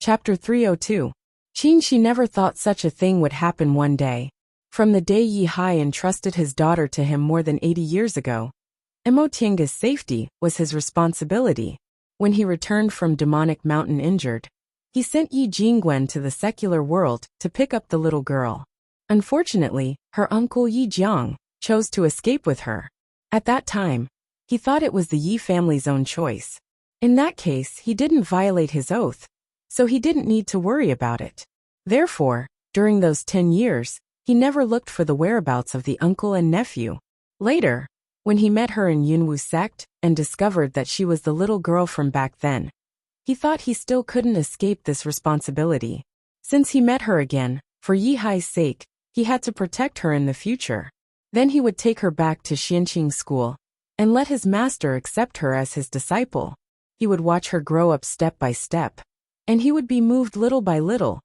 Chapter 302. She never thought such a thing would happen one day. From the day Yi Hai entrusted his daughter to him more than 80 years ago, Emotienga's safety was his responsibility. When he returned from Demonic Mountain injured, he sent Yi Jingguan to the secular world to pick up the little girl. Unfortunately, her uncle Yi Jiang chose to escape with her. At that time, he thought it was the Yi family's own choice. In that case, he didn't violate his oath, so he didn't need to worry about it. Therefore, during those 10 years, he never looked for the whereabouts of the uncle and nephew. Later, when he met her in Yunwu sect and discovered that she was the little girl from back then, he thought he still couldn't escape this responsibility. Since he met her again, for Yi Hai's sake, he had to protect her in the future. Then he would take her back to Xianqing school and let his master accept her as his disciple. He would watch her grow up step by step, and he would be moved little by little.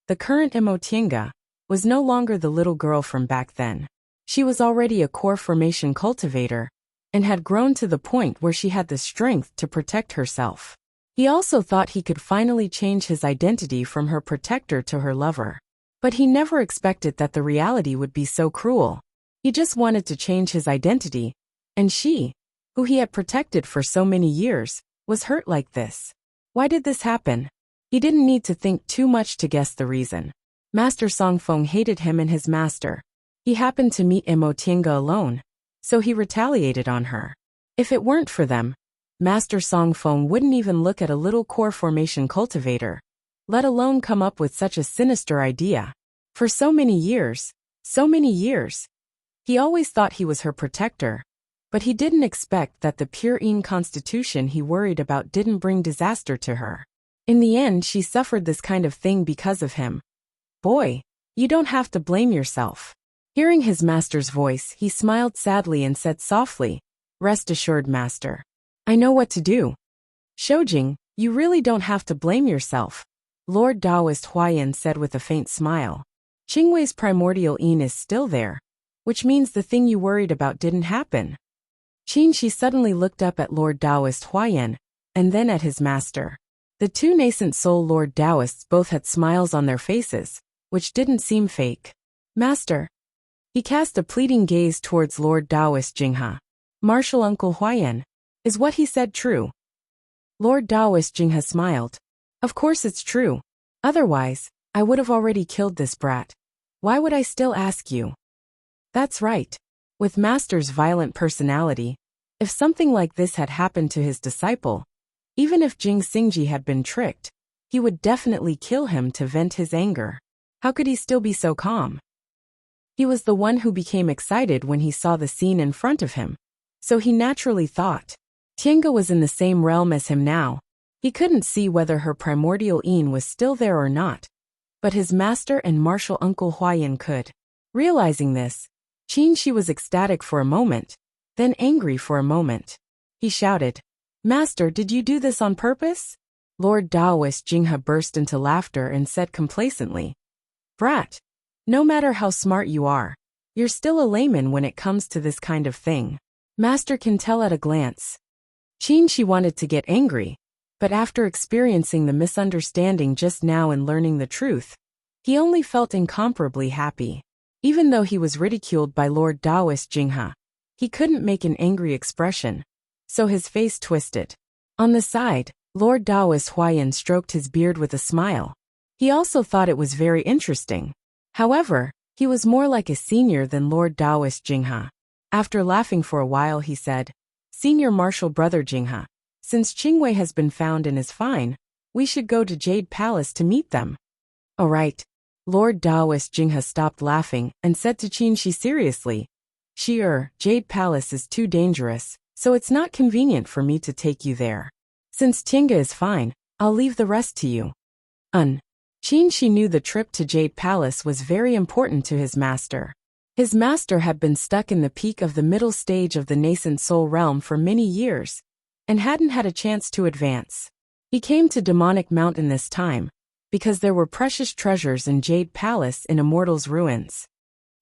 The current Emotienga was no longer the little girl from back then. She was already a core formation cultivator and had grown to the point where she had the strength to protect herself. He also thought he could finally change his identity from her protector to her lover. But he never expected that the reality would be so cruel. He just wanted to change his identity, and she, who he had protected for so many years, was hurt like this. Why did this happen? He didn't need to think too much to guess the reason. Master Songfeng hated him and his master. He happened to meet Emotienga alone, so he retaliated on her. If it weren't for them, Master Songfeng wouldn't even look at a little core formation cultivator, let alone come up with such a sinister idea. For so many years, he always thought he was her protector, but he didn't expect that the pure Yin constitution he worried about didn't bring disaster to her. In the end, she suffered this kind of thing because of him. Boy, you don't have to blame yourself. Hearing his master's voice, he smiled sadly and said softly, "Rest assured, master. I know what to do." "Shoujing, you really don't have to blame yourself," Lord Taoist Huayan said with a faint smile. "Qingwei's primordial Yin is still there, which means the thing you worried about didn't happen." She suddenly looked up at Lord Taoist Huayan, and then at his master. The two nascent soul Lord Taoists both had smiles on their faces, which didn't seem fake. "Master." He cast a pleading gaze towards Lord Taoist Jinghe. "Martial Uncle Huayan, is what he said true?" Lord Taoist Jinghe smiled. "Of course it's true. Otherwise, I would have already killed this brat. Why would I still ask you?" "That's right. With Master's violent personality, if something like this had happened to his disciple, even if Jing Xingji had been tricked, he would definitely kill him to vent his anger. How could he still be so calm?" He was the one who became excited when he saw the scene in front of him, so he naturally thought. Tienga was in the same realm as him now. He couldn't see whether her primordial Yin was still there or not, but his master and martial uncle Huayan could. Realizing this, she was ecstatic for a moment, then angry for a moment. He shouted, "Master, did you do this on purpose?" Lord Taoist Jinghe burst into laughter and said complacently, "Brat, no matter how smart you are, you're still a layman when it comes to this kind of thing. Master can tell at a glance." She wanted to get angry, but after experiencing the misunderstanding just now and learning the truth, he only felt incomparably happy. Even though he was ridiculed by Lord Taoist Jinghe, he couldn't make an angry expression, so his face twisted. On the side, Lord Taoist Huayan stroked his beard with a smile. He also thought it was very interesting. However, he was more like a senior than Lord Taoist Jinghe. After laughing for a while, he said, "Senior martial brother Jinghe, since Qingwei has been found and is fine, we should go to Jade Palace to meet them." "All right." Lord Taoist Jinghe stopped laughing and said to Qinshi seriously, Jade Palace is too dangerous, so it's not convenient for me to take you there. Since Tienga is fine, I'll leave the rest to you." Qinshi knew the trip to Jade Palace was very important to his master. His master had been stuck in the peak of the middle stage of the nascent soul realm for many years, and hadn't had a chance to advance. He came to Demonic Mountain this time, because there were precious treasures in Jade Palace in Immortal's ruins.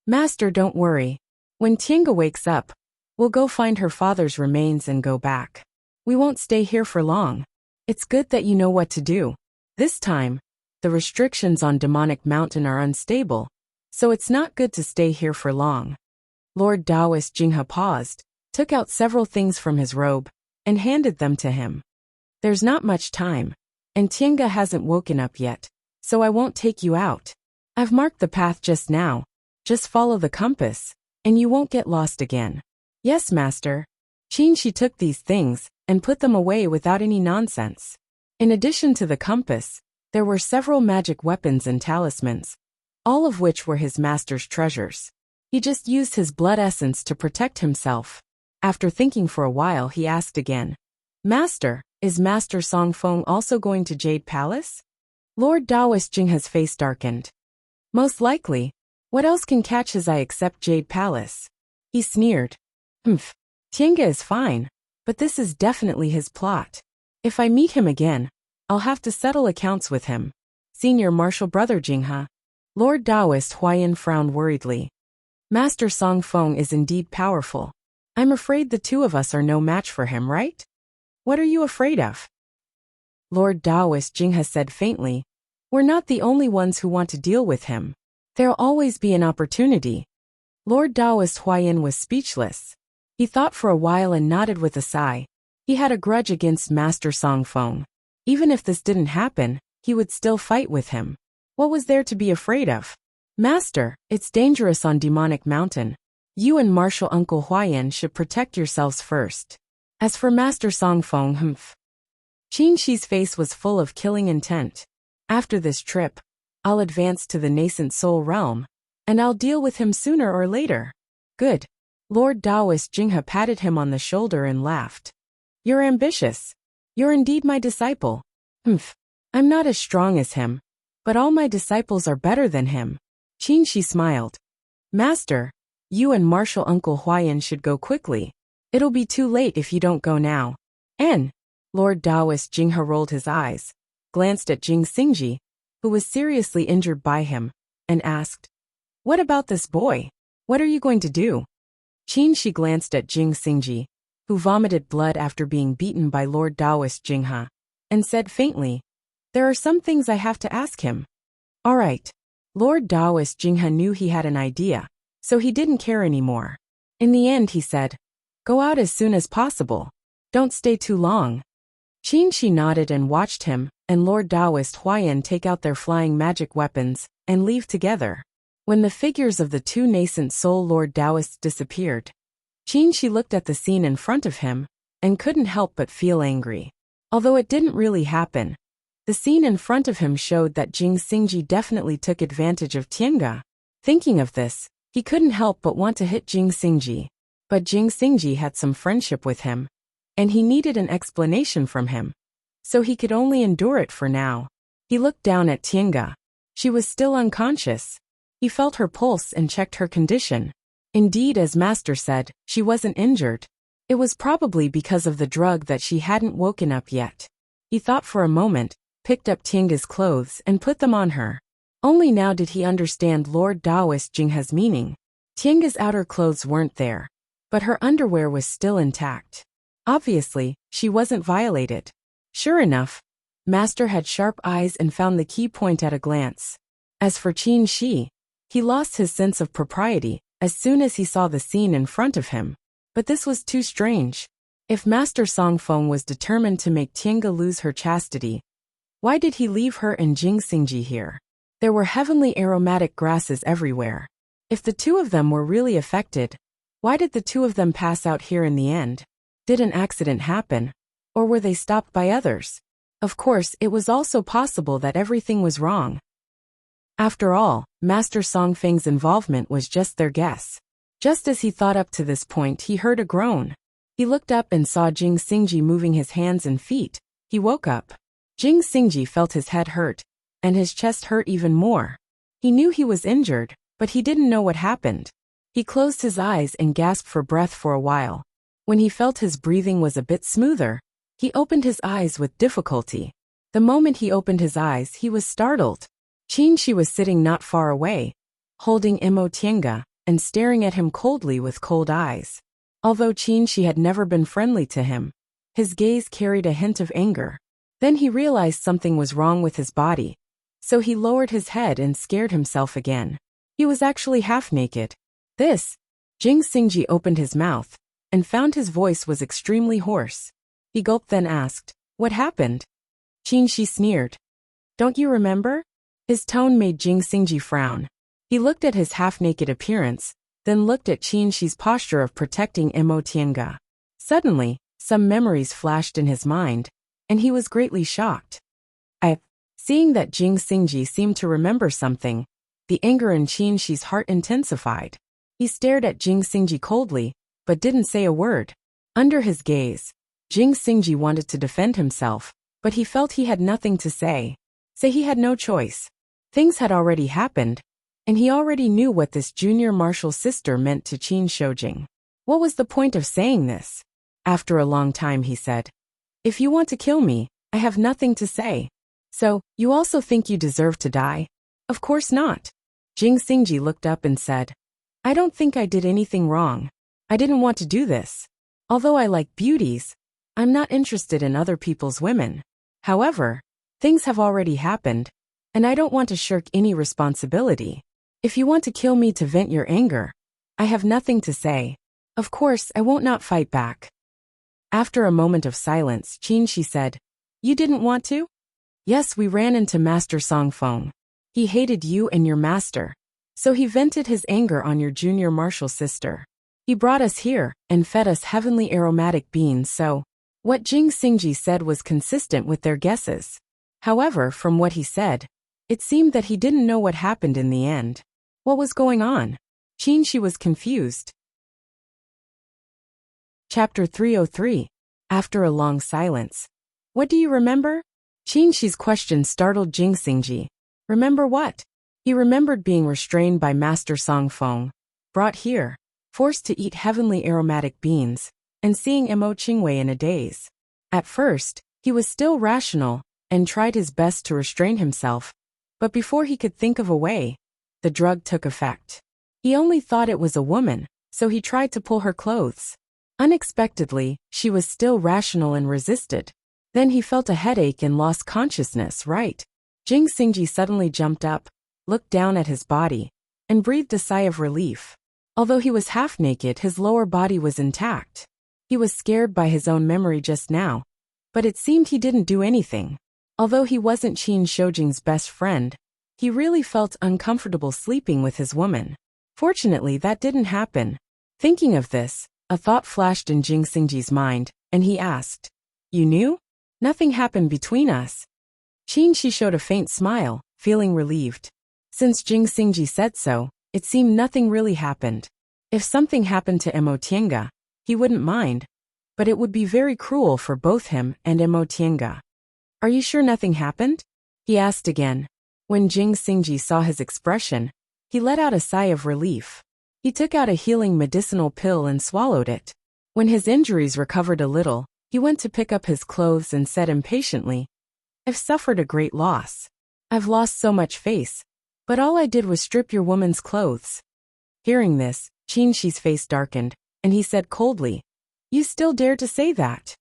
"Master, don't worry. When Tienga wakes up, we'll go find her father's remains and go back. We won't stay here for long. It's good that you know what to do." This time, the restrictions on Demonic Mountain are unstable, so it's not good to stay here for long. Lord Taoist Jinghe paused, took out several things from his robe, and handed them to him. There's not much time, and Tiange hasn't woken up yet, so I won't take you out. I've marked the path just now. Just follow the compass, and you won't get lost again. Yes, master. Qin took these things and put them away without any nonsense. In addition to the compass, there were several magic weapons and talismans, all of which were his master's treasures. He just used his blood essence to protect himself. After thinking for a while, he asked again, Master, is Master Songfeng also going to Jade Palace? Lord Taoist Jinghe's face darkened. Most likely. What else can catch his eye except Jade Palace? He sneered. Humph. Tiange is fine, but this is definitely his plot. If I meet him again, I'll have to settle accounts with him. Senior Martial Brother Jinghe. Lord Taoist Huayan frowned worriedly. Master Songfeng is indeed powerful. I'm afraid the two of us are no match for him, right? What are you afraid of? Lord Taoist Jinghe said faintly. We're not the only ones who want to deal with him. There'll always be an opportunity. Lord Taoist Huayan was speechless. He thought for a while and nodded with a sigh. He had a grudge against Master Songfeng. Even if this didn't happen, he would still fight with him. What was there to be afraid of? Master, it's dangerous on Demonic Mountain. You and Martial Uncle Huayan should protect yourselves first. As for Master Songfeng, humph. Qin Shi's face was full of killing intent. After this trip, I'll advance to the nascent soul realm, and I'll deal with him sooner or later. Good. Lord Taoist Jinghe patted him on the shoulder and laughed. You're ambitious. You're indeed my disciple. Humph. I'm not as strong as him, but all my disciples are better than him. Qin Shi smiled. Master, you and Martial Uncle Huayan should go quickly. It'll be too late if you don't go now. Lord Taoist Jinghe rolled his eyes, glanced at Jing Xingji, who was seriously injured by him, and asked, What about this boy? What are you going to do? Qin Shi glanced at Jing Xingji, who vomited blood after being beaten by Lord Taoist Jinghe, and said faintly, There are some things I have to ask him. All right. Lord Taoist Jinghe knew he had an idea, so he didn't care anymore. In the end, he said, Go out as soon as possible. Don't stay too long. Qin Shi nodded and watched him and Lord Taoist Huayan take out their flying magic weapons and leave together. When the figures of the two nascent soul Lord Taoists disappeared, Qin Shi looked at the scene in front of him and couldn't help but feel angry. Although it didn't really happen, the scene in front of him showed that Jing Xingji definitely took advantage of Tiange. Thinking of this, he couldn't help but want to hit Jing Xingji. But Jing Xingji had some friendship with him, and he needed an explanation from him. So he could only endure it for now. He looked down at Tiange. She was still unconscious. He felt her pulse and checked her condition. Indeed, as Master said, she wasn't injured. It was probably because of the drug that she hadn't woken up yet. He thought for a moment, picked up Tiange's clothes and put them on her. Only now did he understand Lord Taoist Jinghe's meaning. Tiange's outer clothes weren't there, but her underwear was still intact. Obviously, she wasn't violated. Sure enough, Master had sharp eyes and found the key point at a glance. As for Qin Shi, he lost his sense of propriety as soon as he saw the scene in front of him. But this was too strange. If Master Songfeng was determined to make Tiange lose her chastity, why did he leave her and Jing Xingji here? There were heavenly aromatic grasses everywhere. If the two of them were really affected, why did the two of them pass out here in the end? Did an accident happen? Or were they stopped by others? Of course, it was also possible that everything was wrong. After all, Master Songfeng's involvement was just their guess. Just as he thought up to this point, he heard a groan. He looked up and saw Jing Xingji moving his hands and feet. He woke up. Jing Xingji felt his head hurt, and his chest hurt even more. He knew he was injured, but he didn't know what happened. He closed his eyes and gasped for breath for a while. When he felt his breathing was a bit smoother, he opened his eyes with difficulty. The moment he opened his eyes, he was startled. Qin Shi was sitting not far away, holding Imo Tiange, and staring at him coldly with cold eyes. Although Qin Shi had never been friendly to him, his gaze carried a hint of anger. Then he realized something was wrong with his body. So he lowered his head and scared himself again. He was actually half naked. This. Jing Xingji opened his mouth and found his voice was extremely hoarse. He gulped then asked, "What happened?" Qin Shi sneered. "Don't you remember?" His tone made Jing Xingji frown. He looked at his half-naked appearance, then looked at Qin Shi's posture of protecting Mo Tiange. Suddenly, some memories flashed in his mind, and he was greatly shocked. Seeing that Jing Xingji seemed to remember something, the anger in Qin Shi's heart intensified. He stared at Jing Xingji coldly, but didn't say a word. Under his gaze, Jing Xingji wanted to defend himself, but he felt he had nothing to say. He had no choice. Things had already happened, and he already knew what this junior martial sister meant to Qin Shojing. What was the point of saying this? After a long time he said, "If you want to kill me, I have nothing to say. So, you also think you deserve to die?" "Of course not." Jing Xingji looked up and said, "I don't think I did anything wrong. I didn't want to do this. Although I like beauties, I'm not interested in other people's women. However, things have already happened, and I don't want to shirk any responsibility. If you want to kill me to vent your anger, I have nothing to say. Of course, I won't not fight back." After a moment of silence, Qin Shi said, "You didn't want to?" "Yes, we ran into Master Song Feng. He hated you and your master, so he vented his anger on your junior martial sister. He brought us here and fed us heavenly aromatic beans, so..." What Jing Xingji said was consistent with their guesses. However, from what he said, it seemed that he didn't know what happened in the end. What was going on? Qin Shi was confused. Chapter 303. After a long silence. "What do you remember?" Qin Shi's question startled Jing Xingji. Remember what? He remembered being restrained by Master Song Feng, brought here, forced to eat heavenly aromatic beans, and seeing Mo Qingwei in a daze. At first, he was still rational and tried his best to restrain himself, but before he could think of a way, the drug took effect. He only thought it was a woman, so he tried to pull her clothes. Unexpectedly, she was still rational and resisted. Then he felt a headache and lost consciousness, right? Jing Xingji suddenly jumped up, looked down at his body, and breathed a sigh of relief. Although he was half naked, his lower body was intact. He was scared by his own memory just now, but it seemed he didn't do anything. Although he wasn't Qin Shojing's best friend, he really felt uncomfortable sleeping with his woman. Fortunately, that didn't happen. Thinking of this, a thought flashed in Jing Xingji's mind, and he asked, "You knew? Nothing happened between us." Qin Shi showed a faint smile, feeling relieved. Since Jing Xingji said so, it seemed nothing really happened. If something happened to Mo Tiange, he wouldn't mind, but it would be very cruel for both him and Mo Tiange. "Are you sure nothing happened?" he asked again. When Jing Xingji saw his expression, he let out a sigh of relief. He took out a healing medicinal pill and swallowed it. When his injuries recovered a little, he went to pick up his clothes and said impatiently, "I've suffered a great loss. I've lost so much face, but all I did was strip your woman's clothes." Hearing this, Qin Shi's face darkened, and he said coldly, "You still dare to say that?"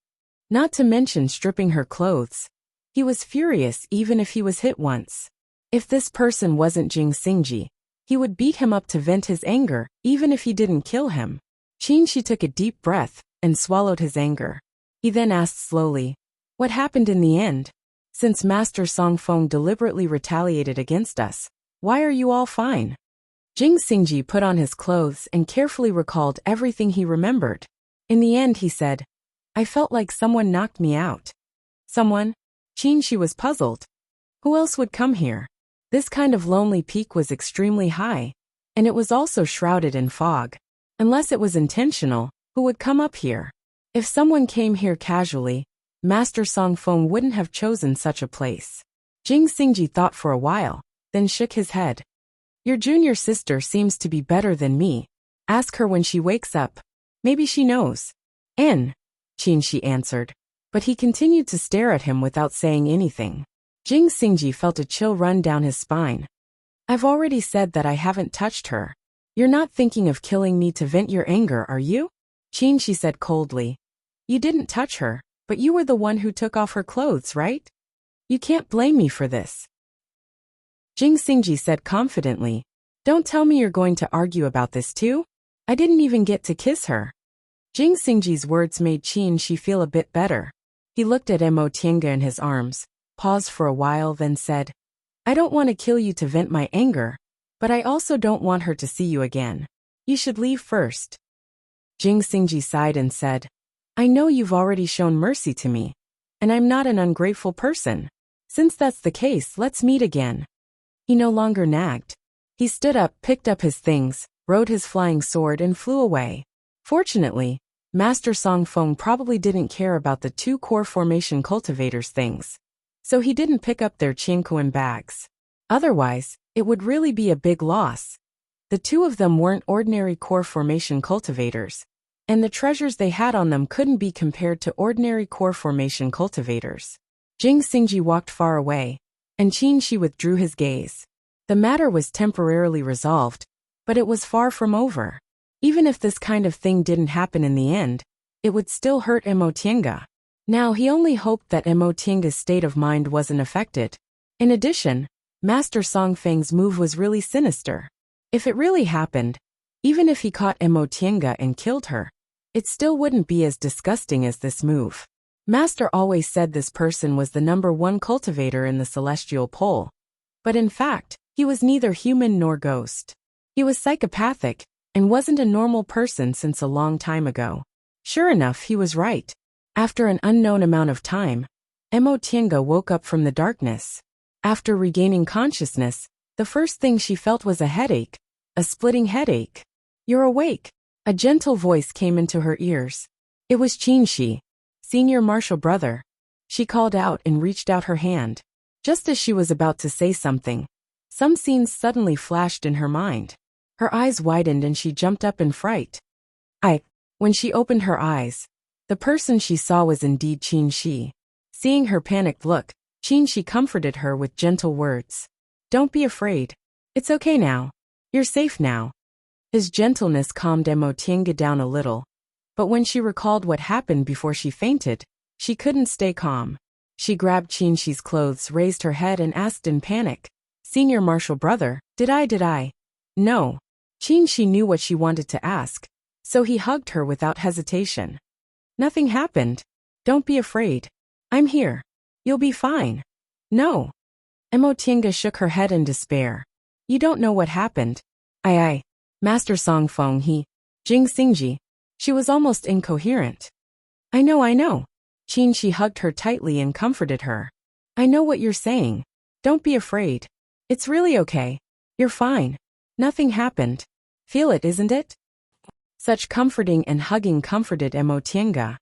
Not to mention stripping her clothes. He was furious even if he was hit once. If this person wasn't Jing Xingji, he would beat him up to vent his anger, even if he didn't kill him. Qin Shi took a deep breath and swallowed his anger. He then asked slowly, "What happened in the end? Since Master Song Feng deliberately retaliated against us, why are you all fine?" Jing Xingji put on his clothes and carefully recalled everything he remembered. In the end he said, "I felt like someone knocked me out." "Someone?" Qin Shi was puzzled. Who else would come here? This kind of lonely peak was extremely high, and it was also shrouded in fog. Unless it was intentional, who would come up here? If someone came here casually, Master Song Feng wouldn't have chosen such a place. Jing Xingji thought for a while, then shook his head. "Your junior sister seems to be better than me. Ask her when she wakes up. Maybe she knows." "Qin Shi answered, but he continued to stare at him without saying anything. Jing Xingji felt a chill run down his spine. "I've already said that I haven't touched her. You're not thinking of killing me to vent your anger, are you?" Qin Shi said coldly. "You didn't touch her. But you were the one who took off her clothes, right? You can't blame me for this. Jing Xingji said confidently. Don't tell me you're going to argue about this too? I didn't even get to kiss her. Jing Xingji's words made Qin Shi feel a bit better. He looked at Mo Tiange in his arms, paused for a while, then said, I don't want to kill you to vent my anger, but I also don't want her to see you again. You should leave first. Jing Xingji sighed and said, I know you've already shown mercy to me, and I'm not an ungrateful person. Since that's the case, let's meet again. He no longer nagged. He stood up, picked up his things, rode his flying sword and flew away. Fortunately, Master Song Feng probably didn't care about the two core formation cultivators things, so he didn't pick up their Qianquan bags. Otherwise, it would really be a big loss. The two of them weren't ordinary core formation cultivators, and the treasures they had on them couldn't be compared to ordinary core formation cultivators. Jing Xingji walked far away, and Qin Shi withdrew his gaze. The matter was temporarily resolved, but it was far from over. Even if this kind of thing didn't happen in the end, it would still hurt Mo Tiange. Now he only hoped that Mo Tiange's state of mind wasn't affected. In addition, Master Song Feng's move was really sinister. If it really happened, even if he caught Mo Tiange and killed her, it still wouldn't be as disgusting as this move. Master always said this person was the #1 cultivator in the celestial pole. But in fact, he was neither human nor ghost. He was psychopathic, and wasn't a normal person since a long time ago. Sure enough, he was right. After an unknown amount of time, Mo Tiange woke up from the darkness. After regaining consciousness, the first thing she felt was a headache, a splitting headache. You're awake. A gentle voice came into her ears. It was Qin Shi, senior martial brother. She called out and reached out her hand. Just as she was about to say something, some scenes suddenly flashed in her mind. Her eyes widened and she jumped up in fright. When she opened her eyes, the person she saw was indeed Qin Shi. Seeing her panicked look, Qin Shi comforted her with gentle words. Don't be afraid. It's okay now. You're safe now. His gentleness calmed Mo Tiange down a little, but when she recalled what happened before she fainted, she couldn't stay calm. She grabbed Qin Shi's clothes, raised her head and asked in panic, Senior martial brother, did I? No. Qin Shi knew what she wanted to ask, so he hugged her without hesitation. Nothing happened. Don't be afraid. I'm here. You'll be fine. No. Mo Tiange shook her head in despair. You don't know what happened. Master Song Feng Jing Xingji. She was almost incoherent. I know. Qin Shi hugged her tightly and comforted her. I know what you're saying. Don't be afraid. It's really okay. You're fine. Nothing happened. Feel it, isn't it? Such comforting and hugging comforted Mo Tiange.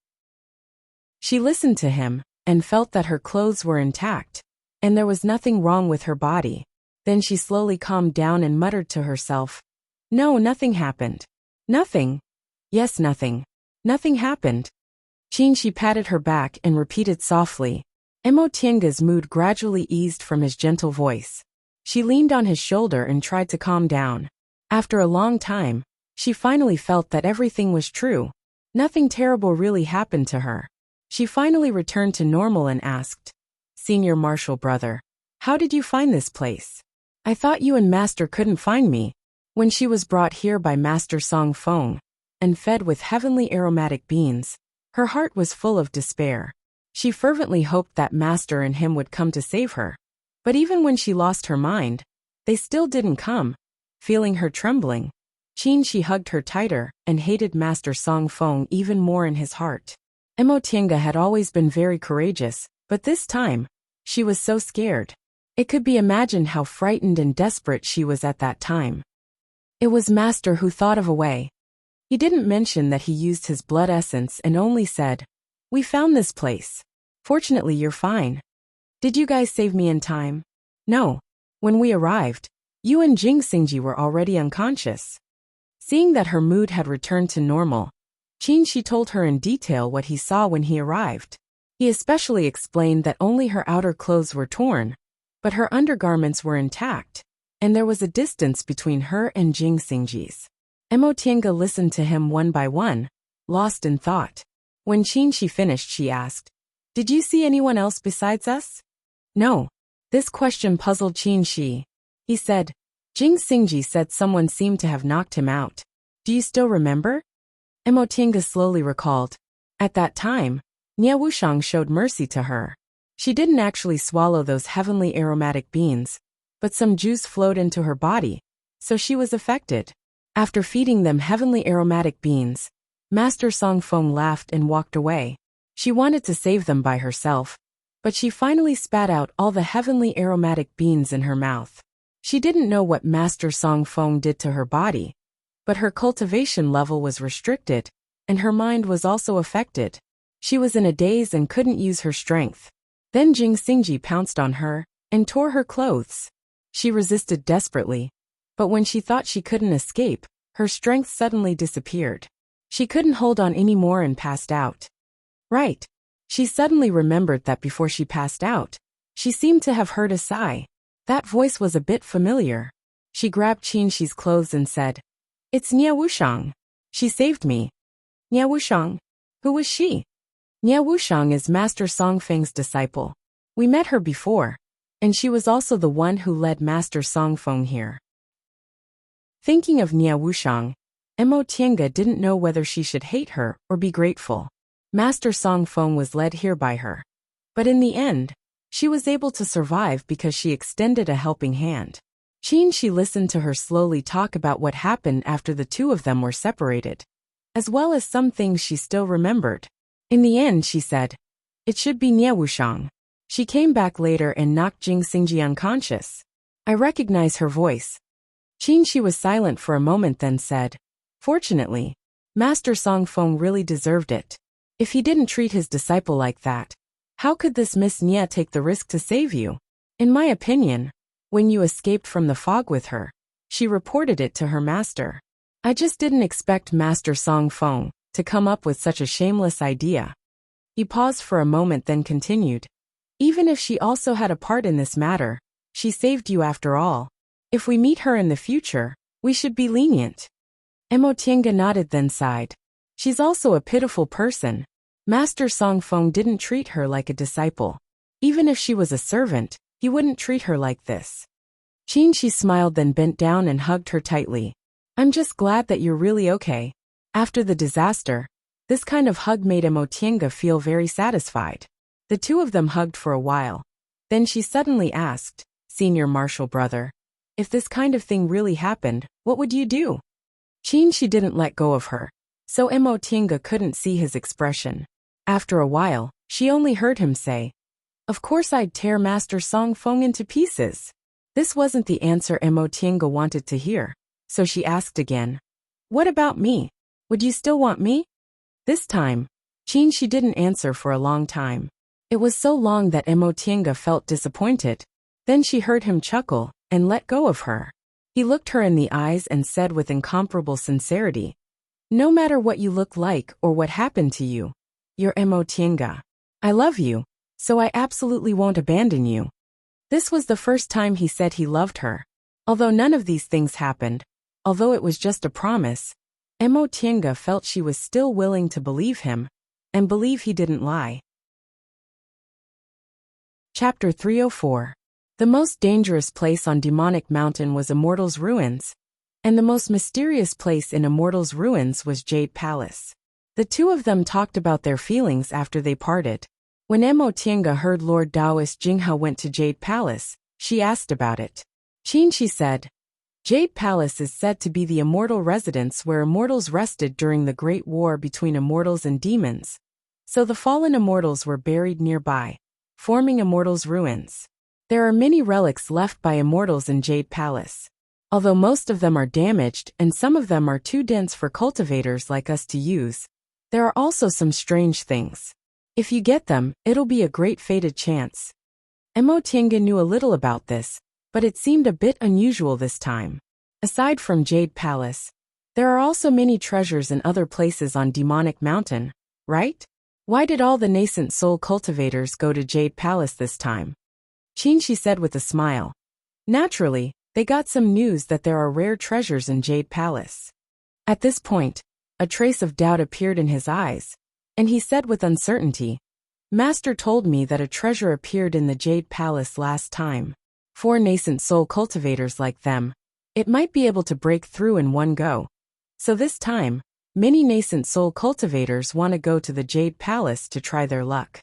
She listened to him, and felt that her clothes were intact, and there was nothing wrong with her body. Then she slowly calmed down and muttered to herself, No, nothing happened. Nothing. Yes, nothing. Nothing happened. Qin Shi patted her back and repeated softly. Mo Tiange's mood gradually eased from his gentle voice. She leaned on his shoulder and tried to calm down. After a long time, she finally felt that everything was true. Nothing terrible really happened to her. She finally returned to normal and asked, Senior martial brother, how did you find this place? I thought you and Master couldn't find me. When she was brought here by Master Song Feng, and fed with heavenly aromatic beans, her heart was full of despair. She fervently hoped that Master and him would come to save her. But even when she lost her mind, they still didn't come. Feeling her trembling, Qin Shi hugged her tighter and hated Master Song Feng even more in his heart. Mo Tiange had always been very courageous, but this time, she was so scared. It could be imagined how frightened and desperate she was at that time. It was Master who thought of a way. He didn't mention that he used his blood essence and only said, We found this place. Fortunately, you're fine. Did you guys save me in time? No. When we arrived, you and Jing Xingji were already unconscious. Seeing that her mood had returned to normal, Qin Shi told her in detail what he saw when he arrived. He especially explained that only her outer clothes were torn, but her undergarments were intact, and there was a distance between her and Jing Xingji's. Mo Tiange listened to him one by one, lost in thought. When Qin Shi finished, she asked, Did you see anyone else besides us? No. This question puzzled Qin Shi. He said, Jing Xingji said someone seemed to have knocked him out. Do you still remember? Emotinga slowly recalled. At that time, Nie Wushang showed mercy to her. She didn't actually swallow those heavenly aromatic beans, but some juice flowed into her body, so she was affected. After feeding them heavenly aromatic beans, Master Song Feng laughed and walked away. She wanted to save them by herself, but she finally spat out all the heavenly aromatic beans in her mouth. She didn't know what Master Song Feng did to her body, but her cultivation level was restricted, and her mind was also affected. She was in a daze and couldn't use her strength. Then Jing Xingji pounced on her and tore her clothes. She resisted desperately, but when she thought she couldn't escape, her strength suddenly disappeared. She couldn't hold on anymore and passed out. Right. She suddenly remembered that before she passed out, she seemed to have heard a sigh. That voice was a bit familiar. She grabbed Qin Shi's clothes and said, It's Nie Wushang. She saved me. Nie Wushang? Who was she? Nie Wushang is Master Song Feng's disciple. We met her before, and she was also the one who led Master Song Feng here. Thinking of Nie Wushang, Mo Tiange didn't know whether she should hate her or be grateful. Master Song Feng was led here by her. But in the end, she was able to survive because she extended a helping hand. Qin Shi listened to her slowly talk about what happened after the two of them were separated, as well as some things she still remembered. In the end, she said, It should be Nie Wushang. She came back later and knocked Jing Xingji unconscious. I recognize her voice. Qin Shi was silent for a moment, then said, Fortunately, Master Song Feng really deserved it. If he didn't treat his disciple like that, how could this Miss Nie take the risk to save you? In my opinion, when you escaped from the fog with her, she reported it to her master. I just didn't expect Master Song Feng to come up with such a shameless idea. He paused for a moment, then continued. Even if she also had a part in this matter, she saved you after all. If we meet her in the future, we should be lenient. Mo Tiange nodded, then sighed. She's also a pitiful person. Master Song Feng didn't treat her like a disciple. Even if she was a servant, he wouldn't treat her like this. Qin Shi smiled, then bent down and hugged her tightly. I'm just glad that you're really okay. After the disaster, this kind of hug made Mo Tiange feel very satisfied. The two of them hugged for a while. Then she suddenly asked, Senior Marshal Brother, if this kind of thing really happened, what would you do? Qin Shi didn't let go of her, so Mo Tiange couldn't see his expression. After a while, she only heard him say, Of course I'd tear Master Song Feng into pieces. This wasn't the answer Mo Tiange wanted to hear, so she asked again, What about me? Would you still want me? This time, Qin Shi didn't answer for a long time. It was so long that Mo Tiange felt disappointed. Then she heard him chuckle and let go of her. He looked her in the eyes and said with incomparable sincerity, No matter what you look like or what happened to you, you're Mo Tiange. I love you, so I absolutely won't abandon you. This was the first time he said he loved her. Although none of these things happened, although it was just a promise, Mo Tiange felt she was still willing to believe him, and believe he didn't lie. Chapter 304. The most dangerous place on Demonic Mountain was Immortal's Ruins, and the most mysterious place in Immortal's Ruins was Jade Palace. The two of them talked about their feelings after they parted. When Mo Tiange heard Lord Taoist Jinghe went to Jade Palace, she asked about it. Qin Shi said, Jade Palace is said to be the immortal residence where immortals rested during the Great War between immortals and demons. So the fallen immortals were buried nearby, forming Immortal's Ruins. There are many relics left by immortals in Jade Palace. Although most of them are damaged and some of them are too dense for cultivators like us to use, there are also some strange things. If you get them, it'll be a great fated chance. Mo Tiange knew a little about this, but it seemed a bit unusual this time. Aside from Jade Palace, there are also many treasures in other places on Demonic Mountain, right? Why did all the nascent soul cultivators go to Jade Palace this time? Qin Shi said with a smile. Naturally, they got some news that there are rare treasures in Jade Palace. At this point, a trace of doubt appeared in his eyes, and he said with uncertainty, Master told me that a treasure appeared in the Jade Palace last time. 4 nascent soul cultivators like them. It might be able to break through in one go. So this time, many nascent soul cultivators want to go to the Jade Palace to try their luck.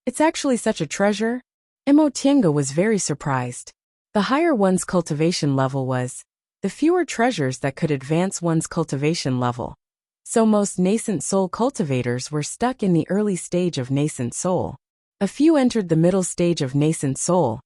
It's actually such a treasure? Emotienga was very surprised. The higher one's cultivation level was, the fewer treasures that could advance one's cultivation level. So most nascent soul cultivators were stuck in the early stage of nascent soul. A few entered the middle stage of nascent soul,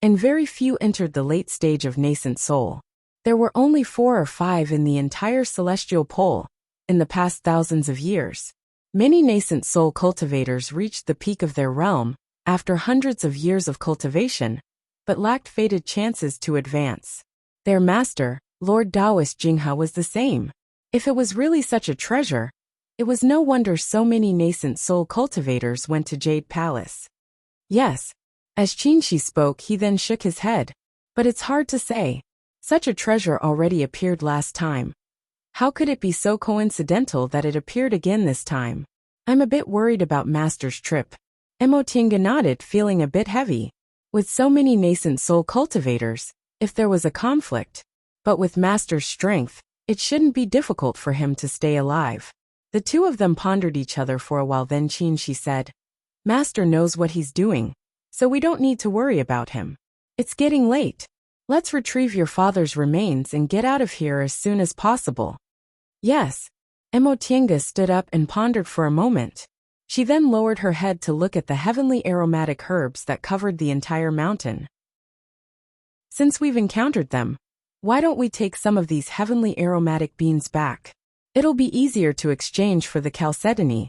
and very few entered the late stage of nascent soul. There were only 4 or 5 in the entire celestial pole, in the past thousands of years. Many nascent soul cultivators reached the peak of their realm after hundreds of years of cultivation, but lacked fated chances to advance. Their master, Lord Taoist Jinghe, was the same. If it was really such a treasure, it was no wonder so many nascent soul cultivators went to Jade Palace. Yes. As Qinshi spoke, he then shook his head. But it's hard to say. Such a treasure already appeared last time. How could it be so coincidental that it appeared again this time? I'm a bit worried about Master's trip. Emotienga nodded, feeling a bit heavy. With so many nascent soul cultivators, if there was a conflict, but with Master's strength, it shouldn't be difficult for him to stay alive. The two of them pondered each other for a while, then Qinshi said, Master knows what he's doing, so we don't need to worry about him. It's getting late. Let's retrieve your father's remains and get out of here as soon as possible. Yes. Emotienga stood up and pondered for a moment. She then lowered her head to look at the heavenly aromatic herbs that covered the entire mountain. Since we've encountered them, why don't we take some of these heavenly aromatic beans back? It'll be easier to exchange for the chalcedony.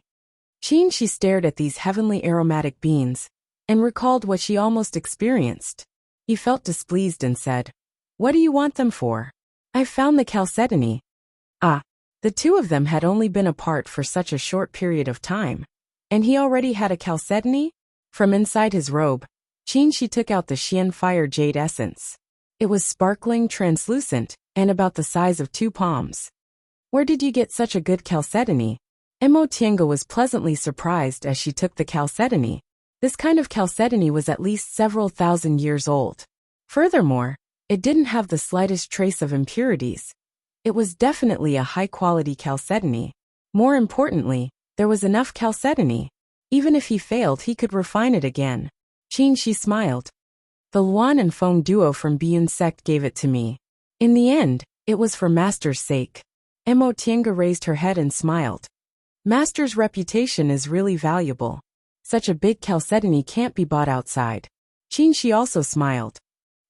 Qinshi stared at these heavenly aromatic beans and recalled what she almost experienced. He felt displeased and said, What do you want them for? I've found the chalcedony. Ah, the two of them had only been apart for such a short period of time. And he already had a chalcedony? From inside his robe, Qinshi took out the Xian Fire Jade Essence. It was sparkling, translucent, and about the size of 2 palms. Where did you get such a good chalcedony? Emotienga was pleasantly surprised as she took the chalcedony. This kind of chalcedony was at least several thousand years old. Furthermore, it didn't have the slightest trace of impurities. It was definitely a high-quality chalcedony. More importantly, there was enough chalcedony. Even if he failed, he could refine it again. Qinshi smiled. The Luan and Feng duo from Biyun sect gave it to me. In the end, it was for Master's sake. Emotienga raised her head and smiled. Master's reputation is really valuable. Such a big chalcedony can't be bought outside. Qinshi also smiled.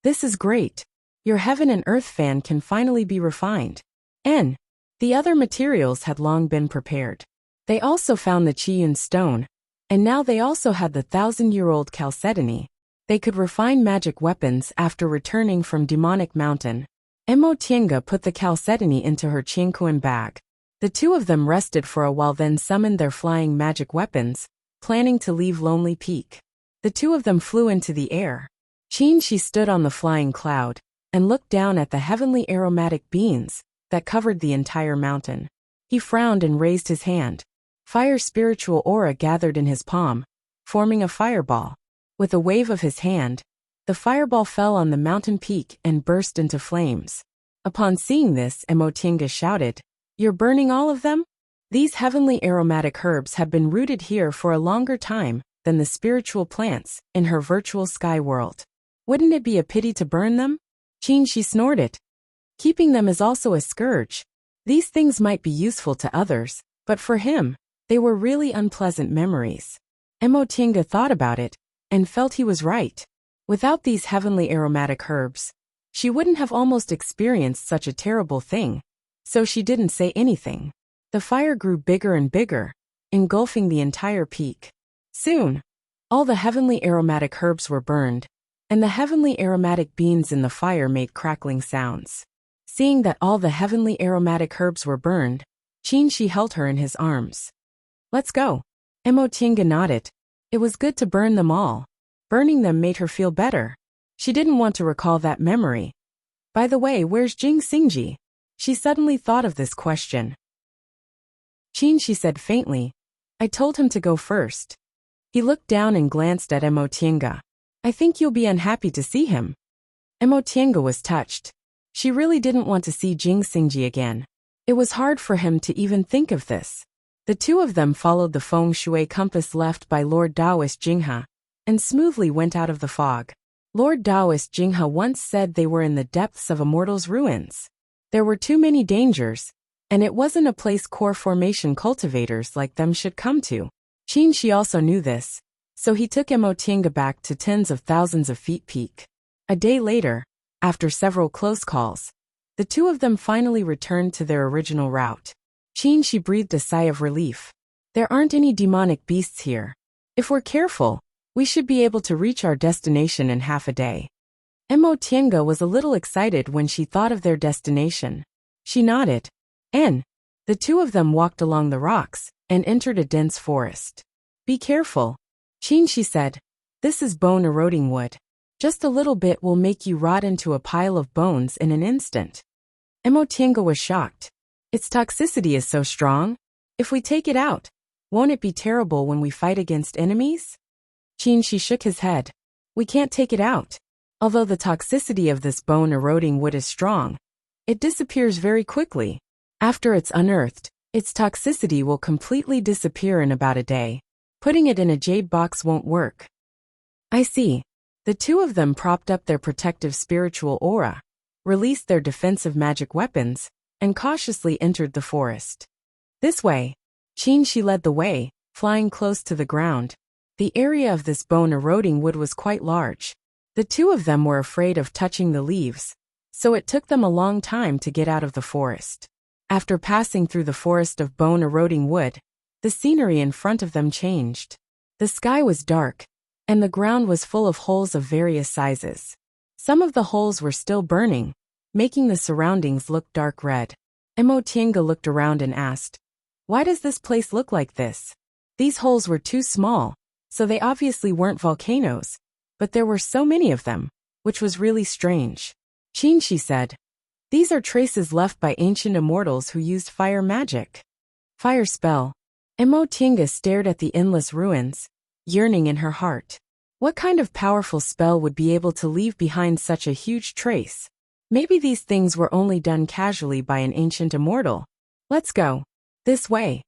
This is great. Your heaven and earth fan can finally be refined. The other materials had long been prepared. They also found the Qiyun stone, and now they also had the 1,000-year-old chalcedony. They could refine magic weapons after returning from Demonic Mountain. Emotienga put the chalcedony into her Qingquan bag. The two of them rested for a while, then summoned their flying magic weapons, planning to leave Lonely Peak. The two of them flew into the air. Qinshi stood on the flying cloud and looked down at the heavenly aromatic beans that covered the entire mountain. He frowned and raised his hand. Fire spiritual aura gathered in his palm, forming a fireball. With a wave of his hand, the fireball fell on the mountain peak and burst into flames. Upon seeing this, Emotienga shouted, You're burning all of them? These heavenly aromatic herbs have been rooted here for a longer time than the spiritual plants in her virtual sky world. Wouldn't it be a pity to burn them? Qinshi snorted. Keeping them is also a scourge. These things might be useful to others, but for him, they were really unpleasant memories. Emotienga thought about it and felt he was right. Without these heavenly aromatic herbs, she wouldn't have almost experienced such a terrible thing, so she didn't say anything. The fire grew bigger and bigger, engulfing the entire peak. Soon, all the heavenly aromatic herbs were burned, and the heavenly aromatic beans in the fire made crackling sounds. Seeing that all the heavenly aromatic herbs were burned, Qinshi held her in his arms. Let's go. Emotienga nodded. It was good to burn them all. Burning them made her feel better. She didn't want to recall that memory. By the way, where's Jing Xingji? She suddenly thought of this question. Qinshi said faintly, I told him to go first. He looked down and glanced at Emotienga. I think you'll be unhappy to see him. Emotienga was touched. She really didn't want to see Jing Xingji again. It was hard for him to even think of this. The two of them followed the feng shui compass left by Lord Taoist Jinghe, and smoothly went out of the fog. Lord Taoist Jinghe once said they were in the depths of a mortal's ruins. There were too many dangers, and it wasn't a place core formation cultivators like them should come to. Qin Shi also knew this, so he took Emotienga back to tens of thousands of feet peak. A day later, after several close calls, the two of them finally returned to their original route. Qin Shi breathed a sigh of relief. There aren't any demonic beasts here. If we're careful, we should be able to reach our destination in half a day. Emotienga was a little excited when she thought of their destination. She nodded, and the two of them walked along the rocks and entered a dense forest. Be careful, Qin Shi said. This is bone-eroding wood. Just a little bit will make you rot into a pile of bones in an instant. Emotienga was shocked. Its toxicity is so strong. If we take it out, won't it be terrible when we fight against enemies? Qin Shi shook his head. We can't take it out. Although the toxicity of this bone-eroding wood is strong, it disappears very quickly. After it's unearthed, its toxicity will completely disappear in about a day. Putting it in a jade box won't work. I see. The two of them propped up their protective spiritual aura, released their defensive magic weapons, and cautiously entered the forest. This way. Qin Shi led the way, flying close to the ground. The area of this bone-eroding wood was quite large. The two of them were afraid of touching the leaves, so it took them a long time to get out of the forest. After passing through the forest of bone-eroding wood, the scenery in front of them changed. The sky was dark, and the ground was full of holes of various sizes. Some of the holes were still burning, making the surroundings look dark red. Emotienga looked around and asked, why does this place look like this? These holes were too small, so they obviously weren't volcanoes, but there were so many of them, which was really strange. Qin Shi said, these are traces left by ancient immortals who used fire magic. Fire spell. Emotienga stared at the endless ruins, yearning in her heart. What kind of powerful spell would be able to leave behind such a huge trace? Maybe these things were only done casually by an ancient immortal. Let's go. This way.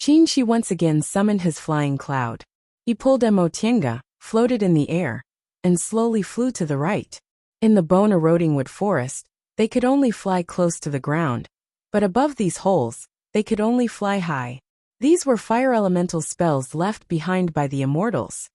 Qin Shi once again summoned his flying cloud. He pulled Emotienga, floated in the air, and slowly flew to the right. In the bone-eroding wood forest, they could only fly close to the ground, but above these holes, they could only fly high. These were fire elemental spells left behind by the immortals.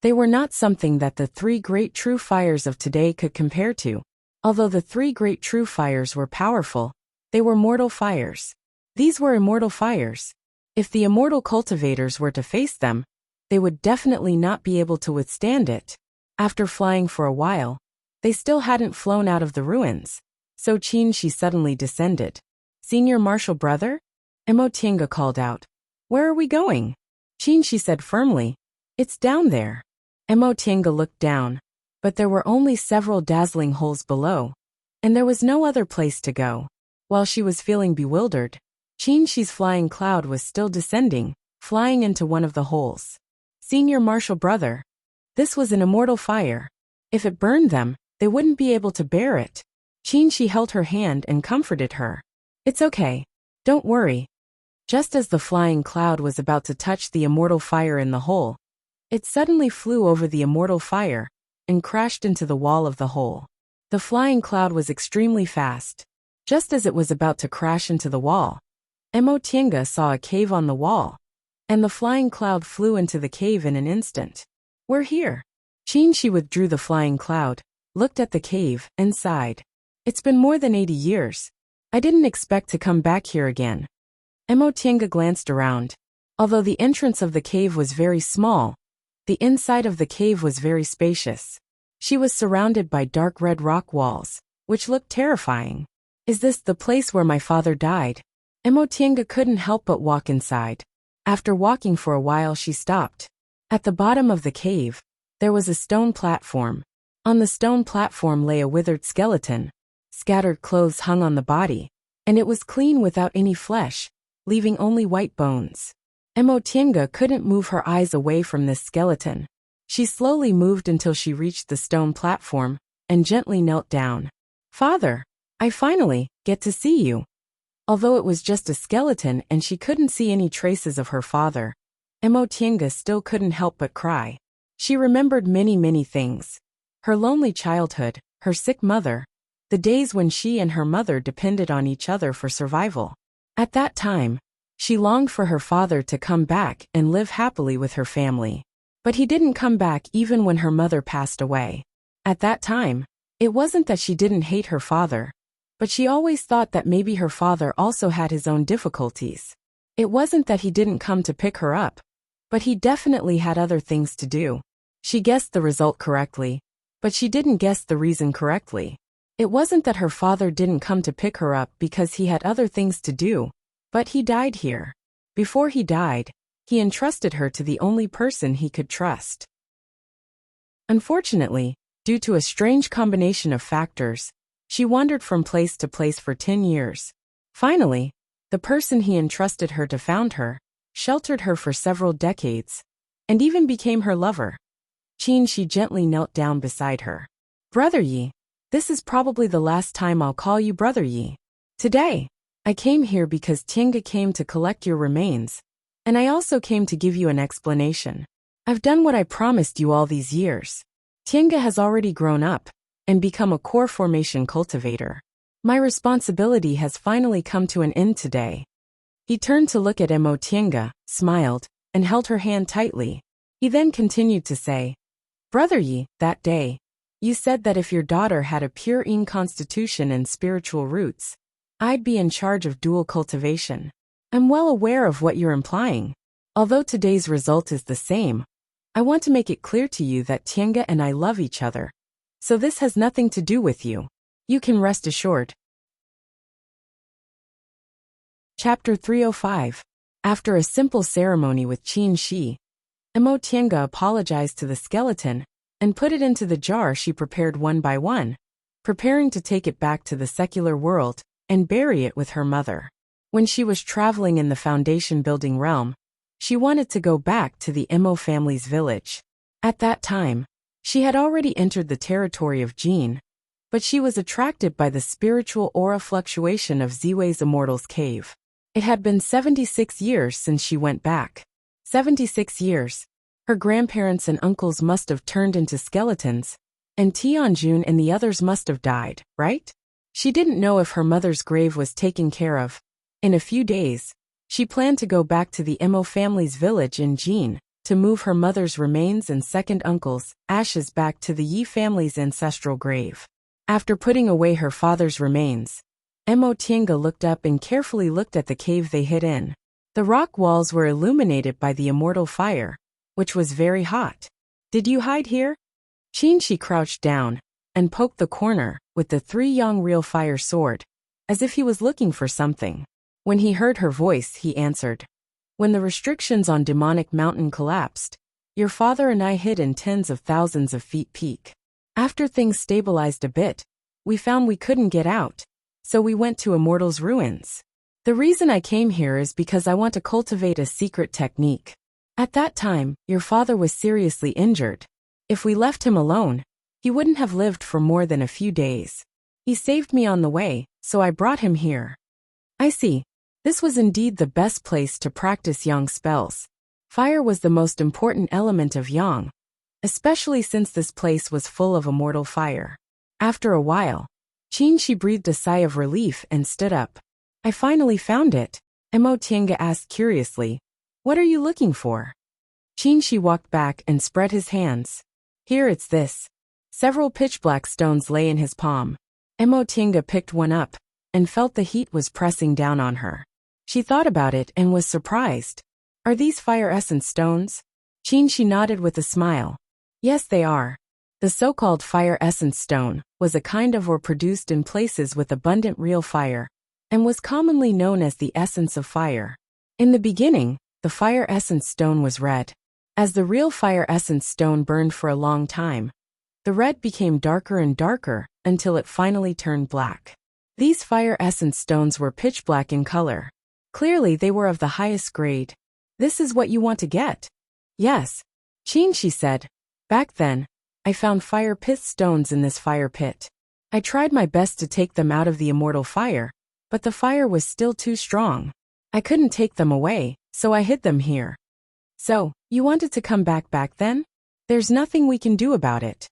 They were not something that the three great true fires of today could compare to. Although the three great true fires were powerful, they were mortal fires. These were immortal fires. If the immortal cultivators were to face them, they would definitely not be able to withstand it. After flying for a while, they still hadn't flown out of the ruins, so Qin Shi suddenly descended. Senior Marshal Brother? Emotienga called out. Where are we going? Qin Shi said firmly. It's down there. Emotienga looked down, but there were only several dazzling holes below, and there was no other place to go. While she was feeling bewildered, Qin Shi's flying cloud was still descending, flying into one of the holes. Senior Marshal Brother. This was an immortal fire. If it burned them, they wouldn't be able to bear it. Qin Shi held her hand and comforted her. It's okay. Don't worry. Just as the flying cloud was about to touch the immortal fire in the hole, it suddenly flew over the immortal fire and crashed into the wall of the hole. The flying cloud was extremely fast. Just as it was about to crash into the wall, Emotienga saw a cave on the wall, and the flying cloud flew into the cave in an instant. We're here. Qin Shi withdrew the flying cloud, looked at the cave, and sighed. It's been more than 80 years. I didn't expect to come back here again. Emotienga glanced around. Although the entrance of the cave was very small, the inside of the cave was very spacious. She was surrounded by dark red rock walls, which looked terrifying. Is this the place where my father died? Emotienga couldn't help but walk inside. After walking for a while, she stopped. At the bottom of the cave, there was a stone platform. On the stone platform lay a withered skeleton. Scattered clothes hung on the body, and it was clean without any flesh, leaving only white bones. Emotienga couldn't move her eyes away from this skeleton. She slowly moved until she reached the stone platform, and gently knelt down. "Father, I finally get to see you." Although it was just a skeleton and she couldn't see any traces of her father, Emotienga still couldn't help but cry. She remembered many things. Her lonely childhood, her sick mother, the days when she and her mother depended on each other for survival. At that time, she longed for her father to come back and live happily with her family. But he didn't come back even when her mother passed away. At that time, it wasn't that she didn't hate her father, but she always thought that maybe her father also had his own difficulties. It wasn't that he didn't come to pick her up, but he definitely had other things to do. She guessed the result correctly, but she didn't guess the reason correctly. It wasn't that her father didn't come to pick her up because he had other things to do, but he died here. Before he died, he entrusted her to the only person he could trust. Unfortunately, due to a strange combination of factors, she wandered from place to place for 10 years. Finally, the person he entrusted her to found her, sheltered her for several decades, and even became her lover. She gently knelt down beside her. "Brother Yi, this is probably the last time I'll call you Brother Yi. Today, I came here because Tienga came to collect your remains, and I also came to give you an explanation. I've done what I promised you all these years. Tienga has already grown up and become a core formation cultivator. My responsibility has finally come to an end today." He turned to look at Emotienga, smiled, and held her hand tightly. He then continued to say, "Brother Yi, that day, you said that if your daughter had a pure Yin constitution and spiritual roots, I'd be in charge of dual cultivation. I'm well aware of what you're implying. Although today's result is the same, I want to make it clear to you that Tienga and I love each other, so this has nothing to do with you. You can rest assured." Chapter 305. After a simple ceremony with Qin Shi, Emotienga apologized to the skeleton and put it into the jar she prepared one by one, preparing to take it back to the secular world and bury it with her mother. When she was traveling in the foundation building realm, she wanted to go back to the Emo family's village. At that time, she had already entered the territory of Jin, but she was attracted by the spiritual aura fluctuation of Ziwei's Immortal's Cave. It had been 76 years since she went back. 76 years. Her grandparents and uncles must have turned into skeletons, and Tianjun and the others must have died, right? She didn't know if her mother's grave was taken care of. In a few days, she planned to go back to the Emo family's village in Jin to move her mother's remains and second uncle's ashes back to the Yi family's ancestral grave. After putting away her father's remains, Emotienga looked up and carefully looked at the cave they hid in. The rock walls were illuminated by the immortal fire, which was very hot. "Did you hide here?" Qin Shi crouched down and poked the corner with the 3-yang real fire sword, as if he was looking for something. When he heard her voice, he answered, "When the restrictions on Demonic Mountain collapsed, your father and I hid in tens of thousands of feet peak. After things stabilized a bit, we found we couldn't get out, so we went to Immortal's ruins. The reason I came here is because I want to cultivate a secret technique. At that time, your father was seriously injured. If we left him alone, he wouldn't have lived for more than a few days. He saved me on the way, so I brought him here." "I see. This was indeed the best place to practice Yang spells. Fire was the most important element of Yang, especially since this place was full of immortal fire." After a while, Qin Shi breathed a sigh of relief and stood up. "I finally found it." Emotienga asked curiously, "What are you looking for?" Qin Shi walked back and spread his hands. "Here, it's this." Several pitch-black stones lay in his palm. Emotienga picked one up and felt the heat was pressing down on her. She thought about it and was surprised. "Are these fire essence stones?" Qin Shi nodded with a smile. "Yes, they are." The so-called fire essence stone was a kind of ore produced in places with abundant real fire, and was commonly known as the essence of fire. In the beginning, the fire essence stone was red. As the real fire essence stone burned for a long time, the red became darker and darker until it finally turned black. These fire essence stones were pitch black in color. Clearly they were of the highest grade. This is what you want to get? Yes. Qin, she said. Back then, I found fire pit stones in this fire pit. I tried my best to take them out of the immortal fire, but the fire was still too strong. I couldn't take them away, so I hid them here. So, you wanted to come back then? There's nothing we can do about it.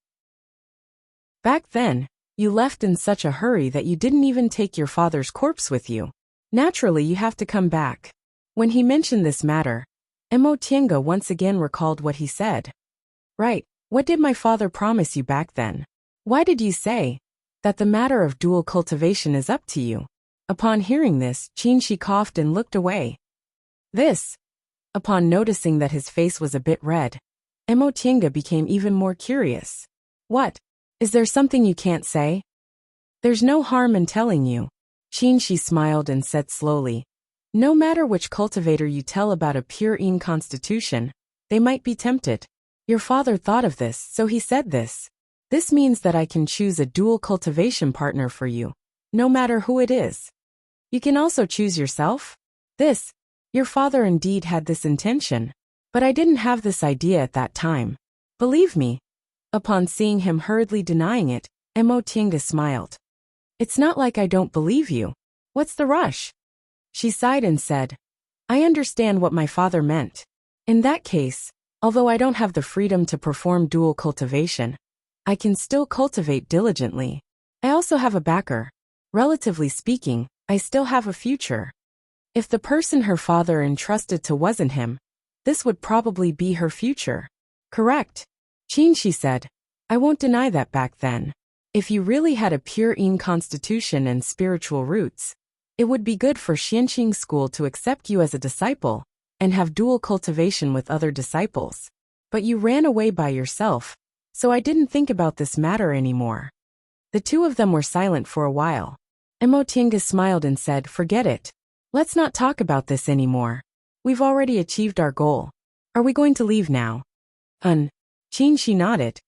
Back then, you left in such a hurry that you didn't even take your father's corpse with you. Naturally, you have to come back. When he mentioned this matter, Emotienga once again recalled what he said. Right, what did my father promise you back then? Why did you say that the matter of dual cultivation is up to you? Upon hearing this, Qin coughed and looked away. Upon noticing that his face was a bit red, Emotienga became even more curious. What? Is there something you can't say? There's no harm in telling you. Qin smiled and said slowly. No matter which cultivator you tell about a pure Yin constitution, they might be tempted. Your father thought of this, so he said this. This means that I can choose a dual cultivation partner for you, no matter who it is. You can also choose yourself? Your father indeed had this intention, but I didn't have this idea at that time. Believe me. Upon seeing him hurriedly denying it, Emotienga smiled. It's not like I don't believe you. What's the rush? She sighed and said, I understand what my father meant. In that case, although I don't have the freedom to perform dual cultivation, I can still cultivate diligently. I also have a backer. Relatively speaking, I still have a future. If the person her father entrusted to wasn't him, this would probably be her future. Correct. Qin, she said. I won't deny that back then. If you really had a pure Yin constitution and spiritual roots, it would be good for Xianqing school to accept you as a disciple and have dual cultivation with other disciples. But you ran away by yourself, so I didn't think about this matter anymore. The two of them were silent for a while. Emotienga smiled and said, Forget it. Let's not talk about this anymore. We've already achieved our goal. Are we going to leave now? Qin nodded.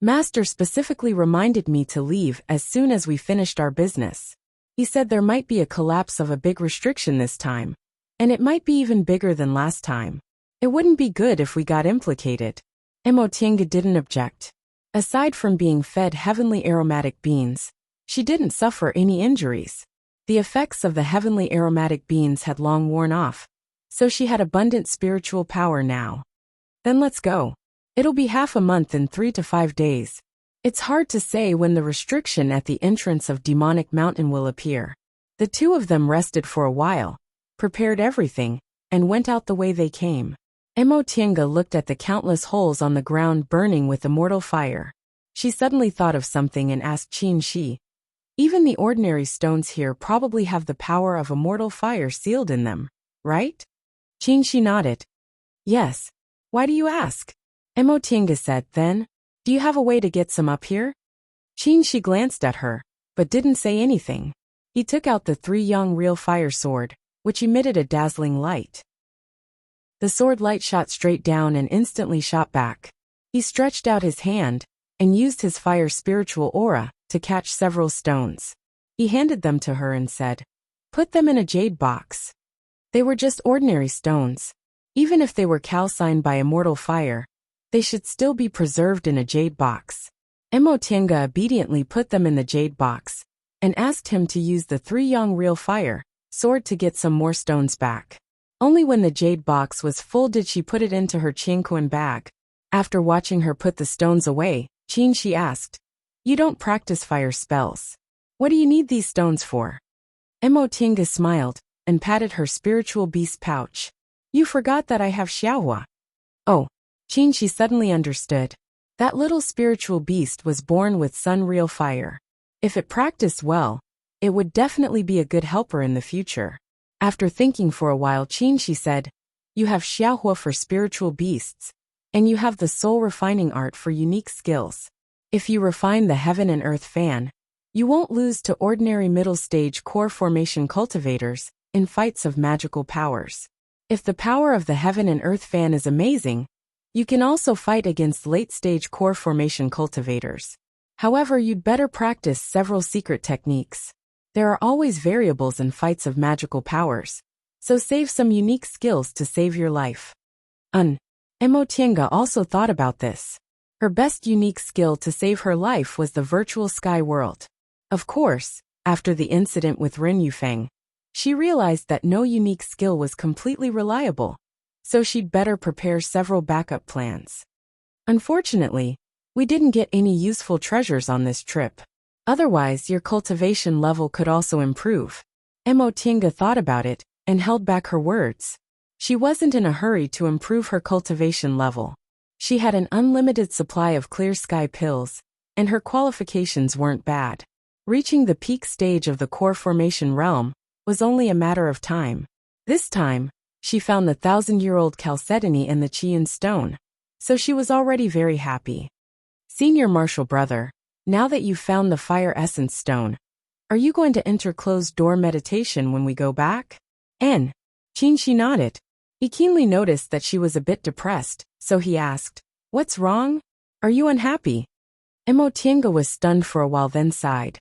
Master specifically reminded me to leave as soon as we finished our business. He said there might be a collapse of a big restriction this time, and it might be even bigger than last time. It wouldn't be good if we got implicated. Emotienga didn't object. Aside from being fed heavenly aromatic beans, she didn't suffer any injuries. The effects of the heavenly aromatic beans had long worn off, so she had abundant spiritual power now. Then let's go. It'll be half a month in 3 to 5 days. It's hard to say when the restriction at the entrance of Demonic Mountain will appear. The two of them rested for a while, prepared everything, and went out the way they came. Emotienga looked at the countless holes on the ground burning with immortal fire. She suddenly thought of something and asked Qin. Even the ordinary stones here probably have the power of immortal fire sealed in them, right? Qin nodded. Yes. Why do you ask? Emotienga said, Then, do you have a way to get some up here? Qin glanced at her, but didn't say anything. He took out the 3 young real fire sword, which emitted a dazzling light. The sword light shot straight down and instantly shot back. He stretched out his hand and used his fire spiritual aura to catch several stones. He handed them to her and said, Put them in a jade box. They were just ordinary stones. Even if they were calcined by immortal fire, they should still be preserved in a jade box. Emotienga obediently put them in the jade box and asked him to use the 3 young real fire sword to get some more stones back. Only when the jade box was full did she put it into her Qingquan bag. After watching her put the stones away, Qin asked, You don't practice fire spells. What do you need these stones for? Emotienga smiled and patted her spiritual beast pouch. You forgot that I have Xiaohua. Oh. Qin suddenly understood. That little spiritual beast was born with sun real fire. If it practiced well, it would definitely be a good helper in the future. After thinking for a while, Qin said, You have Xiaohua for spiritual beasts, and you have the soul refining art for unique skills. If you refine the heaven and earth fan, you won't lose to ordinary middle stage core formation cultivators in fights of magical powers. If the power of the heaven and earth fan is amazing, you can also fight against late-stage core formation cultivators. However, you'd better practice several secret techniques. There are always variables in fights of magical powers, So save some unique skills to save your life. Emotienga also thought about this. Her best unique skill to save her life was the virtual sky world. Of course, after the incident with Ren Yufeng, she realized that no unique skill was completely reliable, so she'd better prepare several backup plans. Unfortunately, we didn't get any useful treasures on this trip. Otherwise, your cultivation level could also improve. Emotienga thought about it and held back her words. She wasn't in a hurry to improve her cultivation level. She had an unlimited supply of clear sky pills, and her qualifications weren't bad. Reaching the peak stage of the core formation realm was only a matter of time. This time, she found the 1,000-year-old chalcedony and the Qian stone, so she was already very happy. Senior Marshal Brother, now that you've found the fire essence stone, are you going to enter closed-door meditation when we go back? Qinshi nodded. He keenly noticed that she was a bit depressed, so he asked, "What's wrong? Are you unhappy?" Emotienga was stunned for a while then sighed.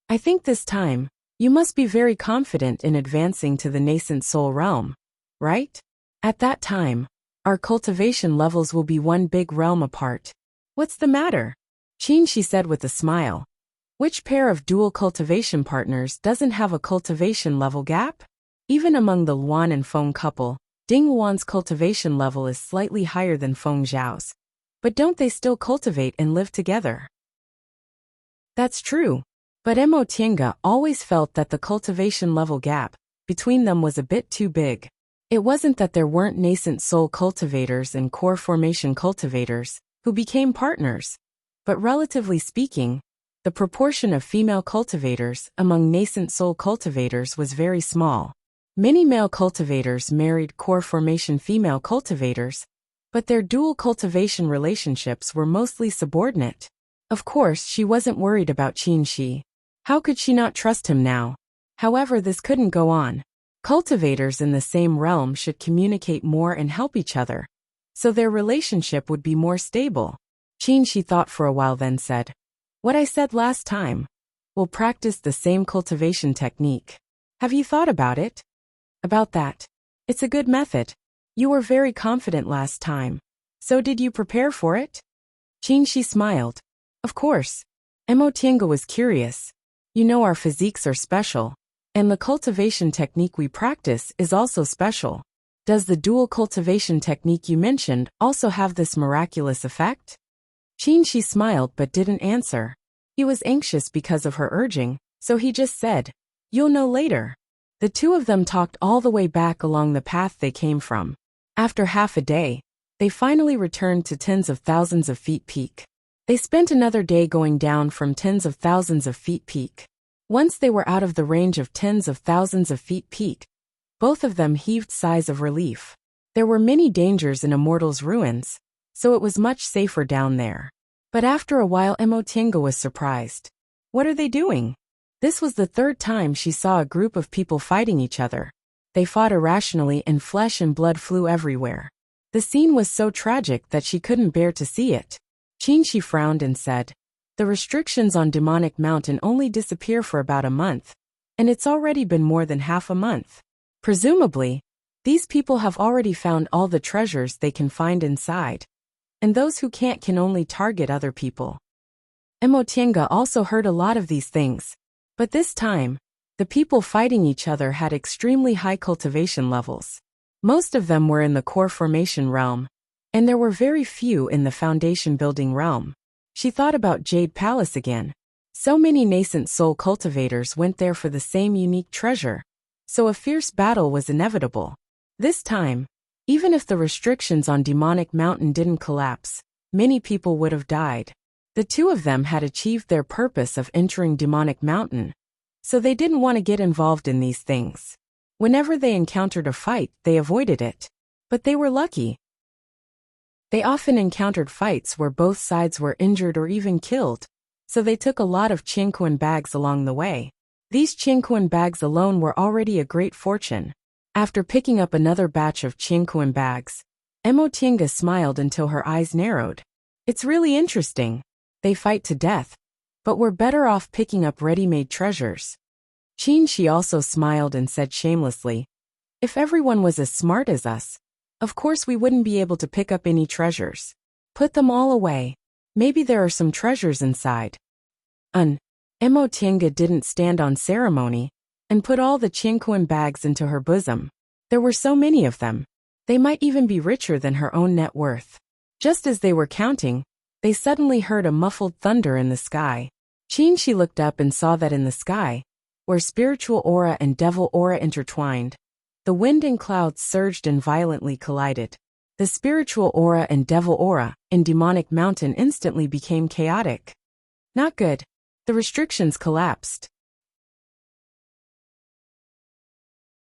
"I think this time, you must be very confident in advancing to the nascent soul realm, right? At that time, our cultivation levels will be one big realm apart. What's the matter?" Qinshi said with a smile. Which pair of dual cultivation partners doesn't have a cultivation level gap? Even among the Luan and Feng couple, Ding Luan's cultivation level is slightly higher than Feng Zhao's. But don't they still cultivate and live together? That's true. But Emotienga always felt that the cultivation level gap between them was a bit too big. It wasn't that there weren't nascent soul cultivators and core formation cultivators who became partners, but relatively speaking, the proportion of female cultivators among nascent soul cultivators was very small. Many male cultivators married core formation female cultivators, but their dual cultivation relationships were mostly subordinate. Of course, she wasn't worried about Qinshi. How could she not trust him now? However, this couldn't go on. Cultivators in the same realm should communicate more and help each other, so their relationship would be more stable. Qinshi thought for a while then said, "What I said last time. We'll practice the same cultivation technique. Have you thought about it?" "About that. It's a good method. You were very confident last time. So did you prepare for it?" Qinshi smiled. "Of course." Emotienga was curious. "You know our physiques are special, and the cultivation technique we practice is also special. Does the dual cultivation technique you mentioned also have this miraculous effect?" Qinshi smiled but didn't answer. He was anxious because of her urging, so he just said, "You'll know later." The two of them talked all the way back along the path they came from. After half a day, they finally returned to tens of thousands of feet peak. They spent another day going down from tens of thousands of feet peak. Once they were out of the range of tens of thousands of feet peak, both of them heaved sighs of relief. There were many dangers in Immortal's ruins, so it was much safer down there. But after a while Emotienga was surprised. What are they doing? This was the third time she saw a group of people fighting each other. They fought irrationally and flesh and blood flew everywhere. The scene was so tragic that she couldn't bear to see it. Qinshi frowned and said, "The restrictions on Demonic Mountain only disappear for about a month, and it's already been more than half a month. Presumably, these people have already found all the treasures they can find inside, and those who can't can only target other people." Emotienga also heard a lot of these things. But this time, the people fighting each other had extremely high cultivation levels. Most of them were in the core formation realm, and there were very few in the foundation building realm. She thought about Jade Palace again. So many nascent soul cultivators went there for the same unique treasure, so a fierce battle was inevitable. This time, even if the restrictions on Demonic Mountain didn't collapse, many people would have died. The two of them had achieved their purpose of entering Demonic Mountain, so they didn't want to get involved in these things. Whenever they encountered a fight, they avoided it. But they were lucky. They often encountered fights where both sides were injured or even killed, so they took a lot of Qingquan bags along the way. These Qingquan bags alone were already a great fortune. After picking up another batch of Qingquan bags, Emotienga smiled until her eyes narrowed. "It's really interesting. They fight to death, but we're better off picking up ready-made treasures." Qinshi also smiled and said shamelessly, If everyone was as smart as us, of course we wouldn't be able to pick up any treasures. Put them all away. Maybe there are some treasures inside. Emotinga didn't stand on ceremony and put all the Chinquan bags into her bosom. There were so many of them. They might even be richer than her own net worth. Just as they were counting, they suddenly heard a muffled thunder in the sky. She looked up and saw that in the sky, where spiritual aura and devil aura intertwined, the wind and clouds surged and violently collided. The spiritual aura and devil aura in Demonic Mountain instantly became chaotic. Not good. The restrictions collapsed.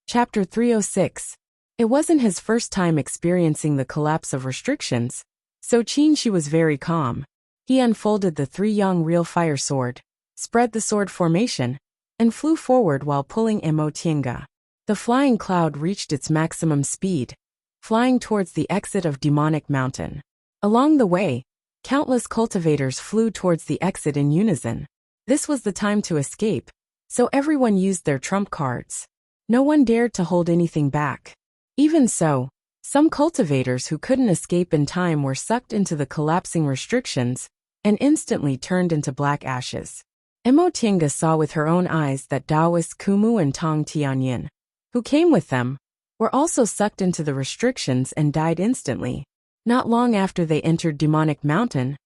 Chapter 306. It wasn't his first time experiencing the collapse of restrictions, so she was very calm. He unfolded the 3-young real fire sword, spread the sword formation, and flew forward while pulling Emotinga. The flying cloud reached its maximum speed, flying towards the exit of Demonic Mountain. Along the way, countless cultivators flew towards the exit in unison. This was the time to escape, so everyone used their trump cards. No one dared to hold anything back. Even so, some cultivators who couldn't escape in time were sucked into the collapsing restrictions and instantly turned into black ashes. Emotinga saw with her own eyes that Taoist Kumu and Tong Tianyin, who came with them, were also sucked into the restrictions and died instantly. Not long after they entered Demonic Mountain,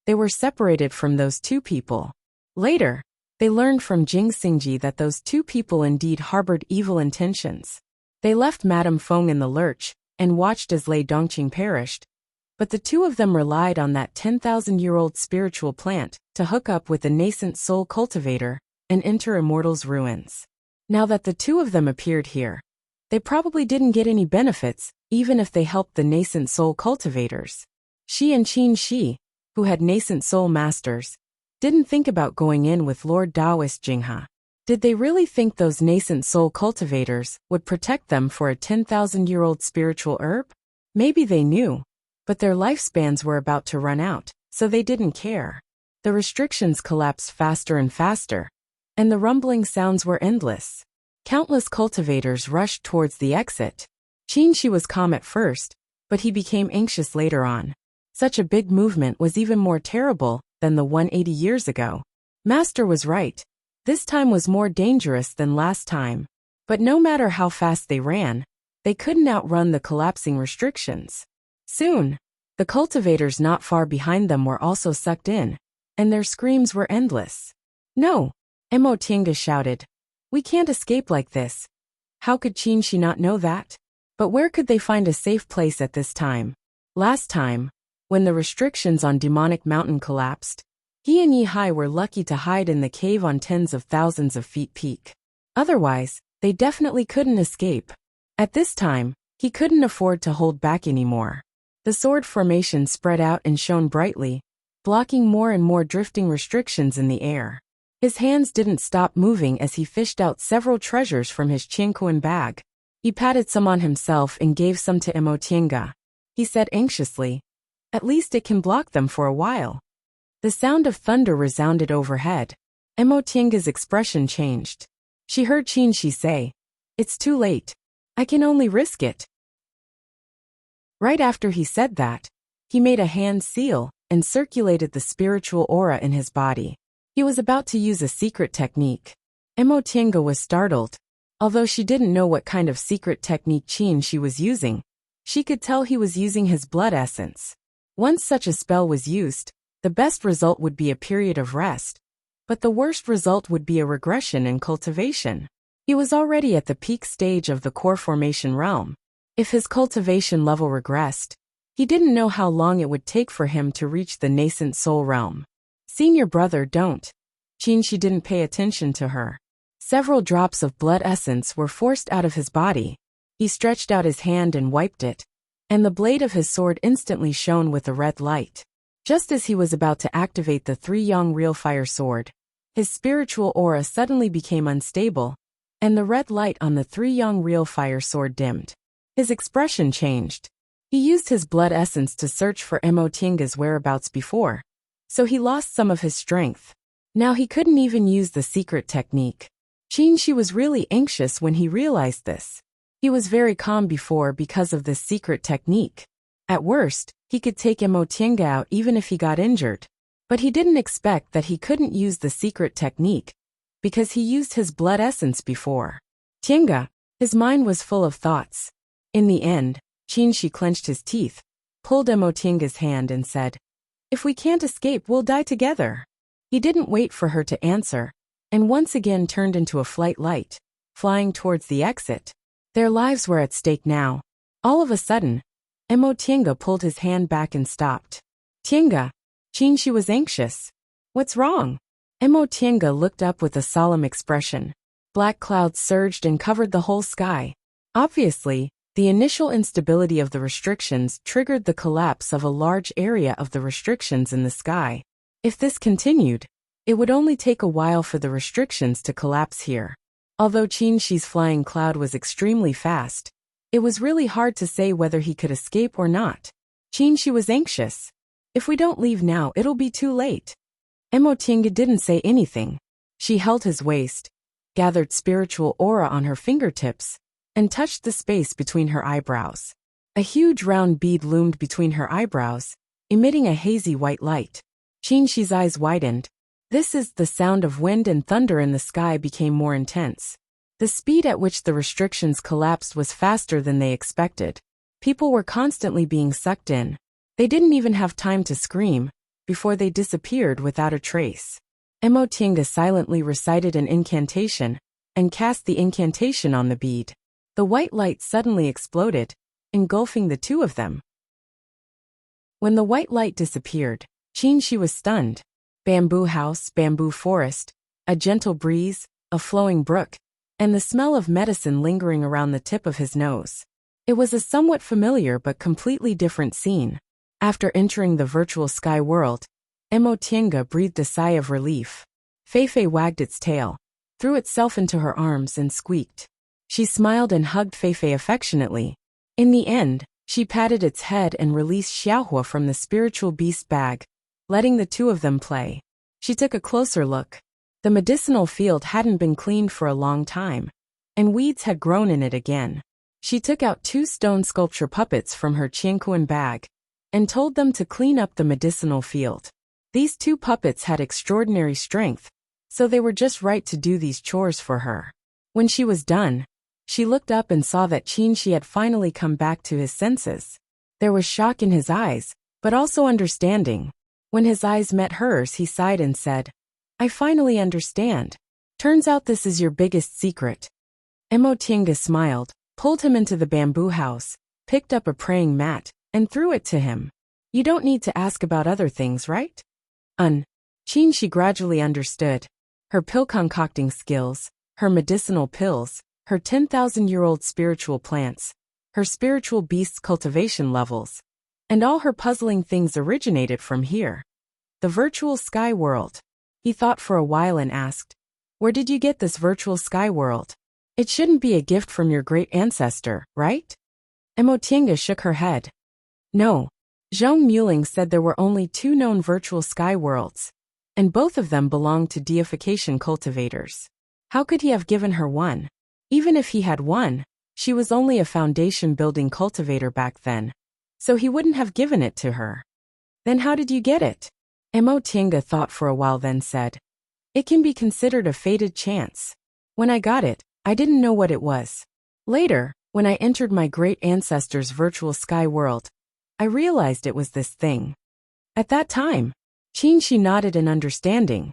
they were separated from those 2 people. Later, they learned from Jing Xingji that those 2 people indeed harbored evil intentions. They left Madame Feng in the lurch and watched as Lei Dongqing perished, but the 2 of them relied on that 10,000-year-old spiritual plant to hook up with the nascent soul cultivator and enter Immortal's ruins. Now that the 2 of them appeared here, they probably didn't get any benefits, even if they helped the nascent soul cultivators. Shi and Qin Shi, who had nascent soul masters, didn't think about going in with Lord Taoist Jinghe. Did they really think those nascent soul cultivators would protect them for a 10,000-year-old spiritual herb? Maybe they knew, but their lifespans were about to run out, so they didn't care. The restrictions collapsed faster and faster, and the rumbling sounds were endless. Countless cultivators rushed towards the exit. Qin was calm at first, but he became anxious later on. Such a big movement was even more terrible than the 180 years ago. Master was right. This time was more dangerous than last time. But no matter how fast they ran, they couldn't outrun the collapsing restrictions. Soon, the cultivators not far behind them were also sucked in, and their screams were endless. No, Emotinga shouted. We can't escape like this. How could Qin not know that? But where could they find a safe place at this time? Last time, when the restrictions on Demonic Mountain collapsed, he and Yihai were lucky to hide in the cave on tens of thousands of feet peak. Otherwise, they definitely couldn't escape. At this time, he couldn't afford to hold back anymore. The sword formation spread out and shone brightly, blocking more and more drifting restrictions in the air. His hands didn't stop moving as he fished out several treasures from his Chinquan bag. He patted some on himself and gave some to Emotinga. He said anxiously, "At least it can block them for a while." The sound of thunder resounded overhead. Emotinga's expression changed. She heard Qin say, "It's too late. I can only risk it." Right after he said that, he made a hand seal and circulated the spiritual aura in his body. He was about to use a secret technique. Emotinga was startled. Although she didn't know what kind of secret technique Qin was using, she could tell he was using his blood essence. Once such a spell was used, the best result would be a period of rest, but the worst result would be a regression in cultivation. He was already at the peak stage of the core formation realm. If his cultivation level regressed, he didn't know how long it would take for him to reach the nascent soul realm. Senior brother, don't. Qin didn't pay attention to her. Several drops of blood essence were forced out of his body. He stretched out his hand and wiped it, and the blade of his sword instantly shone with a red light. Just as he was about to activate the 3-young real fire sword, his spiritual aura suddenly became unstable, and the red light on the 3-young real fire sword dimmed. His expression changed. He used his blood essence to search for Emotinga's whereabouts before, so he lost some of his strength. Now he couldn't even use the secret technique. Qin was really anxious when he realized this. He was very calm before because of this secret technique. At worst, he could take Emotienga out even if he got injured. But he didn't expect that he couldn't use the secret technique, because he used his blood essence before. Tienga, his mind was full of thoughts. In the end, Qinshi clenched his teeth, pulled Emotienga's hand and said, "If we can't escape, we'll die together." He didn't wait for her to answer, and once again turned into a flight light, flying towards the exit. Their lives were at stake now. All of a sudden, Emotienga pulled his hand back and stopped. "Tienga." Qinshi was anxious. "What's wrong?" Emotienga looked up with a solemn expression. Black clouds surged and covered the whole sky. Obviously, the initial instability of the restrictions triggered the collapse of a large area of the restrictions in the sky. If this continued, it would only take a while for the restrictions to collapse here. Although Qinshi's flying cloud was extremely fast, it was really hard to say whether he could escape or not. Qinshi was anxious. "If we don't leave now, it'll be too late." Emotienga didn't say anything. She held his waist, gathered spiritual aura on her fingertips, and touched the space between her eyebrows. A huge round bead loomed between her eyebrows, emitting a hazy white light. Qinshi's eyes widened. The sound of wind and thunder in the sky became more intense. The speed at which the restrictions collapsed was faster than they expected. People were constantly being sucked in. They didn't even have time to scream before they disappeared without a trace. Emotienga silently recited an incantation and cast the incantation on the bead. The white light suddenly exploded, engulfing the two of them. When the white light disappeared, Qinshi was stunned. Bamboo house, bamboo forest, a gentle breeze, a flowing brook, and the smell of medicine lingering around the tip of his nose. It was a somewhat familiar but completely different scene. After entering the virtual sky world, Emotienga breathed a sigh of relief. Feifei wagged its tail, threw itself into her arms and squeaked. She smiled and hugged Feifei affectionately. In the end, she patted its head and released Xiaohua from the spiritual beast bag, letting the two of them play. She took a closer look. The medicinal field hadn't been cleaned for a long time, and weeds had grown in it again. She took out 2 stone sculpture puppets from her Qianquan bag and told them to clean up the medicinal field. These 2 puppets had extraordinary strength, so they were just right to do these chores for her. When she was done, she looked up and saw that Qinshi had finally come back to his senses. There was shock in his eyes, but also understanding. When his eyes met hers, he sighed and said, "I finally understand. Turns out this is your biggest secret." Emotienga smiled, pulled him into the bamboo house, picked up a praying mat, and threw it to him. "You don't need to ask about other things, right?" Qinshi gradually understood. Her pill concocting skills, her medicinal pills, her 10,000-year-old spiritual plants, her spiritual beasts cultivation levels, and all her puzzling things originated from here. The virtual sky world. He thought for a while and asked, "Where did you get this virtual sky world? It shouldn't be a gift from your great ancestor, right?" Emotienga shook her head. "No." Zhong Muling said there were only 2 known virtual sky worlds, and both of them belonged to deification cultivators. How could he have given her one? Even if he had one, she was only a foundation-building cultivator back then, so he wouldn't have given it to her. "Then how did you get it?" Emotienga thought for a while then said, "It can be considered a fated chance. When I got it, I didn't know what it was. Later, when I entered my great ancestor's virtual sky world, I realized it was this thing." At that time, Qinshi nodded in understanding.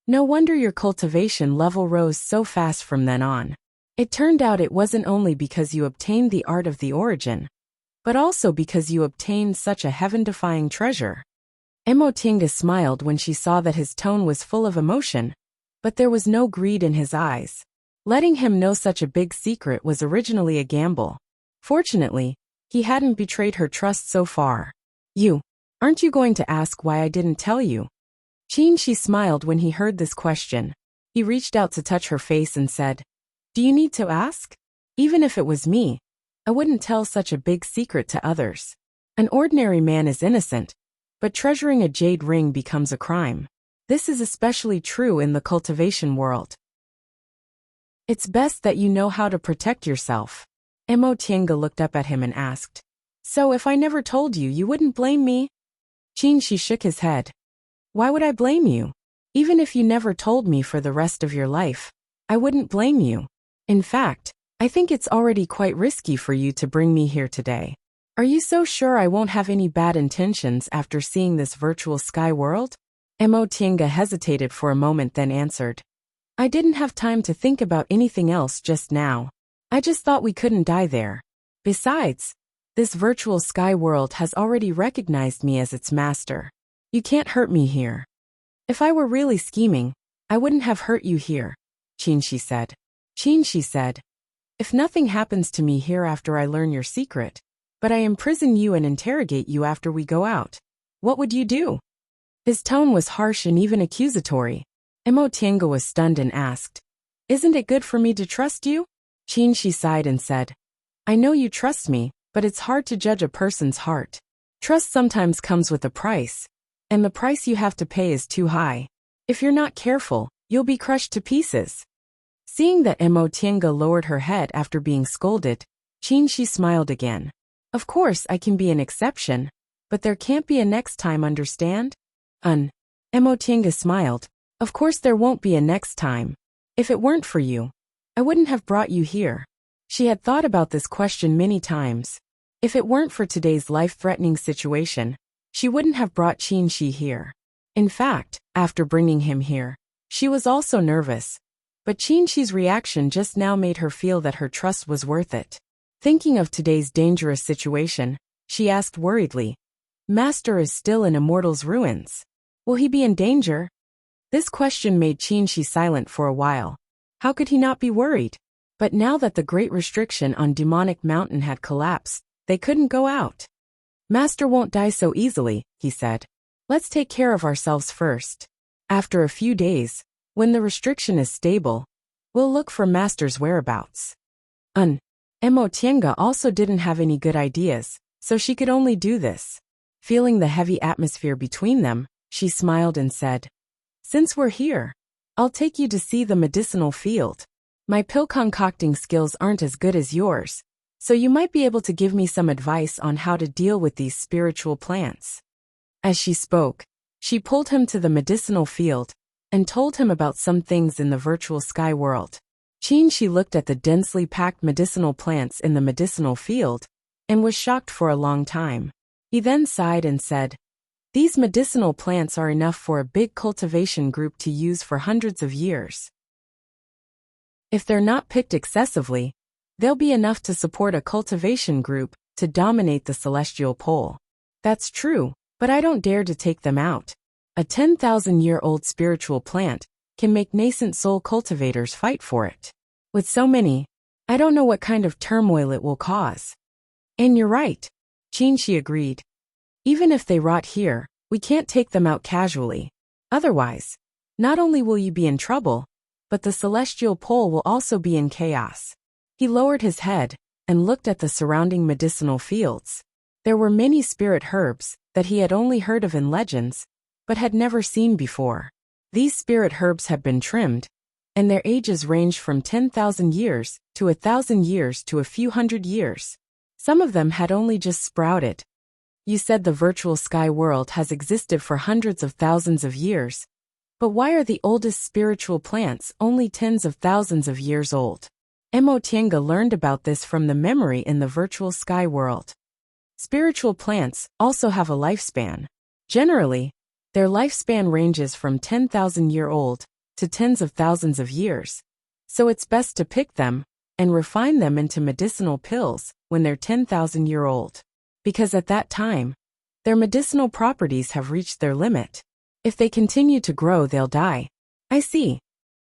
"No wonder your cultivation level rose so fast from then on. It turned out it wasn't only because you obtained the art of the origin, but also because you obtained such a heaven-defying treasure." Emotienga smiled when she saw that his tone was full of emotion, but there was no greed in his eyes. Letting him know such a big secret was originally a gamble. Fortunately, he hadn't betrayed her trust so far. Aren't you going to ask why I didn't tell you?" Qinshi smiled when he heard this question. He reached out to touch her face and said, "Do you need to ask? Even if it was me, I wouldn't tell such a big secret to others. An ordinary man is innocent, but treasuring a jade ring becomes a crime. This is especially true in the cultivation world. It's best that you know how to protect yourself." Emotienga looked up at him and asked. So if I never told you, you wouldn't blame me? Qingxi shook his head. Why would I blame you? Even if you never told me for the rest of your life, I wouldn't blame you. In fact, I think it's already quite risky for you to bring me here today. Are you so sure I won't have any bad intentions after seeing this virtual sky world? Emotienga hesitated for a moment, then answered. I didn't have time to think about anything else just now. I just thought we couldn't die there. Besides, this virtual sky world has already recognized me as its master. You can't hurt me here. If I were really scheming, I wouldn't have hurt you here, Qingxi said. Qingxi said, if nothing happens to me here after I learn your secret, but I imprison you and interrogate you after we go out, what would you do? His tone was harsh and even accusatory. Emotienga was stunned and asked, isn't it good for me to trust you? Qingxi sighed and said, I know you trust me, but it's hard to judge a person's heart. Trust sometimes comes with a price, and the price you have to pay is too high. If you're not careful, you'll be crushed to pieces. Seeing that Emotienga lowered her head after being scolded, Qingxi smiled again. Of course I can be an exception, but there can't be a next time, understand? Emotienga smiled. Of course there won't be a next time. If it weren't for you, I wouldn't have brought you here. She had thought about this question many times. If it weren't for today's life-threatening situation, she wouldn't have brought Qingxi here. In fact, after bringing him here, she was also nervous. But Qingxi's reaction just now made her feel that her trust was worth it. Thinking of today's dangerous situation, she asked worriedly, Master is still in Immortal's ruins. Will he be in danger? This question made Qingxi silent for a while. How could he not be worried? But now that the great restriction on Demonic Mountain had collapsed, they couldn't go out. Master won't die so easily, he said. Let's take care of ourselves first. After a few days, when the restriction is stable, we'll look for Master's whereabouts. Emotienga also didn't have any good ideas, so she could only do this. Feeling the heavy atmosphere between them, she smiled and said, Since we're here, I'll take you to see the medicinal field. My pill concocting skills aren't as good as yours, so you might be able to give me some advice on how to deal with these spiritual plants. As she spoke, she pulled him to the medicinal field and told him about some things in the virtual sky world. Qingxi looked at the densely packed medicinal plants in the medicinal field and was shocked for a long time. He then sighed and said, These medicinal plants are enough for a big cultivation group to use for hundreds of years. If they're not picked excessively, they'll be enough to support a cultivation group to dominate the celestial pole. That's true, but I don't dare to take them out. A 10,000-year-old spiritual plant can make nascent soul cultivators fight for it. With so many, I don't know what kind of turmoil it will cause. And you're right, Qingxi agreed. Even if they rot here, we can't take them out casually. Otherwise, not only will you be in trouble, but the celestial pole will also be in chaos. He lowered his head and looked at the surrounding medicinal fields. There were many spirit herbs that he had only heard of in legends, but had never seen before. These spirit herbs had been trimmed, and their ages ranged from 10,000 years to 1,000 years to a few hundred years. Some of them had only just sprouted. You said the virtual sky world has existed for hundreds of thousands of years, but why are the oldest spiritual plants only tens of thousands of years old? Emotienga learned about this from the memory in the virtual sky world. Spiritual plants also have a lifespan. Generally, their lifespan ranges from 10,000-year-old to tens of thousands of years, so it's best to pick them and refine them into medicinal pills when they're 10,000-year-old. Because at that time, their medicinal properties have reached their limit. If they continue to grow, they'll die. I see.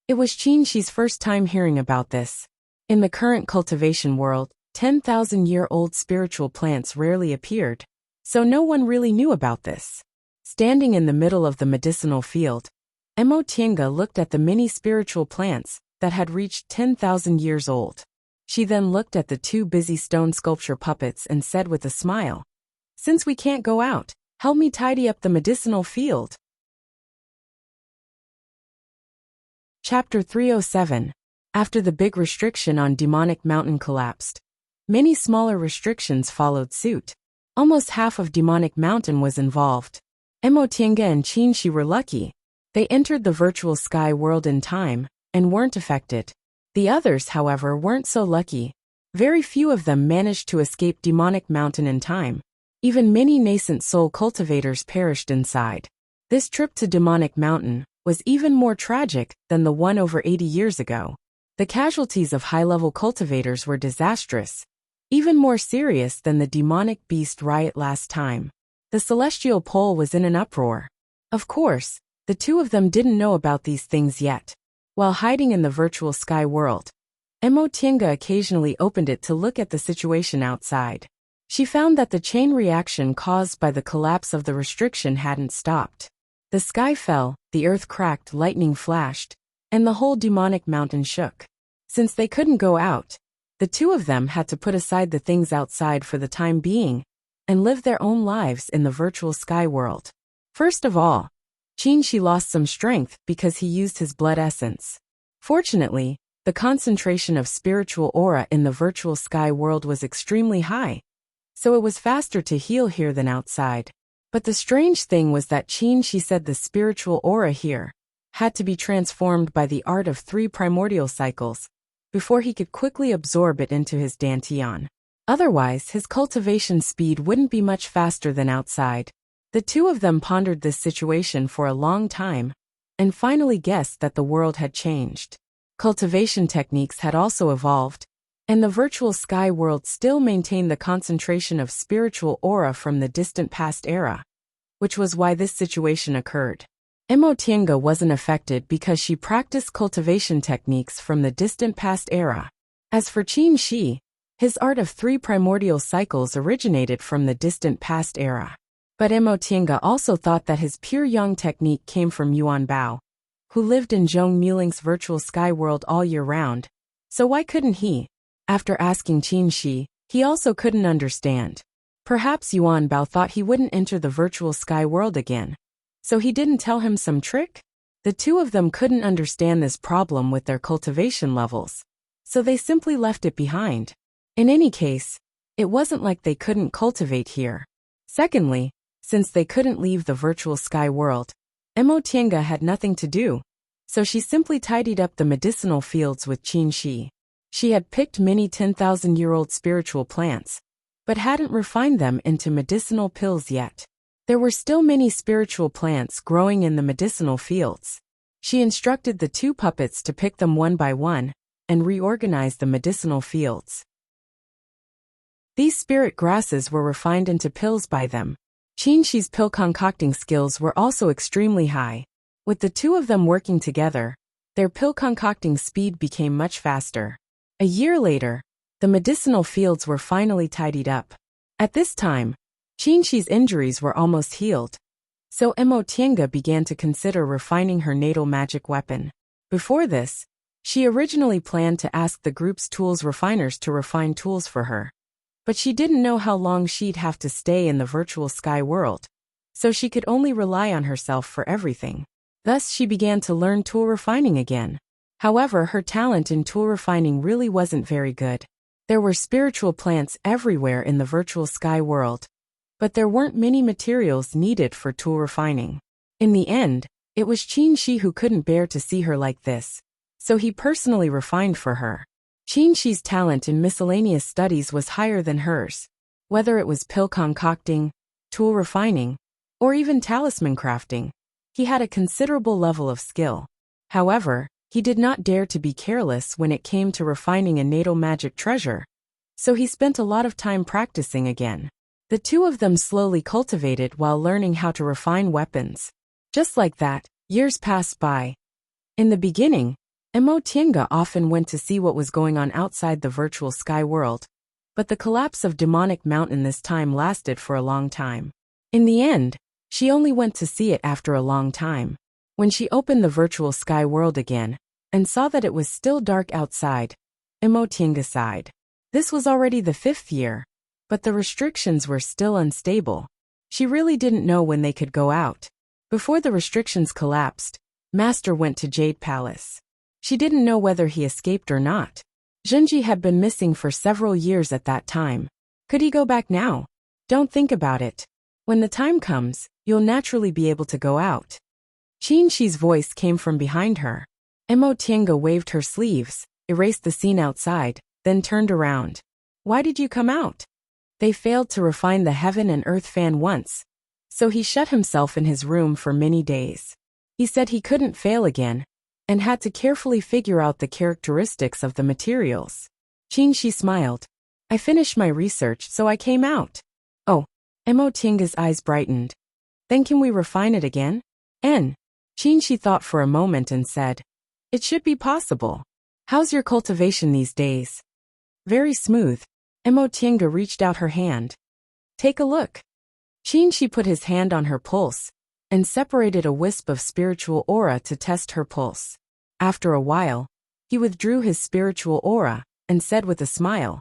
It was Qingxi's first time hearing about this. In the current cultivation world, 10,000-year-old spiritual plants rarely appeared, so no one really knew about this. Standing in the middle of the medicinal field, Emotienga looked at the many spiritual plants that had reached 10,000 years old. She then looked at the two busy stone sculpture puppets and said with a smile, Since we can't go out, help me tidy up the medicinal field. Chapter 307. After the big restriction on Demonic Mountain collapsed, Many smaller restrictions followed suit. Almost half of Demonic Mountain was involved. Emotinga and Qinshi were lucky. They entered the virtual sky world in time and weren't affected. The others, however, weren't so lucky. Very few of them managed to escape Demonic Mountain in time. Even many nascent soul cultivators perished inside. This trip to Demonic Mountain was even more tragic than the one over 80 years ago. The casualties of high-level cultivators were disastrous, even more serious than the demonic beast riot last time. The celestial pole was in an uproar. Of course, the two of them didn't know about these things yet. While hiding in the virtual sky world, Emotinga occasionally opened it to look at the situation outside. She found that the chain reaction caused by the collapse of the restriction hadn't stopped. The sky fell, the earth cracked, lightning flashed, and the whole Demonic Mountain shook. Since they couldn't go out, the two of them had to put aside the things outside for the time being and live their own lives in the virtual sky world. First of all, Qinshi lost some strength because he used his blood essence. Fortunately, the concentration of spiritual aura in the virtual sky world was extremely high, so it was faster to heal here than outside. But the strange thing was that Qinshi said the spiritual aura here had to be transformed by the art of 3 primordial cycles before he could quickly absorb it into his dantian. Otherwise, his cultivation speed wouldn't be much faster than outside. The two of them pondered this situation for a long time and finally guessed that the world had changed. Cultivation techniques had also evolved, and the virtual sky world still maintained the concentration of spiritual aura from the distant past era, which was why this situation occurred. Emotinga wasn't affected because she practiced cultivation techniques from the distant past era. As for Qinshi, his art of 3 primordial cycles originated from the distant past era. But Emotinga also thought that his pure yang technique came from Yuan Bao, who lived in Zhong Muling's virtual sky world all year round. So why couldn't he? After asking Qinshi, he also couldn't understand. Perhaps Yuan Bao thought he wouldn't enter the virtual sky world again, so he didn't tell him some trick? The two of them couldn't understand this problem with their cultivation levels, so they simply left it behind. In any case, it wasn't like they couldn't cultivate here. Secondly, since they couldn't leave the virtual sky world, Emotinga had nothing to do, so she simply tidied up the medicinal fields with Qinshi. She had picked many 10,000-year-old spiritual plants, but hadn't refined them into medicinal pills yet. There were still many spiritual plants growing in the medicinal fields. She instructed the 2 puppets to pick them one by one and reorganize the medicinal fields. These spirit grasses were refined into pills by them. Qinshi's pill concocting skills were also extremely high. With the two of them working together, their pill concocting speed became much faster. A year later, the medicinal fields were finally tidied up. At this time, Qinshi's injuries were almost healed, so Emotinga began to consider refining her natal magic weapon. Before this, she originally planned to ask the group's tools refiners to refine tools for her. But she didn't know how long she'd have to stay in the virtual sky world, so she could only rely on herself for everything. Thus she began to learn tool refining again. However, her talent in tool refining really wasn't very good. There were spiritual plants everywhere in the virtual sky world, but there weren't many materials needed for tool refining. In the end, it was Qinshi who couldn't bear to see her like this, so he personally refined for her. Qinshi's talent in miscellaneous studies was higher than hers. Whether it was pill concocting, tool refining, or even talisman crafting, he had a considerable level of skill. However, he did not dare to be careless when it came to refining a natal magic treasure, so he spent a lot of time practicing again. The two of them slowly cultivated while learning how to refine weapons. Just like that, years passed by. In the beginning, Emotinga often went to see what was going on outside the virtual sky world, but the collapse of Demonic Mountain this time lasted for a long time. In the end, she only went to see it after a long time. When she opened the virtual sky world again, and saw that it was still dark outside, Emotinga sighed. This was already the 5th year, but the restrictions were still unstable. She really didn't know when they could go out. Before the restrictions collapsed, Master went to Jade Palace. She didn't know whether he escaped or not, Junji had been missing for several years at that time. Could he go back now? Don't think about it. When the time comes, you'll naturally be able to go out. Qinxi's voice came from behind her. Emotienga waved her sleeves, erased the scene outside, then turned around. Why did you come out? They failed to refine the heaven and earth fan once, so he shut himself in his room for many days. He said he couldn't fail again, and had to carefully figure out the characteristics of the materials. Qinxi smiled. I finished my research, so I came out. Oh, Emotienga's eyes brightened. Then can we refine it again? Qinxi thought for a moment and said, it should be possible. How's your cultivation these days? Very smooth. Emotienga reached out her hand. Take a look. Qinxi put his hand on her pulse and separated a wisp of spiritual aura to test her pulse. After a while, he withdrew his spiritual aura and said with a smile,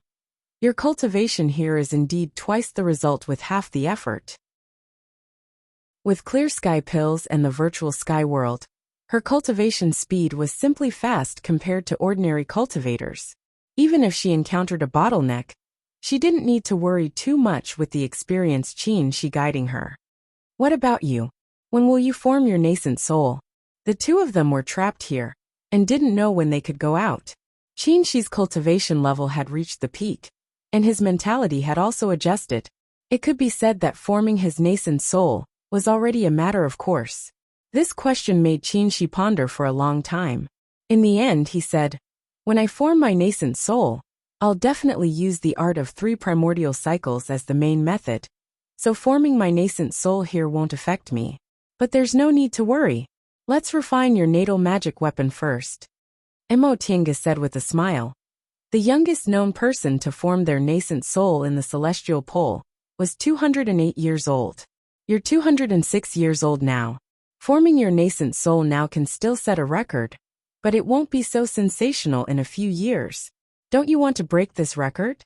your cultivation here is indeed twice the result with half the effort. With clear sky pills and the virtual sky world, her cultivation speed was simply fast compared to ordinary cultivators. Even if she encountered a bottleneck, she didn't need to worry too much with the experienced Qinxi guiding her. What about you? When will you form your nascent soul? The two of them were trapped here and didn't know when they could go out. Qinxi's cultivation level had reached the peak, and his mentality had also adjusted. It could be said that forming his nascent soul was already a matter of course. This question made Qinxi ponder for a long time. In the end, he said, when I form my nascent soul, I'll definitely use the art of 3 primordial cycles as the main method, so forming my nascent soul here won't affect me. But there's no need to worry. Let's refine your natal magic weapon first. Emotienga said with a smile. The youngest known person to form their nascent soul in the celestial pole was 208 years old. You're 206 years old now. Forming your nascent soul now can still set a record, but it won't be so sensational in a few years. Don't you want to break this record?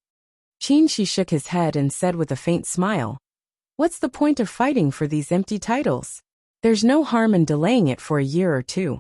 Qinxi shook his head and said with a faint smile, what's the point of fighting for these empty titles? There's no harm in delaying it for a year or two.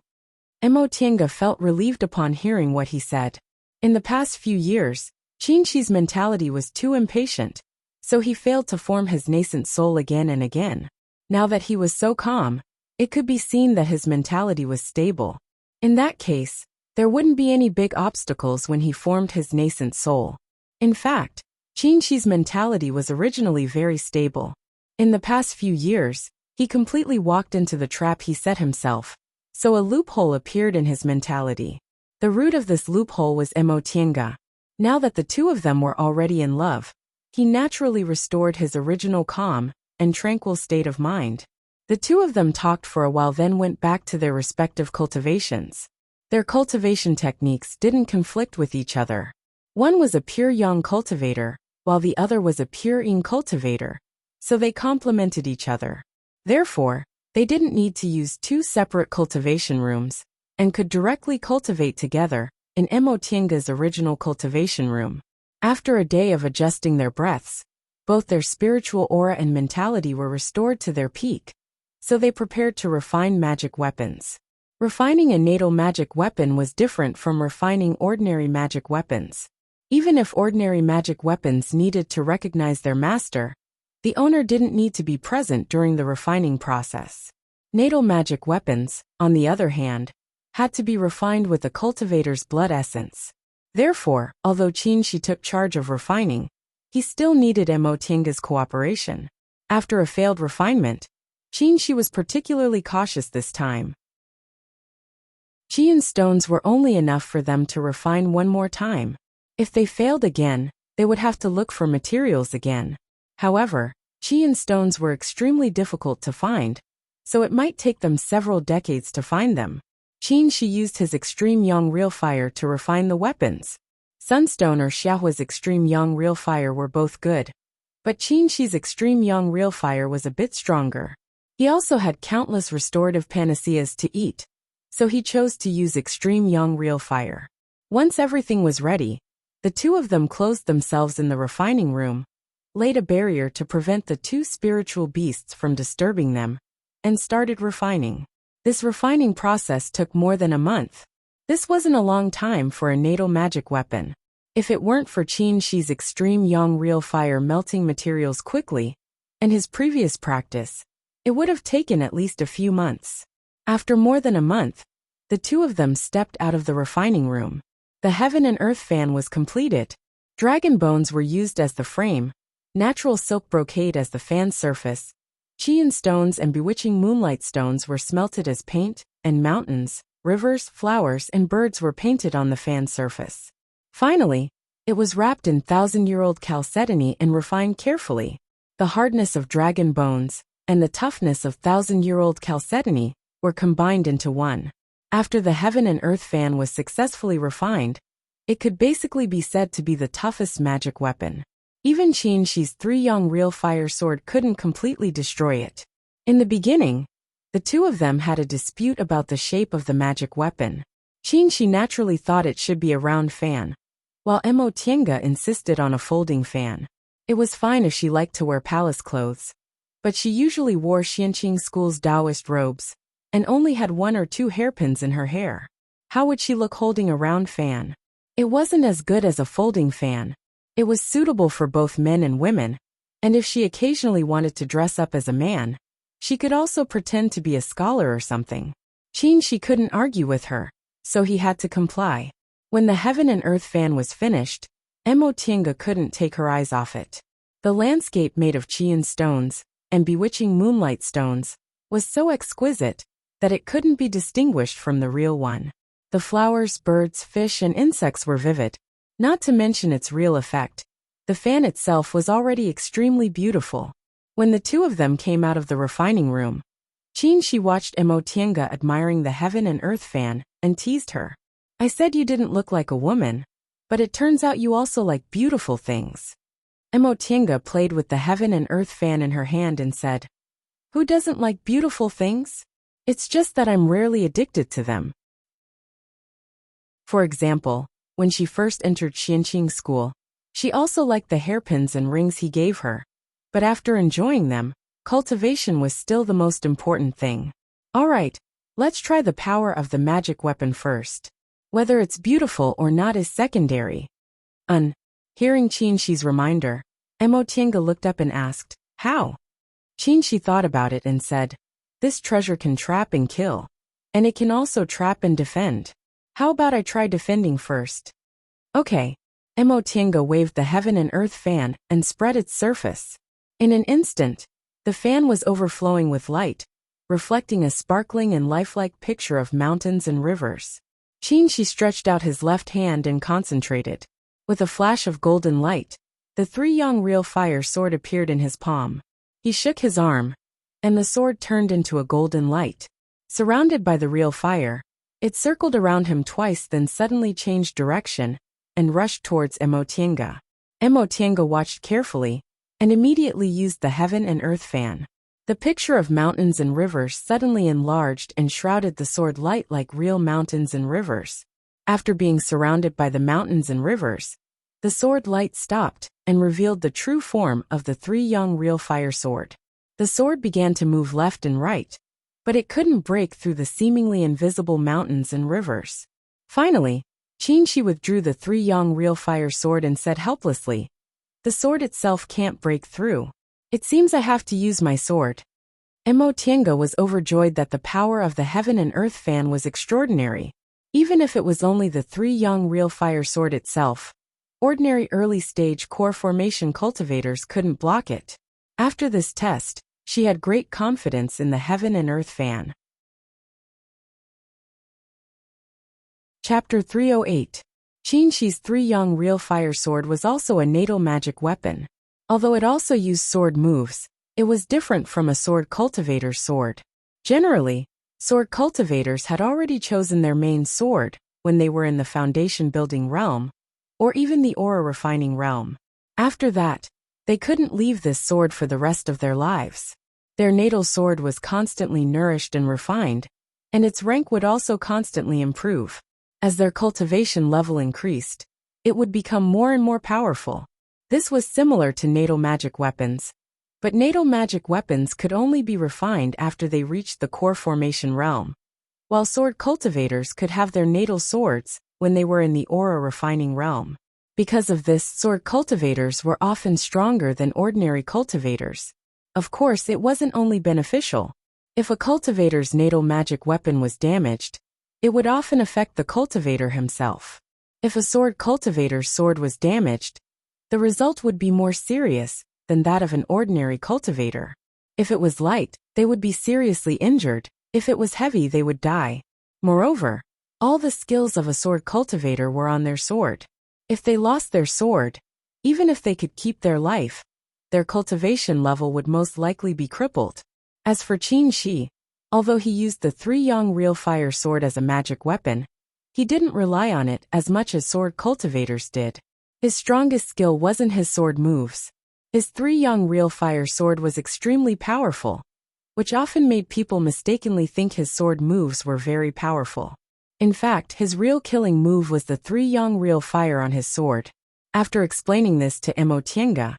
Emotienga felt relieved upon hearing what he said. In the past few years, Qinxi's mentality was too impatient, so he failed to form his nascent soul again and again. Now that he was so calm, it could be seen that his mentality was stable. In that case, there wouldn't be any big obstacles when he formed his nascent soul. In fact, Qinxi's mentality was originally very stable. In the past few years, he completely walked into the trap he set himself, so a loophole appeared in his mentality. The root of this loophole was Emotienga. Now that the two of them were already in love, he naturally restored his original calm and tranquil state of mind. The two of them talked for a while, then went back to their respective cultivations. Their cultivation techniques didn't conflict with each other. One was a pure yang cultivator, while the other was a pure yin cultivator, so they complemented each other. Therefore, they didn't need to use 2 separate cultivation rooms, and could directly cultivate together in Emotienga's original cultivation room. After a day of adjusting their breaths, both their spiritual aura and mentality were restored to their peak, so they prepared to refine magic weapons. Refining a natal magic weapon was different from refining ordinary magic weapons. Even if ordinary magic weapons needed to recognize their master, the owner didn't need to be present during the refining process. Natal magic weapons, on the other hand, had to be refined with the cultivator's blood essence. Therefore, although Qinxi took charge of refining, he still needed Emotienga's cooperation. After a failed refinement, Qinxi was particularly cautious this time. Qian stones were only enough for them to refine one more time. If they failed again, they would have to look for materials again. However, Qian stones were extremely difficult to find, so it might take them several decades to find them. Qinxi used his extreme yang real fire to refine the weapons. Sunstone or Xiaohua's extreme yang real fire were both good, but Qinxi's extreme yang real fire was a bit stronger. He also had countless restorative panaceas to eat, so he chose to use extreme yang real fire. Once everything was ready, the two of them closed themselves in the refining room, laid a barrier to prevent the 2 spiritual beasts from disturbing them, and started refining. This refining process took more than a month. This wasn't a long time for a natal magic weapon. If it weren't for Qin Shi's extreme yang real fire melting materials quickly, and his previous practice, it would have taken at least a few months. After more than a month, the two of them stepped out of the refining room. The heaven and earth fan was completed. Dragon bones were used as the frame, natural silk brocade as the fan surface, Qian stones and bewitching moonlight stones were smelted as paint, and mountains, rivers, flowers, and birds were painted on the fan surface. Finally, it was wrapped in thousand-year-old chalcedony and refined carefully. The hardness of dragon bones and the toughness of thousand-year-old chalcedony were combined into one. After the heaven and earth fan was successfully refined, it could basically be said to be the toughest magic weapon. Even Qin Shi's three-yang real fire sword couldn't completely destroy it. In the beginning, the two of them had a dispute about the shape of the magic weapon. Qin Shi naturally thought it should be a round fan, while Tiange insisted on a folding fan. It was fine if she liked to wear palace clothes, but she usually wore Xianqing School's Taoist robes, and only had 1 or 2 hairpins in her hair. How would she look holding a round fan? It wasn't as good as a folding fan. It was suitable for both men and women, and if she occasionally wanted to dress up as a man, she could also pretend to be a scholar or something. Qin Shi couldn't argue with her, so he had to comply. When the heaven and earth fan was finished, Tiange couldn't take her eyes off it. The landscape made of Qian stones and bewitching moonlight stones was so exquisite that it couldn't be distinguished from the real one. The flowers, birds, fish, and insects were vivid, not to mention its real effect. The fan itself was already extremely beautiful. When the two of them came out of the refining room, Qin Shi watched Tiange admiring the heaven and earth fan and teased her. "I said you didn't look like a woman, but it turns out you also like beautiful things." Tiange played with the heaven and earth fan in her hand and said, "Who doesn't like beautiful things? It's just that I'm rarely addicted to them." For example, when she first entered Xianqing School, she also liked the hairpins and rings he gave her, but after enjoying them, cultivation was still the most important thing. Alright, let's try the power of the magic weapon first. Whether it's beautiful or not is secondary. Hearing Qin Shi's reminder, Tiange looked up and asked, "How?" Qin Shi thought about it and said, "This treasure can trap and kill, and it can also trap and defend. How about I try defending first?" Okay. Tiange waved the heaven and earth fan and spread its surface. In an instant, the fan was overflowing with light, reflecting a sparkling and lifelike picture of mountains and rivers. Qin Shi stretched out his left hand and concentrated. With a flash of golden light, the three-yang real fire sword appeared in his palm. He shook his arm, and the sword turned into a golden light. Surrounded by the real fire, it circled around him twice, then suddenly changed direction and rushed towards Tiange. Tiange watched carefully and immediately used the heaven and earth fan. The picture of mountains and rivers suddenly enlarged and shrouded the sword light like real mountains and rivers. After being surrounded by the mountains and rivers, the sword light stopped and revealed the true form of the three-yang real fire sword. The sword began to move left and right, but it couldn't break through the seemingly invisible mountains and rivers. Finally, Qin Shi withdrew the three-yang real fire sword and said helplessly, "The sword itself can't break through. It seems I have to use my sword." Tiange was overjoyed that the power of the heaven and earth fan was extraordinary. Even if it was only the three-yang real fire sword itself, ordinary early-stage core formation cultivators couldn't block it. After this test, she had great confidence in the heaven and earth fan. Chapter 308. Qin Shi's three-yang real fire sword was also a natal magic weapon. Although it also used sword moves, it was different from a sword cultivator's sword. Generally, sword cultivators had already chosen their main sword when they were in the foundation building realm, or even the aura refining realm. After that, they couldn't leave this sword for the rest of their lives. Their natal sword was constantly nourished and refined, and its rank would also constantly improve. As their cultivation level increased, it would become more and more powerful. This was similar to natal magic weapons, but natal magic weapons could only be refined after they reached the core formation realm, while sword cultivators could have their natal swords when they were in the aura refining realm. Because of this, sword cultivators were often stronger than ordinary cultivators. Of course, it wasn't only beneficial. If a cultivator's natal magic weapon was damaged, it would often affect the cultivator himself. If a sword cultivator's sword was damaged, the result would be more serious than that of an ordinary cultivator. If it was light, they would be seriously injured. If it was heavy, they would die. Moreover, all the skills of a sword cultivator were on their sword. If they lost their sword, even if they could keep their life, their cultivation level would most likely be crippled. As for Qin Shi, although he used the 3-yang real fire sword as a magic weapon, he didn't rely on it as much as sword cultivators did. His strongest skill wasn't his sword moves. His 3-yang real fire sword was extremely powerful, which often made people mistakenly think his sword moves were very powerful. In fact, his real killing move was the 3-yang real fire on his sword. After explaining this to Emotienga,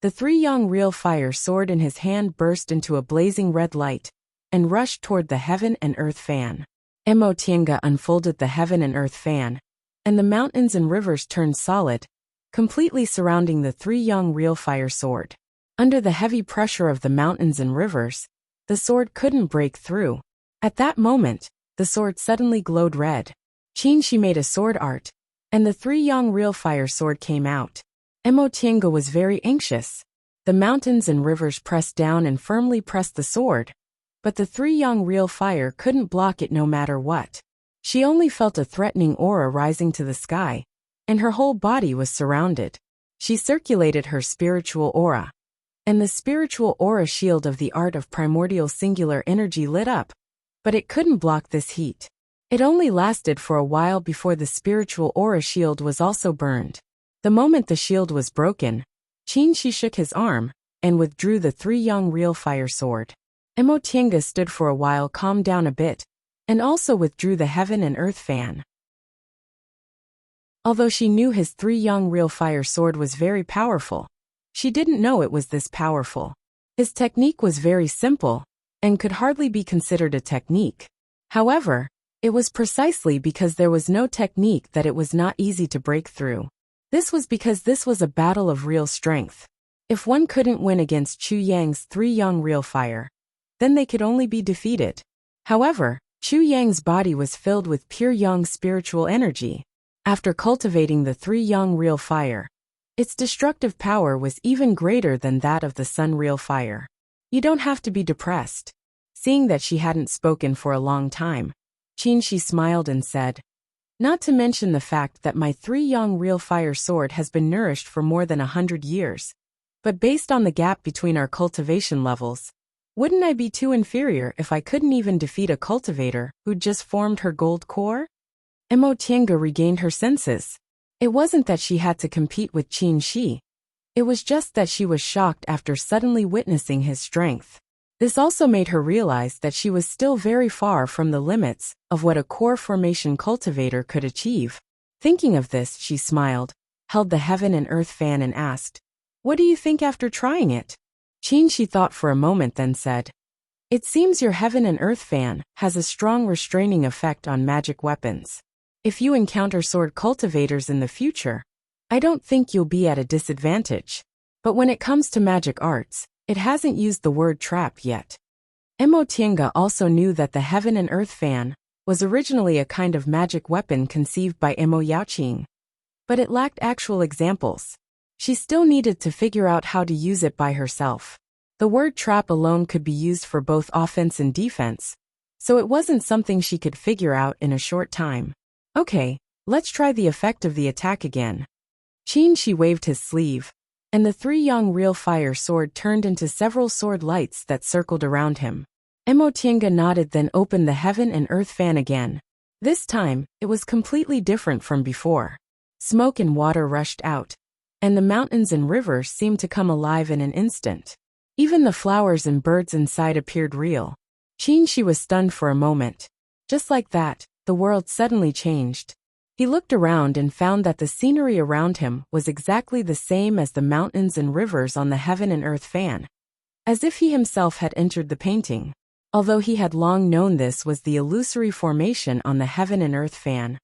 the 3-yang real fire sword in his hand burst into a blazing red light and rushed toward the heaven and earth fan. Emotienga unfolded the heaven and earth fan, and the mountains and rivers turned solid, completely surrounding the 3-yang real fire sword. Under the heavy pressure of the mountains and rivers, the sword couldn't break through. At that moment, the sword suddenly glowed red. Qin Shi made a sword art, and the 3-yang real fire sword came out. Emotienga was very anxious. The mountains and rivers pressed down and firmly pressed the sword, but the 3-yang real fire couldn't block it no matter what. She only felt a threatening aura rising to the sky, and her whole body was surrounded. She circulated her spiritual aura, and the spiritual aura shield of the art of primordial singular energy lit up, but it couldn't block this heat. It only lasted for a while before the spiritual aura shield was also burned. The moment the shield was broken, Qin Shi shook his arm and withdrew the 3-yang real fire sword. Emotienga stood for a while, calmed down a bit, and also withdrew the heaven and earth fan. Although she knew his 3-yang real fire sword was very powerful, she didn't know it was this powerful. His technique was very simple and could hardly be considered a technique. However, it was precisely because there was no technique that it was not easy to break through. This was because this was a battle of real strength. If one couldn't win against Chu Yang's 3-yang real fire, then they could only be defeated. However, Chu Yang's body was filled with pure yang spiritual energy. After cultivating the 3-yang real fire, its destructive power was even greater than that of the sun real fire. You don't have to be depressed. Seeing that she hadn't spoken for a long time, Qin Shi smiled and said, "Not to mention the fact that my 3-yang real fire sword has been nourished for more than 100 years. But based on the gap between our cultivation levels, wouldn't I be too inferior if I couldn't even defeat a cultivator who'd just formed her gold core?" Emotienga regained her senses. It wasn't that she had to compete with Qin Shi. It was just that she was shocked after suddenly witnessing his strength. This also made her realize that she was still very far from the limits of what a core formation cultivator could achieve. Thinking of this, she smiled, held the heaven and earth fan and asked, "What do you think after trying it?" Qin Shi thought for a moment, then said, "It seems your heaven and earth fan has a strong restraining effect on magic weapons. If you encounter sword cultivators in the future, I don't think you'll be at a disadvantage. But when it comes to magic arts, it hasn't used the word trap yet." Emotienga also knew that the heaven and earth fan was originally a kind of magic weapon conceived by Emo Yaoqing, but it lacked actual examples. She still needed to figure out how to use it by herself. The word trap alone could be used for both offense and defense, so it wasn't something she could figure out in a short time. "Okay, let's try the effect of the attack again." Qin Shi waved his sleeve, and the 3-yang real fire sword turned into several sword lights that circled around him. Emotienga nodded, then opened the heaven and earth fan again. This time, it was completely different from before. Smoke and water rushed out, and the mountains and rivers seemed to come alive in an instant. Even the flowers and birds inside appeared real. Qin Shi was stunned for a moment. Just like that, the world suddenly changed. He looked around and found that the scenery around him was exactly the same as the mountains and rivers on the heaven and earth fan, as if he himself had entered the painting. Although he had long known this was the illusory formation on the heaven and earth fan,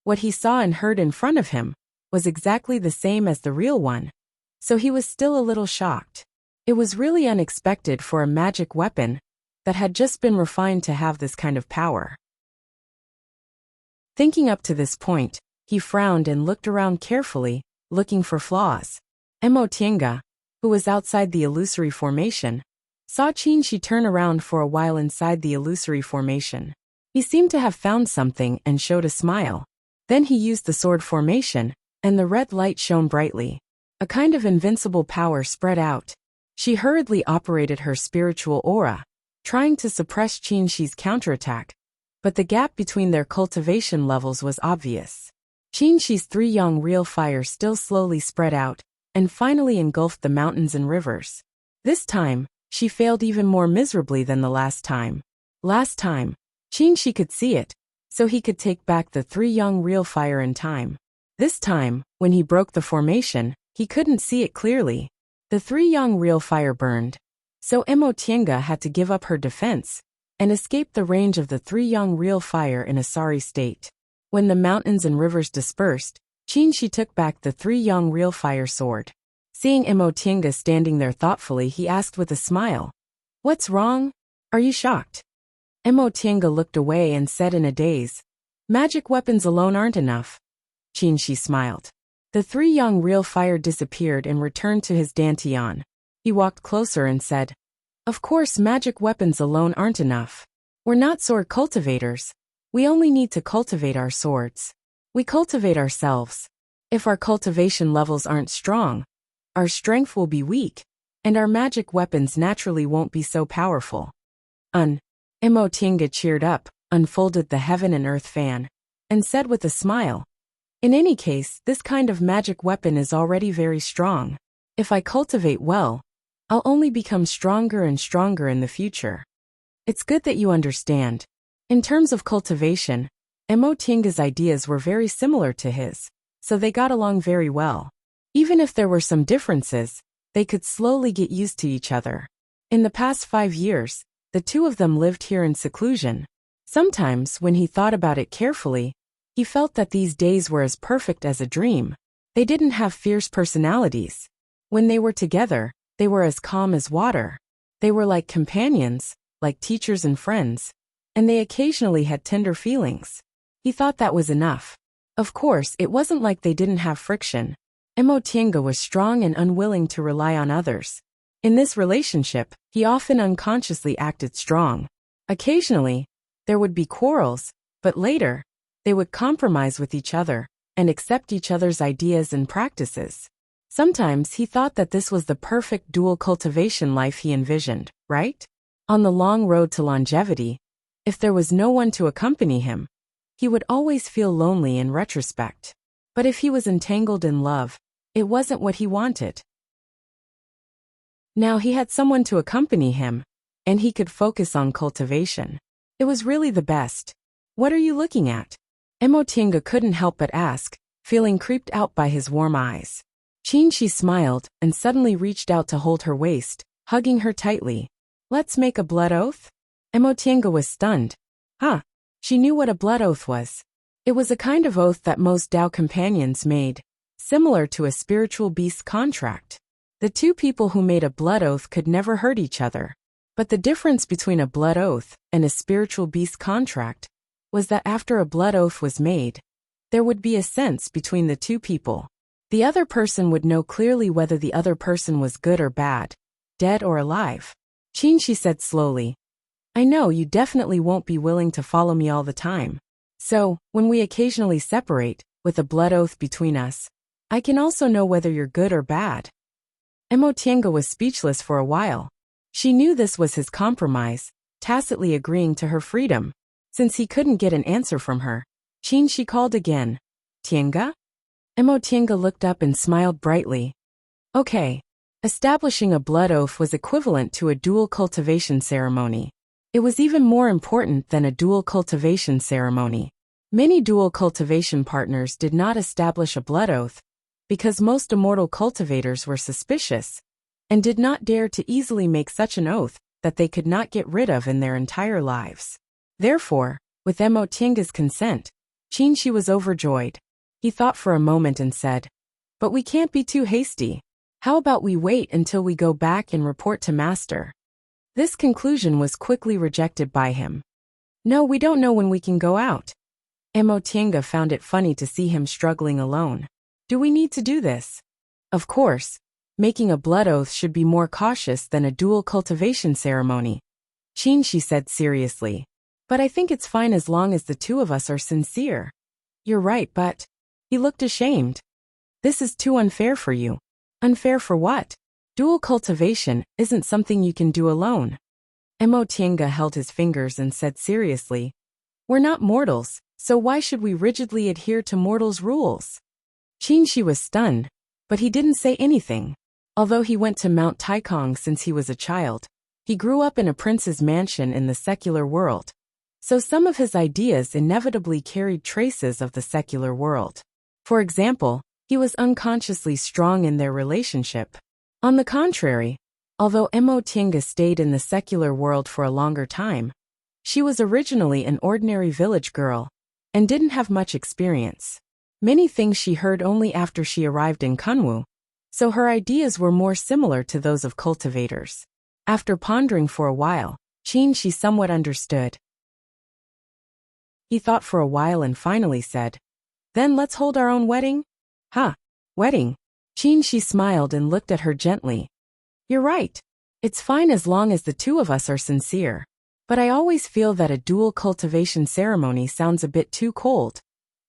what he saw and heard in front of him was exactly the same as the real one, so he was still a little shocked. It was really unexpected for a magic weapon that had just been refined to have this kind of power. Thinking up to this point, he frowned and looked around carefully, looking for flaws. Emotinga, who was outside the illusory formation, saw Qinshi turn around for a while inside the illusory formation. He seemed to have found something and showed a smile. Then he used the sword formation, and the red light shone brightly. A kind of invincible power spread out. She hurriedly operated her spiritual aura, trying to suppress Qinshi's counterattack, but the gap between their cultivation levels was obvious. Qinshi's 3 young real fire still slowly spread out, and finally engulfed the mountains and rivers. This time, she failed even more miserably than the last time. Last time, Qinshi could see it, so he could take back the 3 young real fire in time. This time, when he broke the formation, he couldn't see it clearly. The 3 young real fire burned, so Emotinga had to give up her defense and escape the range of the 3 young real fire in a sorry state. When the mountains and rivers dispersed, Qinshi took back the 3 young real fire sword. Seeing Emotinga standing there thoughtfully, he asked with a smile, "What's wrong? Are you shocked?" Emotinga looked away and said in a daze, "Magic weapons alone aren't enough." Qinshi smiled. The 3 young real fire disappeared and returned to his dantian. He walked closer and said, "Of course magic weapons alone aren't enough. We're not sword cultivators. We only need to cultivate our swords. We cultivate ourselves. If our cultivation levels aren't strong, our strength will be weak, and our magic weapons naturally won't be so powerful." Emotinga cheered up, unfolded the heaven and earth fan, and said with a smile, "In any case, this kind of magic weapon is already very strong. If I cultivate well, I'll only become stronger and stronger in the future. It's good that you understand." In terms of cultivation, Emotinga's ideas were very similar to his, so they got along very well. Even if there were some differences, they could slowly get used to each other. In the past 5 years, the 2 of them lived here in seclusion. Sometimes, when he thought about it carefully, he felt that these days were as perfect as a dream. They didn't have fierce personalities. When they were together, they were as calm as water. They were like companions, like teachers and friends, and they occasionally had tender feelings. He thought that was enough. Of course, it wasn't like they didn't have friction. Emotinga was strong and unwilling to rely on others. In this relationship, he often unconsciously acted strong. Occasionally, there would be quarrels, but later, they would compromise with each other and accept each other's ideas and practices. Sometimes he thought that this was the perfect dual cultivation life he envisioned, right? On the long road to longevity, if there was no one to accompany him, he would always feel lonely in retrospect. But if he was entangled in love, it wasn't what he wanted. Now he had someone to accompany him, and he could focus on cultivation. It was really the best. "What are you looking at?" Emotinga couldn't help but ask, feeling creeped out by his warm eyes. Qinshi smiled and suddenly reached out to hold her waist, hugging her tightly. "Let's make a blood oath?" Emotinga was stunned. Huh. She knew what a blood oath was. It was a kind of oath that most Tao companions made, similar to a spiritual beast contract. The 2 people who made a blood oath could never hurt each other. But the difference between a blood oath and a spiritual beast contract was that after a blood oath was made, there would be a sense between the 2 people. The other person would know clearly whether the other person was good or bad, dead or alive. Qinshi said slowly, "I know you definitely won't be willing to follow me all the time. So, when we occasionally separate, with a blood oath between us, I can also know whether you're good or bad." Emotinga was speechless for a while. She knew this was his compromise, tacitly agreeing to her freedom. Since he couldn't get an answer from her, Qinshi called again. "Tienga?" Emotinga looked up and smiled brightly. "Okay." Establishing a blood oath was equivalent to a dual cultivation ceremony. It was even more important than a dual cultivation ceremony. Many dual cultivation partners did not establish a blood oath because most immortal cultivators were suspicious and did not dare to easily make such an oath that they could not get rid of in their entire lives. Therefore, with Emotinga's consent, Qinshi was overjoyed. He thought for a moment and said, "But we can't be too hasty. How about we wait until we go back and report to Master?" This conclusion was quickly rejected by him. "No, we don't know when we can go out." Emotienga found it funny to see him struggling alone. "Do we need to do this?" Of course, making a blood oath should be more cautious than a dual cultivation ceremony. "Qin," she said seriously. "But I think it's fine as long as the two of us are sincere." "You're right, but..." He looked ashamed. "This is too unfair for you." "Unfair for what? Dual cultivation isn't something you can do alone." Emotienga held his fingers and said seriously, "We're not mortals, so why should we rigidly adhere to mortals' rules?" Qin was stunned, but he didn't say anything. Although he went to Mount Taikong since he was a child, he grew up in a prince's mansion in the secular world. So some of his ideas inevitably carried traces of the secular world. For example, he was unconsciously strong in their relationship. On the contrary, although Emotienga stayed in the secular world for a longer time, she was originally an ordinary village girl and didn't have much experience. Many things she heard only after she arrived in Kunwu, so her ideas were more similar to those of cultivators. After pondering for a while, she somewhat understood. He thought for a while and finally said, "Then let's hold our own wedding?" "Huh? Wedding?" She smiled and looked at her gently. "You're right. It's fine as long as the two of us are sincere. But I always feel that a dual cultivation ceremony sounds a bit too cold.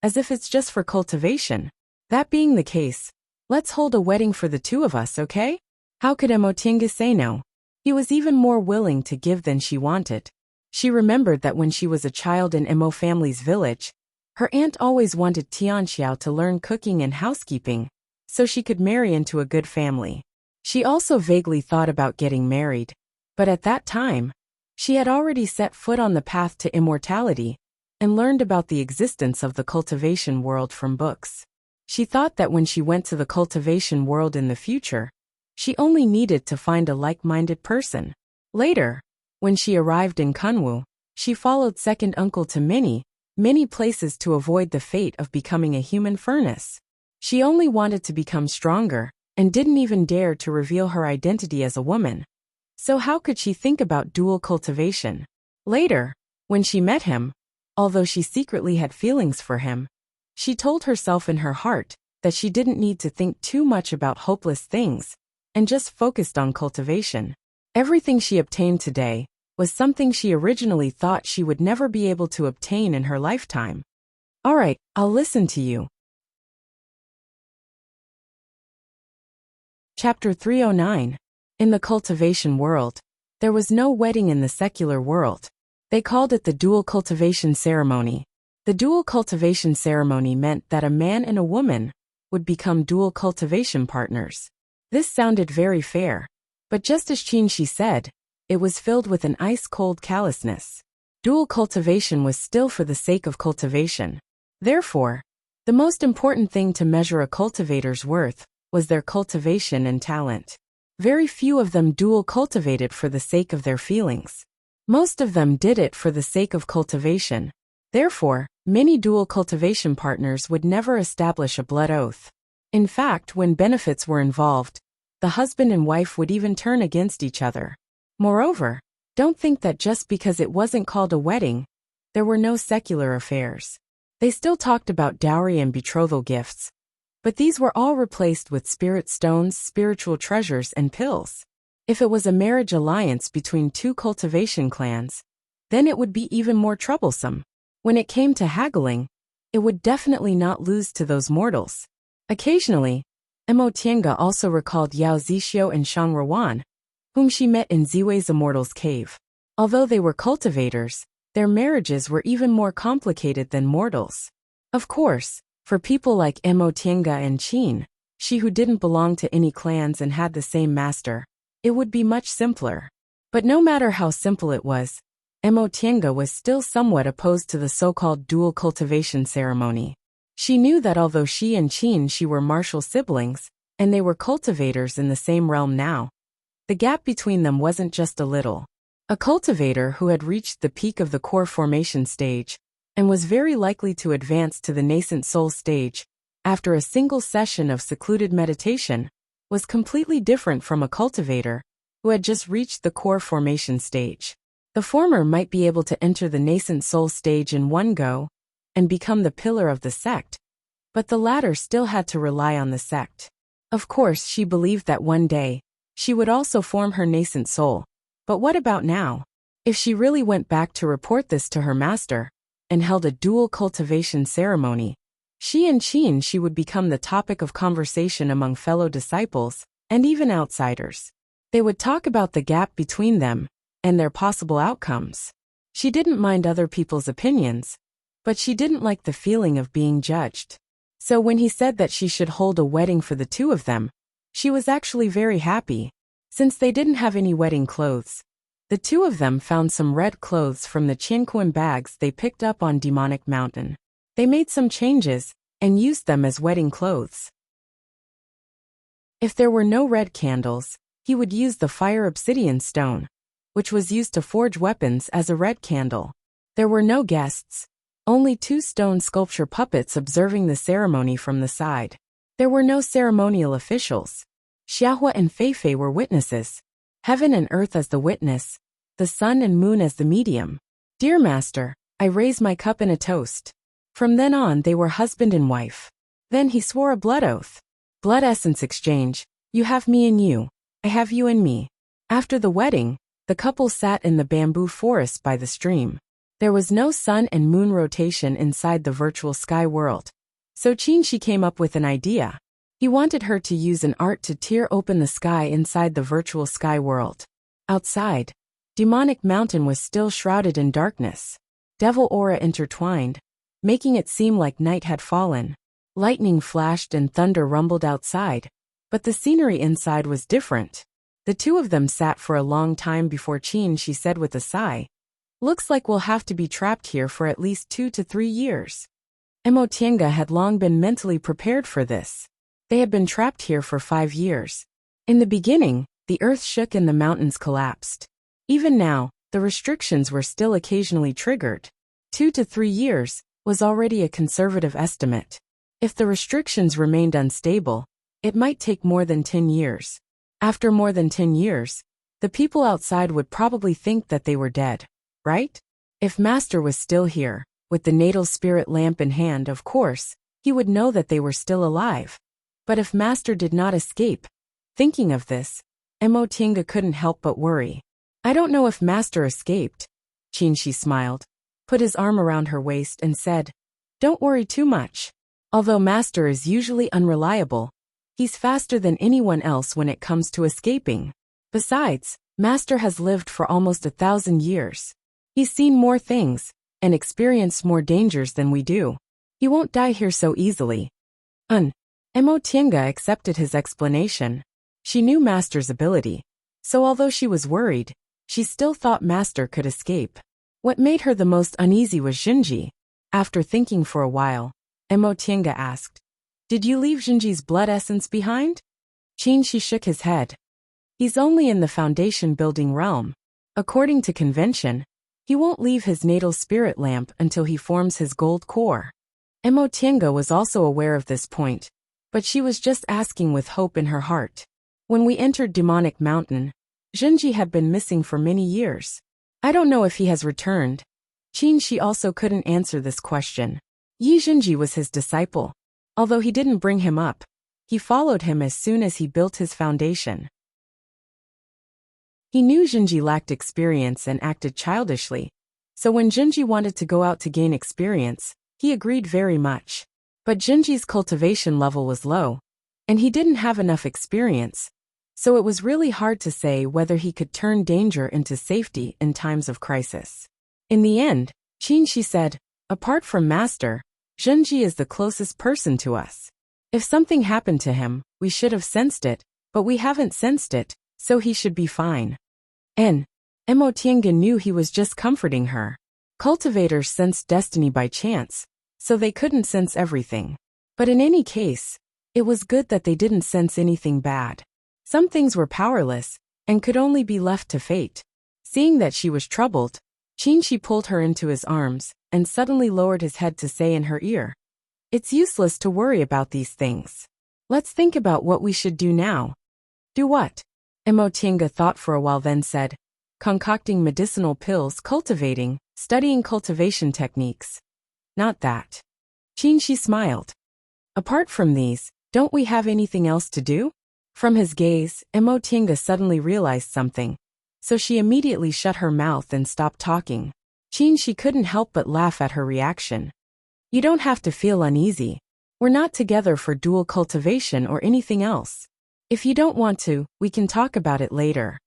As if it's just for cultivation. That being the case, let's hold a wedding for the two of us, okay?" How could Emotienga say no? He was even more willing to give than she wanted. She remembered that when she was a child in Emo family's village, her aunt always wanted Tianxiao to learn cooking and housekeeping, so she could marry into a good family. She also vaguely thought about getting married, but at that time, she had already set foot on the path to immortality and learned about the existence of the cultivation world from books. She thought that when she went to the cultivation world in the future, she only needed to find a like-minded person. Later, when she arrived in Kunwu, she followed second uncle to many places to avoid the fate of becoming a human furnace. She only wanted to become stronger and didn't even dare to reveal her identity as a woman. So how could she think about dual cultivation? Later, when she met him, although she secretly had feelings for him, she told herself in her heart that she didn't need to think too much about hopeless things and just focused on cultivation. Everything she obtained today was something she originally thought she would never be able to obtain in her lifetime. "All right, I'll listen to you." Chapter 309. In the cultivation world, there was no wedding in the secular world. They called it the dual cultivation ceremony. The dual cultivation ceremony meant that a man and a woman would become dual cultivation partners. This sounded very fair, but just as she said, it was filled with an ice-cold callousness. Dual cultivation was still for the sake of cultivation. Therefore, the most important thing to measure a cultivator's worth was their cultivation and talent. Very few of them dual cultivated for the sake of their feelings. Most of them did it for the sake of cultivation. Therefore, many dual cultivation partners would never establish a blood oath. In fact, when benefits were involved, the husband and wife would even turn against each other. Moreover, don't think that just because it wasn't called a wedding, there were no secular affairs. They still talked about dowry and betrothal gifts, but these were all replaced with spirit stones, spiritual treasures, and pills. If it was a marriage alliance between two cultivation clans, then it would be even more troublesome. When it came to haggling, it would definitely not lose to those mortals. Occasionally, Emotienga also recalled Yao Zixio and Shang Ruan, whom she met in Ziwei's Immortal's cave. Although they were cultivators, their marriages were even more complicated than mortals. Of course, for people like Emotienga and Qin, she who didn't belong to any clans and had the same master, it would be much simpler. But no matter how simple it was, Emotienga was still somewhat opposed to the so-called dual cultivation ceremony. She knew that although she and Qin were martial siblings, and they were cultivators in the same realm now, the gap between them wasn't just a little. A cultivator who had reached the peak of the core formation stage, and was very likely to advance to the nascent soul stage, after a single session of secluded meditation, was completely different from a cultivator who had just reached the core formation stage. The former might be able to enter the nascent soul stage in one go and become the pillar of the sect, but the latter still had to rely on the sect. Of course, she believed that one day she would also form her nascent soul. But what about now? If she really went back to report this to her master and held a dual cultivation ceremony, she would become the topic of conversation among fellow disciples and even outsiders. They would talk about the gap between them and their possible outcomes. She didn't mind other people's opinions, but she didn't like the feeling of being judged. So when he said that she should hold a wedding for the two of them, she was actually very happy. Since they didn't have any wedding clothes, the two of them found some red clothes from the Qianquan bags they picked up on Demonic Mountain. They made some changes and used them as wedding clothes. If there were no red candles, he would use the fire obsidian stone, which was used to forge weapons, as a red candle. There were no guests, only two stone sculpture puppets observing the ceremony from the side. There were no ceremonial officials. Xiahua and Feifei were witnesses, heaven and earth as the witness, the sun and moon as the medium. Dear Master, I raise my cup in a toast. From then on they were husband and wife. Then he swore a blood oath. Blood essence exchange, you have me and you, I have you and me. After the wedding, the couple sat in the bamboo forest by the stream. There was no sun and moon rotation inside the virtual sky world. So Qinshi came up with an idea. He wanted her to use an art to tear open the sky inside the virtual sky world. Outside, Demonic Mountain was still shrouded in darkness. Devil aura intertwined, making it seem like night had fallen. Lightning flashed and thunder rumbled outside, but the scenery inside was different. The two of them sat for a long time before she said with a sigh, "Looks like we'll have to be trapped here for at least 2 to 3 years." Emotienga had long been mentally prepared for this. They had been trapped here for 5 years. In the beginning, the earth shook and the mountains collapsed. Even now, the restrictions were still occasionally triggered. 2 to 3 years was already a conservative estimate. If the restrictions remained unstable, it might take more than 10 years. After more than 10 years, the people outside would probably think that they were dead, right? If Master was still here, with the natal spirit lamp in hand, of course, he would know that they were still alive. But if Master did not escape, thinking of this, Emotinga couldn't help but worry. "I don't know if Master escaped." Qinshi smiled, put his arm around her waist and said, "Don't worry too much. Although Master is usually unreliable, he's faster than anyone else when it comes to escaping. Besides, Master has lived for almost 1,000 years. He's seen more things and experienced more dangers than we do. He won't die here so easily." Emotienga accepted his explanation. She knew Master's ability, so although she was worried, she still thought Master could escape. What made her the most uneasy was Jinji. After thinking for a while, Emotienga asked, "Did you leave Jinji's blood essence behind?" Qinshi shook his head. "He's only in the foundation building realm. According to convention, he won't leave his natal spirit lamp until he forms his gold core." Emotienga was also aware of this point, but she was just asking with hope in her heart. When we entered Demonic Mountain, Jinji had been missing for many years. I don't know if he has returned. Qinshi also couldn't answer this question. Yi Jinji was his disciple. Although he didn't bring him up, he followed him as soon as he built his foundation. He knew Jinji lacked experience and acted childishly, so when Jinji wanted to go out to gain experience, he agreed very much. But Jinji's cultivation level was low, and he didn't have enough experience, so it was really hard to say whether he could turn danger into safety in times of crisis. In the end, Qinshi said, "Apart from Master, Jinji is the closest person to us. If something happened to him, we should have sensed it, but we haven't sensed it, so he should be fine." Emotienga knew he was just comforting her. Cultivators sensed destiny by chance, so they couldn't sense everything. But in any case, it was good that they didn't sense anything bad. Some things were powerless and could only be left to fate. Seeing that she was troubled, Qinshi pulled her into his arms and suddenly lowered his head to say in her ear, It's useless to worry about these things. Let's think about what we should do now. Do what? Emotinga thought for a while, then said, concocting medicinal pills, studying cultivation techniques. Not that. Qinshi smiled. Apart from these, don't we have anything else to do? From his gaze, Emotinga suddenly realized something, so she immediately shut her mouth and stopped talking. Qinshi couldn't help but laugh at her reaction. You don't have to feel uneasy. We're not together for dual cultivation or anything else. If you don't want to, we can talk about it later.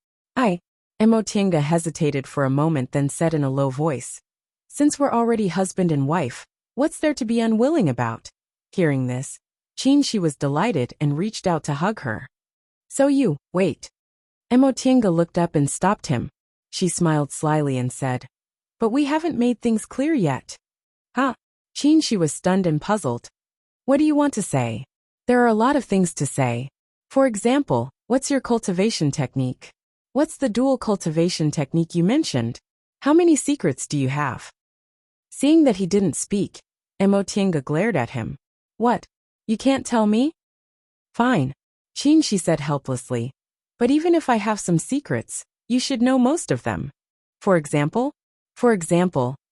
Emotinga hesitated for a moment, then said in a low voice, since we're already husband and wife, what's there to be unwilling about? Hearing this, Qinshi was delighted and reached out to hug her. So you, wait. Emotinga looked up and stopped him. She smiled slyly and said, but we haven't made things clear yet. Huh? Qinshi was stunned and puzzled. What do you want to say? There are a lot of things to say. For example, what's your cultivation technique? What's the dual cultivation technique you mentioned? How many secrets do you have? Seeing that he didn't speak, Emotinga glared at him. What? You can't tell me? Fine. Qinshi said helplessly. But even if I have some secrets, you should know most of them. For example,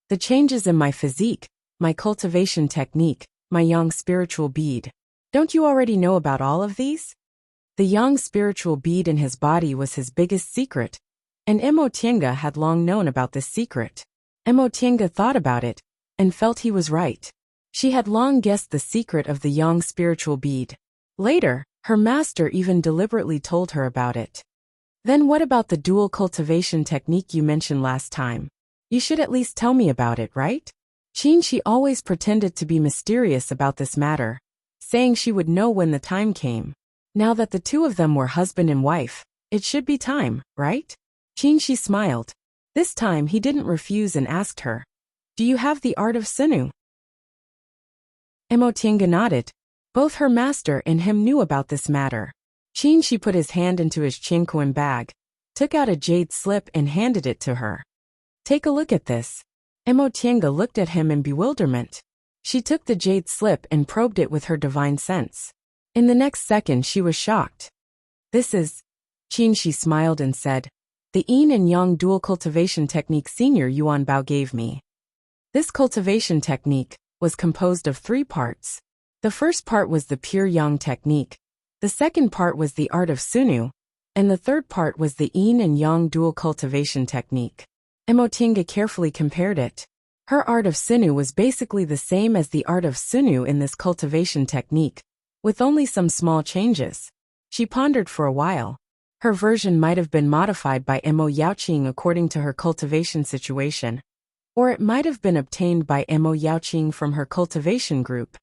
the changes in my physique, my cultivation technique, my yang spiritual bead. Don't you already know about all of these? The yang spiritual bead in his body was his biggest secret, and Emotinga had long known about this secret. Emotinga thought about it, and felt he was right. She had long guessed the secret of the yang spiritual bead. Later, her master even deliberately told her about it. Then what about the dual cultivation technique you mentioned last time? You should at least tell me about it, right? Qinshi always pretended to be mysterious about this matter, saying she would know when the time came. Now that the two of them were husband and wife, it should be time, right? Qinshi smiled. This time he didn't refuse and asked her, do you have the art of Sinu? Emotinga nodded. Both her master and him knew about this matter. Qinshi put his hand into his chinquan bag, took out a jade slip and handed it to her. Take a look at this. Emotinga looked at him in bewilderment. She took the jade slip and probed it with her divine sense. In the next second she was shocked. This is... Qinshi smiled and said, the yin and yang dual cultivation technique Senior Yuan Bao gave me. This cultivation technique was composed of 3 parts. The first part was the pure yang technique, the second part was the art of Sunu, and the third part was the yin and yang dual cultivation technique. Emotinga carefully compared it. Her art of Sinu was basically the same as the art of Sunu in this cultivation technique, with only some small changes. She pondered for a while. Her version might have been modified by Mo Yaoqing according to her cultivation situation, or it might have been obtained by Mo Yaoqing from her cultivation group.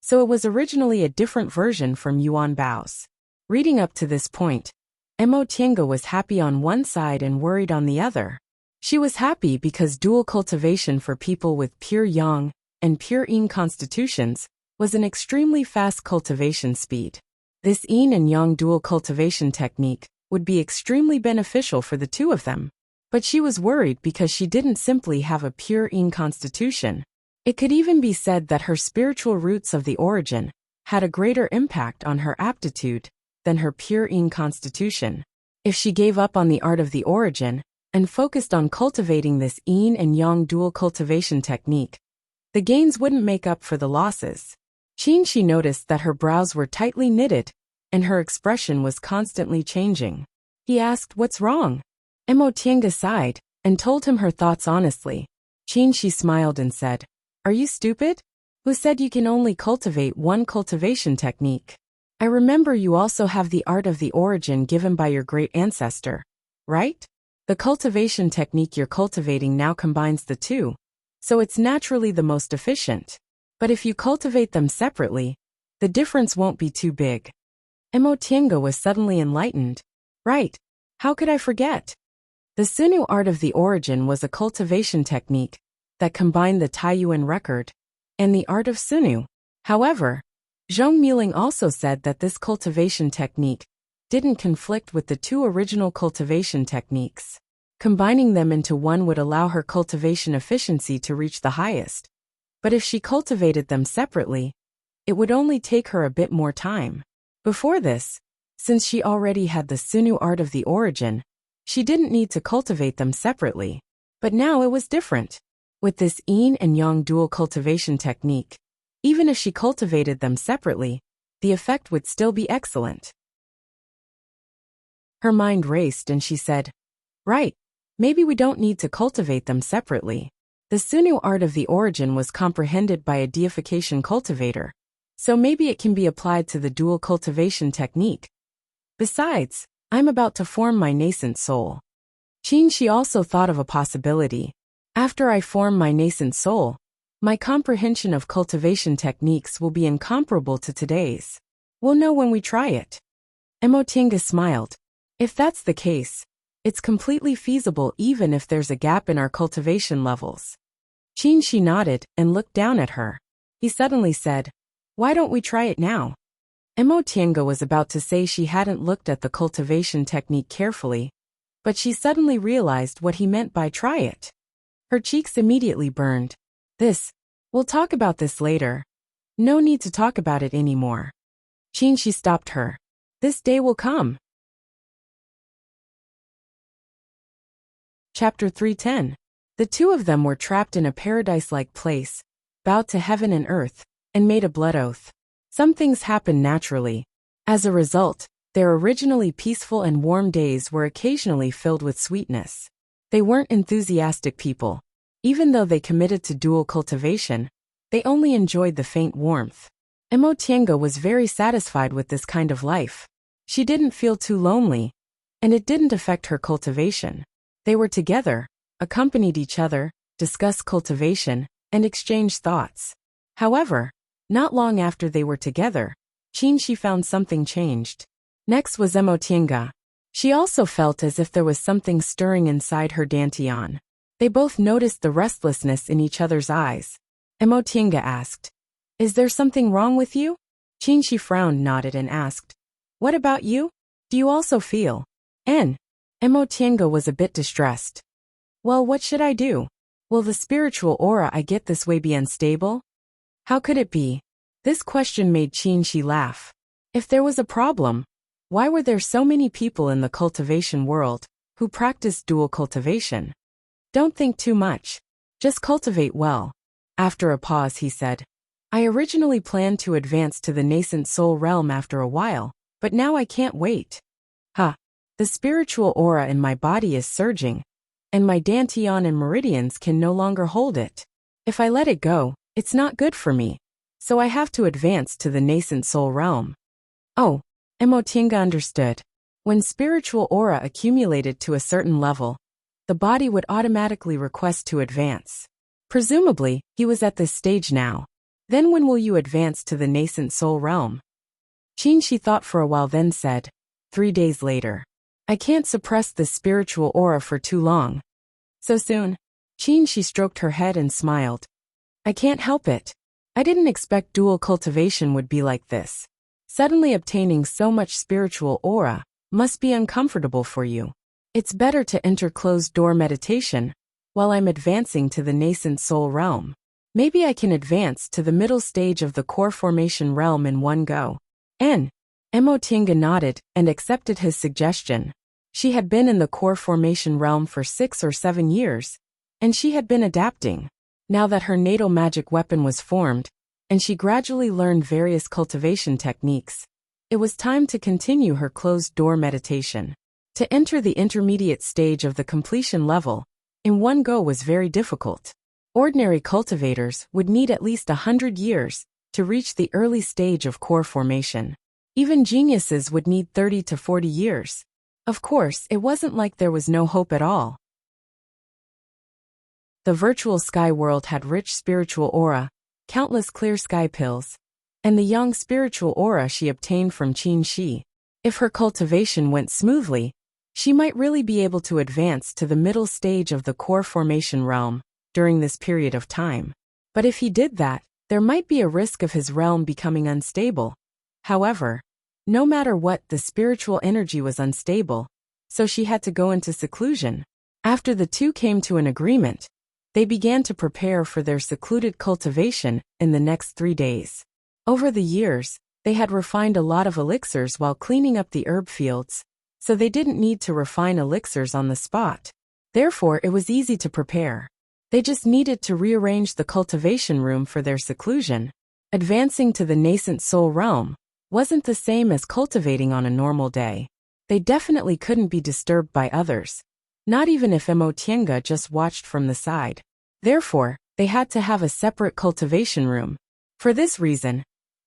So it was originally a different version from Yuan Bao's. Reading up to this point, Emotinga was happy on one side and worried on the other. She was happy because dual cultivation for people with pure yang and pure yin constitutions was an extremely fast cultivation speed. This yin and yang dual cultivation technique would be extremely beneficial for the two of them. But she was worried because she didn't simply have a pure yin constitution. It could even be said that her spiritual roots of the origin had a greater impact on her aptitude than her pure yin constitution. If she gave up on the art of the origin and focused on cultivating this yin and yang dual cultivation technique, the gains wouldn't make up for the losses. Qinshi noticed that her brows were tightly knitted, and her expression was constantly changing. He asked, "What's wrong?" Emotinga sighed, and told him her thoughts honestly. Qinshi smiled and said, "Are you stupid? Who said you can only cultivate one cultivation technique? I remember you also have the art of the origin given by your great ancestor, right? The cultivation technique you're cultivating now combines the two, so it's naturally the most efficient. But if you cultivate them separately, the difference won't be too big." Emotinga was suddenly enlightened. Right, how could I forget? The Sinu art of the origin was a cultivation technique that combined the Taiyuan record and the art of Sinu. However, Zhong Muling also said that this cultivation technique didn't conflict with the two original cultivation techniques. Combining them into one would allow her cultivation efficiency to reach the highest. But if she cultivated them separately, It would only take her a bit more time. Before this, since she already had the Sunu art of the origin, she didn't need to cultivate them separately. But now it was different. With this yin and yang dual cultivation technique, even if she cultivated them separately, the effect would still be excellent. Her mind raced and she said, "Right, maybe we don't need to cultivate them separately." The Sunu art of the origin was comprehended by a deification cultivator, so maybe it can be applied to the dual cultivation technique. Besides, I'm about to form my nascent soul. She also thought of a possibility. After I form my nascent soul, my comprehension of cultivation techniques will be incomparable to today's. We'll know when we try it. Emotinga smiled. If that's the case, it's completely feasible even if there's a gap in our cultivation levels. She nodded and looked down at her. He suddenly said, "Why don't we try it now?" Emotinga was about to say she hadn't looked at the cultivation technique carefully, but she suddenly realized what he meant by try it. Her cheeks immediately burned. We'll talk about this later. No need to talk about it anymore. She stopped her. This day will come. Chapter 310. The two of them were trapped in a paradise-like place, bowed to heaven and earth, and made a blood oath. Some things happened naturally. As a result, their originally peaceful and warm days were occasionally filled with sweetness. They weren't enthusiastic people. Even though they committed to dual cultivation, they only enjoyed the faint warmth. Emotienga was very satisfied with this kind of life. She didn't feel too lonely, and it didn't affect her cultivation. They were together, accompanied each other, discussed cultivation, and exchanged thoughts. However, not long after they were together, she found something changed. Next was Emotienga. She also felt as if there was something stirring inside her dantian. They both noticed the restlessness in each other's eyes. Emotienga asked, "Is there something wrong with you?" She frowned, nodded, and asked, "What about you? Do you also feel?" Emotienga was a bit distressed. "Well, what should I do? Will the spiritual aura I get this way be unstable? How could it be?" This question made Qinshi laugh. If there was a problem, why were there so many people in the cultivation world who practiced dual cultivation? Don't think too much. Just cultivate well. After a pause, he said, "I originally planned to advance to the nascent soul realm after a while, but now I can't wait. The spiritual aura in my body is surging, and my dantian and meridians can no longer hold it. If I let it go, it's not good for me, so I have to advance to the nascent soul realm." Oh, Emotinga understood. When spiritual aura accumulated to a certain level, the body would automatically request to advance. Presumably, he was at this stage now. Then when will you advance to the nascent soul realm? Qinshi thought for a while, then said, 3 days later. I can't suppress this spiritual aura for too long. So soon? Qinshi stroked her head and smiled. I can't help it. I didn't expect dual cultivation would be like this. Suddenly obtaining so much spiritual aura must be uncomfortable for you. It's better to enter closed-door meditation while I'm advancing to the nascent soul realm. Maybe I can advance to the middle stage of the core formation realm in one go. Emotinga nodded and accepted his suggestion. She had been in the core formation realm for 6 or 7 years, and she had been adapting. Now that her natal magic weapon was formed, and she gradually learned various cultivation techniques, it was time to continue her closed-door meditation. To enter the intermediate stage of the completion level in one go was very difficult. Ordinary cultivators would need at least 100 years to reach the early stage of core formation. Even geniuses would need 30 to 40 years. Of course, it wasn't like there was no hope at all. The virtual sky world had rich spiritual aura, countless clear sky pills, and the young spiritual aura she obtained from Qinshi. If her cultivation went smoothly, she might really be able to advance to the middle stage of the core formation realm during this period of time. But if he did that, there might be a risk of his realm becoming unstable. However, no matter what, the spiritual energy was unstable, so she had to go into seclusion. After the two came to an agreement, they began to prepare for their secluded cultivation in the next 3 days. Over the years, they had refined a lot of elixirs while cleaning up the herb fields, so they didn't need to refine elixirs on the spot. Therefore, it was easy to prepare. They just needed to rearrange the cultivation room for their seclusion. Advancing to the nascent soul realm wasn't the same as cultivating on a normal day. They definitely couldn't be disturbed by others, not even if Emotienga just watched from the side. Therefore, they had to have a separate cultivation room. For this reason,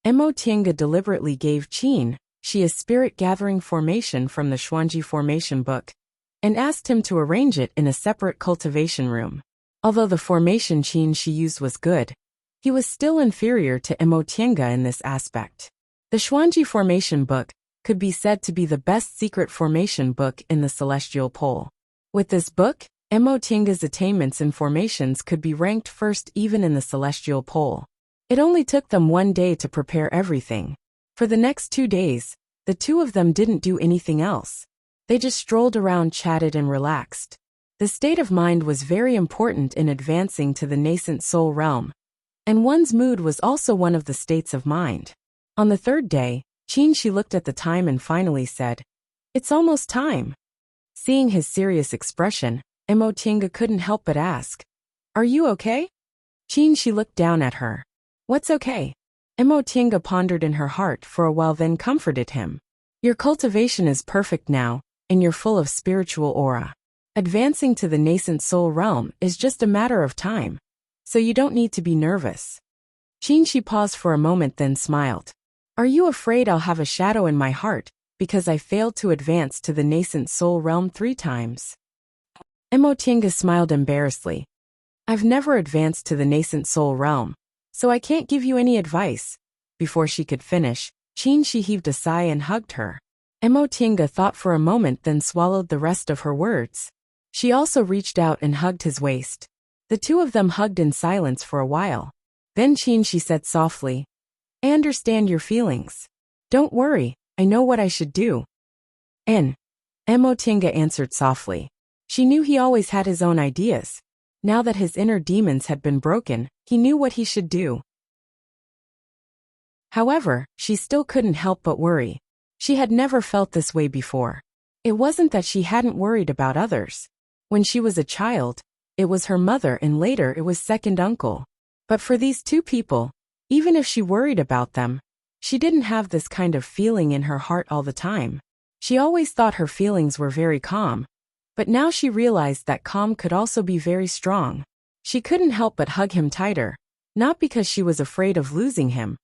Emotienga deliberately gave Qin Shi a spirit-gathering formation from the Xuanji formation book, and asked him to arrange it in a separate cultivation room. Although the formation Qin Shi used was good, he was still inferior to Emotienga in this aspect. The Xuanji formation book could be said to be the best secret formation book in the celestial pole. With this book, Emotienga's attainments in formations could be ranked first even in the celestial pole. It only took them 1 day to prepare everything. For the next 2 days, the two of them didn't do anything else. They just strolled around, chatted, and relaxed. The state of mind was very important in advancing to the nascent soul realm, and one's mood was also one of the states of mind. On the 3rd day, Qin Shi looked at the time and finally said, "It's almost time." Seeing his serious expression, Emotienga couldn't help but ask, "Are you okay?" Qin Shi looked down at her. "What's okay?" Emotienga pondered in her heart for a while, then comforted him. "Your cultivation is perfect now, and you're full of spiritual aura. Advancing to the nascent soul realm is just a matter of time, so you don't need to be nervous." Qin Shi paused for a moment, then smiled. "Are you afraid I'll have a shadow in my heart because I failed to advance to the nascent soul realm 3 times? Emotienga smiled embarrassedly. "I've never advanced to the nascent soul realm, so I can't give you any advice." Before she could finish, Qin Shi heaved a sigh and hugged her. Emotienga thought for a moment, then swallowed the rest of her words. She also reached out and hugged his waist. The two of them hugged in silence for a while. Then Qin Shi said softly, "I understand your feelings. Don't worry, I know what I should do." Emotienga answered softly. She knew he always had his own ideas. Now that his inner demons had been broken, he knew what he should do. However, she still couldn't help but worry. She had never felt this way before. It wasn't that she hadn't worried about others. When she was a child, it was her mother, and later it was second uncle. But for these two people, even if she worried about them, she didn't have this kind of feeling in her heart all the time. She always thought her feelings were very calm, but now she realized that calm could also be very strong. She couldn't help but hug him tighter, not because she was afraid of losing him,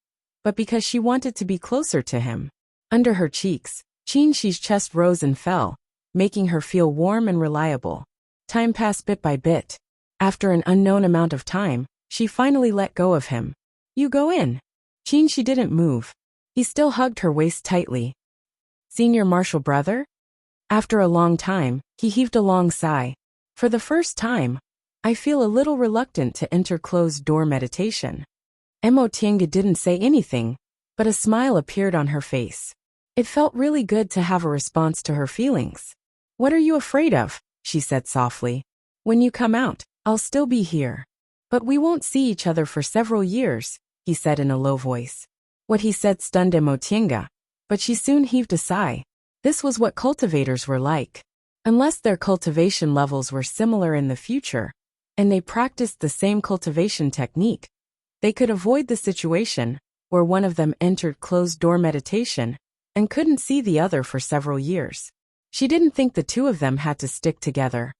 but because she wanted to be closer to him. Under her cheeks, Qin Shi's chest rose and fell, making her feel warm and reliable. Time passed bit by bit. After an unknown amount of time, she finally let go of him. "You go in." Qin Shi didn't move. He still hugged her waist tightly. "Senior Marshal Brother?" After a long time, he heaved a long sigh. "For the first time, I feel a little reluctant to enter closed-door meditation." Emotienga didn't say anything, but a smile appeared on her face. It felt really good to have a response to her feelings. "What are you afraid of?" she said softly. "When you come out, I'll still be here. But we won't see each other for several years," he said in a low voice. What he said stunned Emotienga, but she soon heaved a sigh. This was what cultivators were like. Unless their cultivation levels were similar in the future, and they practiced the same cultivation technique, they could avoid the situation where one of them entered closed-door meditation and couldn't see the other for several years. She didn't think the two of them had to stick together,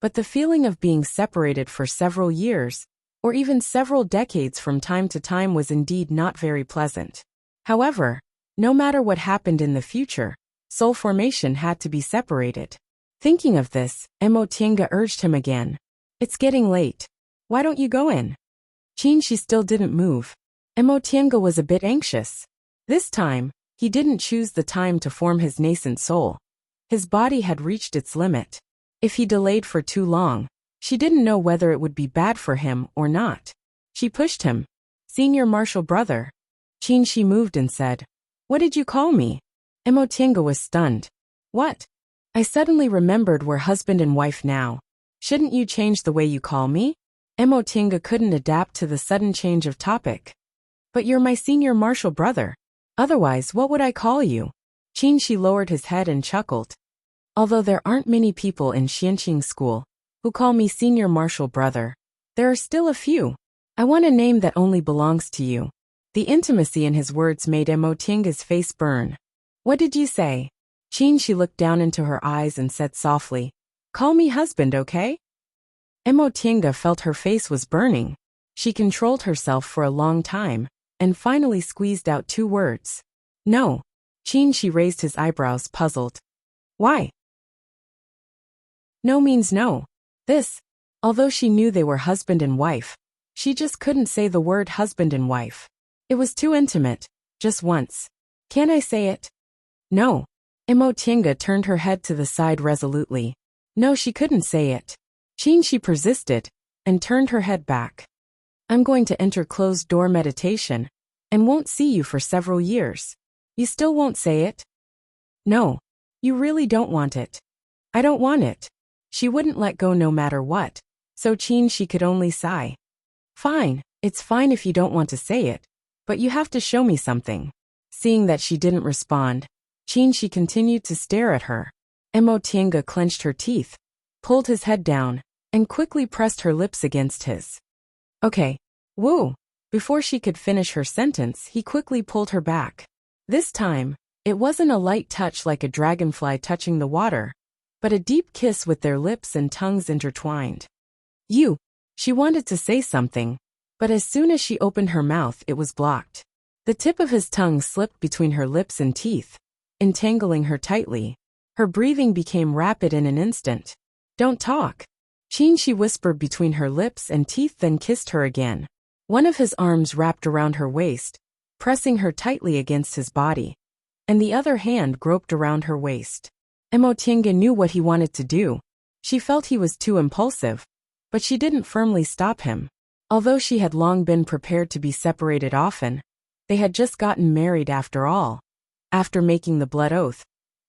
but the feeling of being separated for several years, or even several decades from time to time, was indeed not very pleasant. However, no matter what happened in the future, soul formation had to be separated. Thinking of this, Emotienga urged him again. "It's getting late. Why don't you go in?" Qin Shi still didn't move. Emotienga was a bit anxious. This time, he didn't choose the time to form his nascent soul. His body had reached its limit. If he delayed for too long, she didn't know whether it would be bad for him or not. She pushed him. "Senior Marshal Brother." Qin Shi moved and said, "What did you call me?" Emotienga was stunned. "What?" "I suddenly remembered we're husband and wife now. Shouldn't you change the way you call me?" Emotienga couldn't adapt to the sudden change of topic. But you're my senior martial brother. Otherwise, what would I call you? Qinshi lowered his head and chuckled. Although there aren't many people in Xianqing school who call me senior martial brother, there are still a few. I want a name that only belongs to you. The intimacy in his words made Emotinga's face burn. What did you say? Qinshi looked down into her eyes and said softly, call me husband, okay? Emotinga felt her face was burning. She controlled herself for a long time, and finally squeezed out 2 words. No. Qinshi raised his eyebrows, puzzled. Why? No means no. Although she knew they were husband and wife, she just couldn't say the word husband and wife. It was too intimate, just once. Can't I say it? No. Emotinga turned her head to the side resolutely. No, she couldn't say it. Qinshi persisted, and turned her head back. I'm going to enter closed-door meditation, and won't see you for several years. You still won't say it? No. You really don't want it. I don't want it. She wouldn't let go no matter what, so Qinshi could only sigh. Fine, it's fine if you don't want to say it, but you have to show me something. Seeing that she didn't respond, Qinshi continued to stare at her. Emotinga clenched her teeth, pulled his head down, and quickly pressed her lips against his. Okay. Woo! Before she could finish her sentence, he quickly pulled her back. This time, it wasn't a light touch like a dragonfly touching the water, but a deep kiss with their lips and tongues intertwined. She wanted to say something, but as soon as she opened her mouth, it was blocked. The tip of his tongue slipped between her lips and teeth, entangling her tightly. Her breathing became rapid in an instant. Don't talk. Qinshi whispered between her lips and teeth, then kissed her again. One of his arms wrapped around her waist, pressing her tightly against his body, and the other hand groped around her waist. Emotinga knew what he wanted to do. She felt he was too impulsive, but she didn't firmly stop him. Although she had long been prepared to be separated often, they had just gotten married after all. After making the blood oath,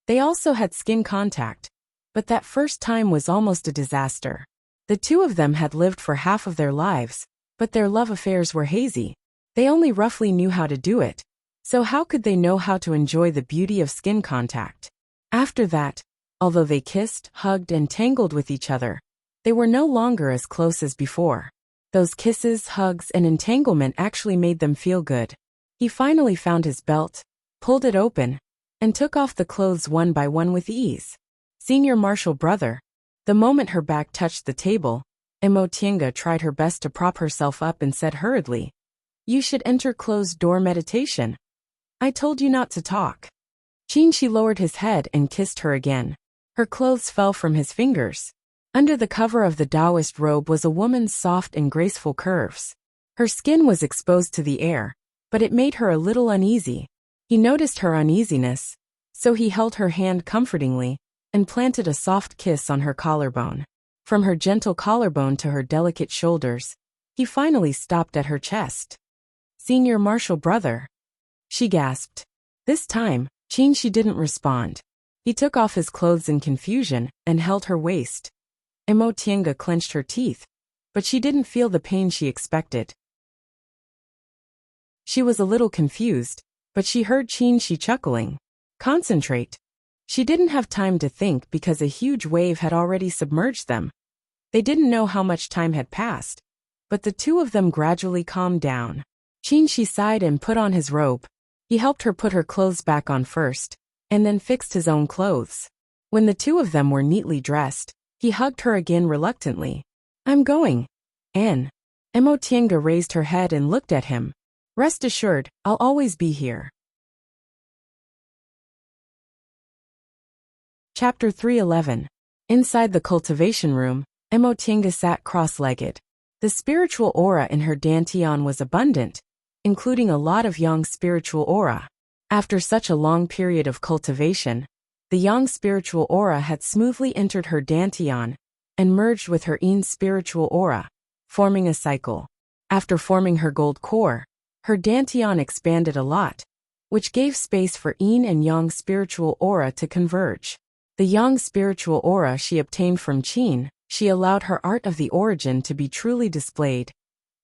they also had skin contact, but that first time was almost a disaster. The 2 of them had lived for half of their lives, but their love affairs were hazy. They only roughly knew how to do it, so how could they know how to enjoy the beauty of skin contact? After that, although they kissed, hugged, and tangled with each other, they were no longer as close as before. Those kisses, hugs, and entanglement actually made them feel good. He finally found his belt, pulled it open, and took off the clothes one by one with ease. Senior martial brother. The moment her back touched the table, Emotinga tried her best to prop herself up and said hurriedly, You should enter closed-door meditation. I told you not to talk. Qinshi lowered his head and kissed her again. Her clothes fell from his fingers. Under the cover of the Taoist robe was a woman's soft and graceful curves. Her skin was exposed to the air, but it made her a little uneasy. He noticed her uneasiness, so he held her hand comfortingly and planted a soft kiss on her collarbone. From her gentle collarbone to her delicate shoulders, he finally stopped at her chest. Senior martial brother. She gasped. This time, Qinshi didn't respond. He took off his clothes in confusion and held her waist. Emotinga clenched her teeth, but she didn't feel the pain she expected. She was a little confused, but she heard Qinshi chuckling. Concentrate. She didn't have time to think because a huge wave had already submerged them. They didn't know how much time had passed, but the 2 of them gradually calmed down. Qinshi sighed and put on his robe. He helped her put her clothes back on first, and then fixed his own clothes. When the 2 of them were neatly dressed, he hugged her again reluctantly. I'm going. Anne. Emotinga raised her head and looked at him. Rest assured, I'll always be here. Chapter 311. Inside the cultivation room, Emotinga sat cross-legged. The spiritual aura in her dantian was abundant, including a lot of yang spiritual aura. After such a long period of cultivation, the yang spiritual aura had smoothly entered her dantian and merged with her yin spiritual aura, forming a cycle. After forming her gold core, her dantian expanded a lot, which gave space for yin and yang spiritual aura to converge. The yang spiritual aura she obtained from Qin, she allowed her art of the origin to be truly displayed,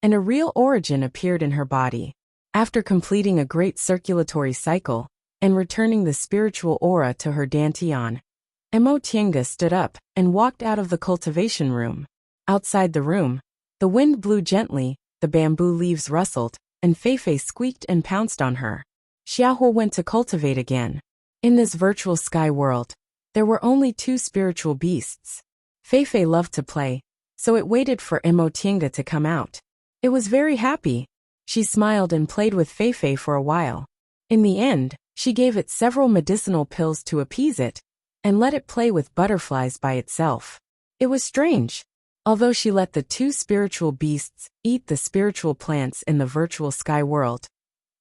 and a real origin appeared in her body. After completing a great circulatory cycle and returning the spiritual aura to her dantian, Emotienga stood up and walked out of the cultivation room. Outside the room, the wind blew gently, the bamboo leaves rustled, and Feifei squeaked and pounced on her. Xiaohu went to cultivate again. In this virtual sky world, there were only two spiritual beasts. Feifei loved to play, so it waited for Emotienga to come out. It was very happy. She smiled and played with Feifei for a while. In the end, she gave it several medicinal pills to appease it, and let it play with butterflies by itself. It was strange. Although she let the two spiritual beasts eat the spiritual plants in the virtual sky world,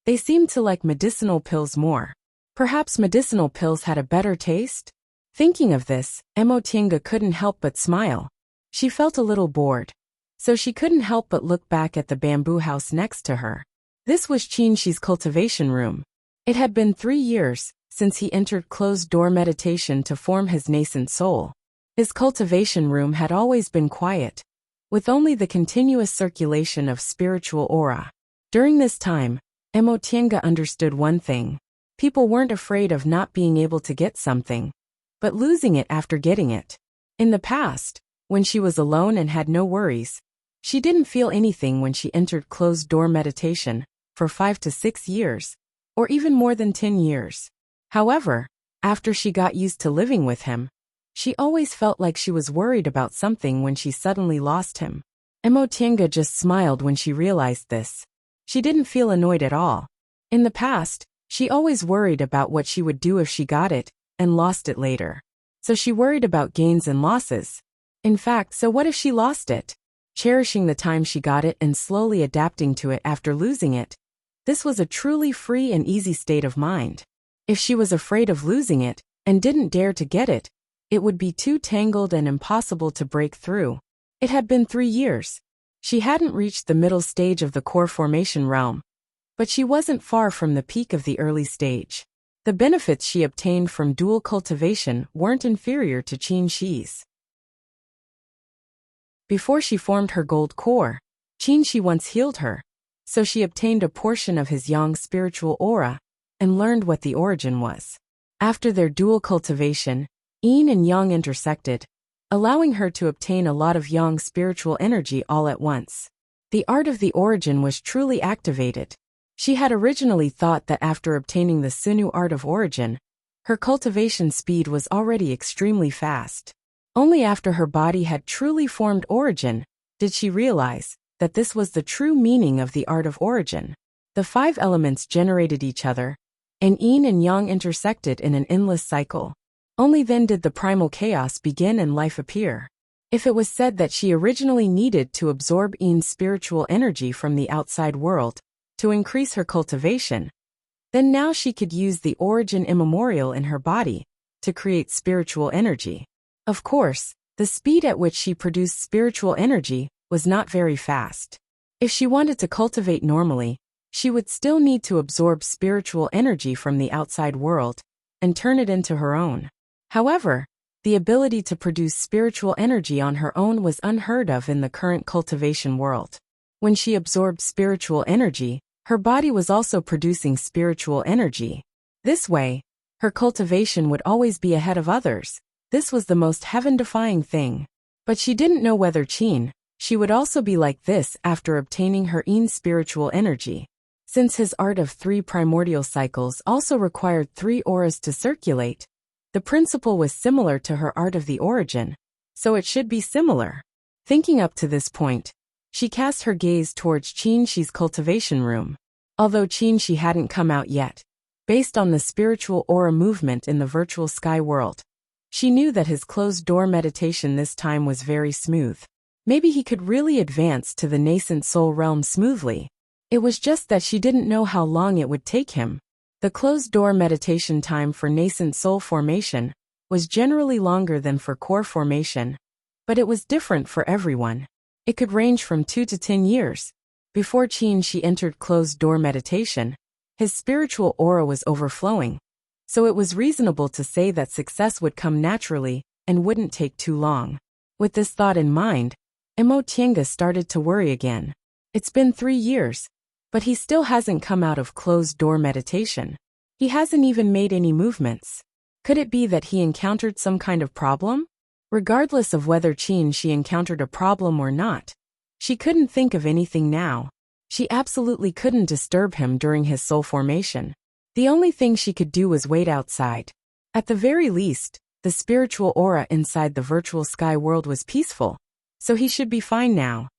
they seemed to like medicinal pills more. Perhaps medicinal pills had a better taste? Thinking of this, Emotienga couldn't help but smile. She felt a little bored, so she couldn't help but look back at the bamboo house next to her. This was Qinshi's cultivation room. It had been 3 years since he entered closed-door meditation to form his nascent soul. His cultivation room had always been quiet, with only the continuous circulation of spiritual aura. During this time, Emotienga understood one thing. People weren't afraid of not being able to get something, but losing it after getting it. In the past, when she was alone and had no worries, she didn't feel anything when she entered closed-door meditation for 5 to 6 years, or even more than 10 years. However, after she got used to living with him, she always felt like she was worried about something when she suddenly lost him. Emotienga just smiled when she realized this. She didn't feel annoyed at all. In the past, she always worried about what she would do if she got it and lost it later. So she worried about gains and losses. In fact, so what if she lost it? Cherishing the time she got it and slowly adapting to it after losing it. This was a truly free and easy state of mind. If she was afraid of losing it and didn't dare to get it, it would be too tangled and impossible to break through. It had been 3 years. She hadn't reached the middle stage of the core formation realm, but she wasn't far from the peak of the early stage. The benefits she obtained from dual cultivation weren't inferior to Qinshi's. Before she formed her gold core, Qinshi once healed her, so she obtained a portion of his yang spiritual aura and learned what the origin was. After their dual cultivation, yin and yang intersected, allowing her to obtain a lot of yang spiritual energy all at once. The art of the origin was truly activated. She had originally thought that after obtaining the Sunu art of origin, her cultivation speed was already extremely fast. Only after her body had truly formed origin did she realize that this was the true meaning of the art of origin. The 5 elements generated each other, and yin and yang intersected in an endless cycle. Only then did the primal chaos begin and life appear. If it was said that she originally needed to absorb yin's spiritual energy from the outside world to increase her cultivation, then now she could use the origin immemorial in her body to create spiritual energy. Of course, the speed at which she produced spiritual energy was not very fast. If she wanted to cultivate normally, she would still need to absorb spiritual energy from the outside world and turn it into her own. However, the ability to produce spiritual energy on her own was unheard of in the current cultivation world. When she absorbed spiritual energy, her body was also producing spiritual energy. This way, her cultivation would always be ahead of others. This was the most heaven-defying thing. But she didn't know whether she would also be like this after obtaining her yin spiritual energy. Since his art of 3 primordial cycles also required 3 auras to circulate, the principle was similar to her art of the origin, so it should be similar. Thinking up to this point, she cast her gaze towards Qinshi's cultivation room. Although Qinshi hadn't come out yet, based on the spiritual aura movement in the virtual sky world, she knew that his closed-door meditation this time was very smooth. Maybe he could really advance to the nascent soul realm smoothly. It was just that she didn't know how long it would take him. The closed-door meditation time for nascent soul formation was generally longer than for core formation, but it was different for everyone. It could range from 2 to 10 years. Before Qinshi entered closed-door meditation, his spiritual aura was overflowing, so it was reasonable to say that success would come naturally and wouldn't take too long. With this thought in mind, Emotienga started to worry again. It's been 3 years. But he still hasn't come out of closed-door meditation. He hasn't even made any movements. Could it be that he encountered some kind of problem? Regardless of whether she encountered a problem or not, she couldn't think of anything now. She absolutely couldn't disturb him during his soul formation. The only thing she could do was wait outside. At the very least, the spiritual aura inside the virtual sky world was peaceful, so he should be fine now.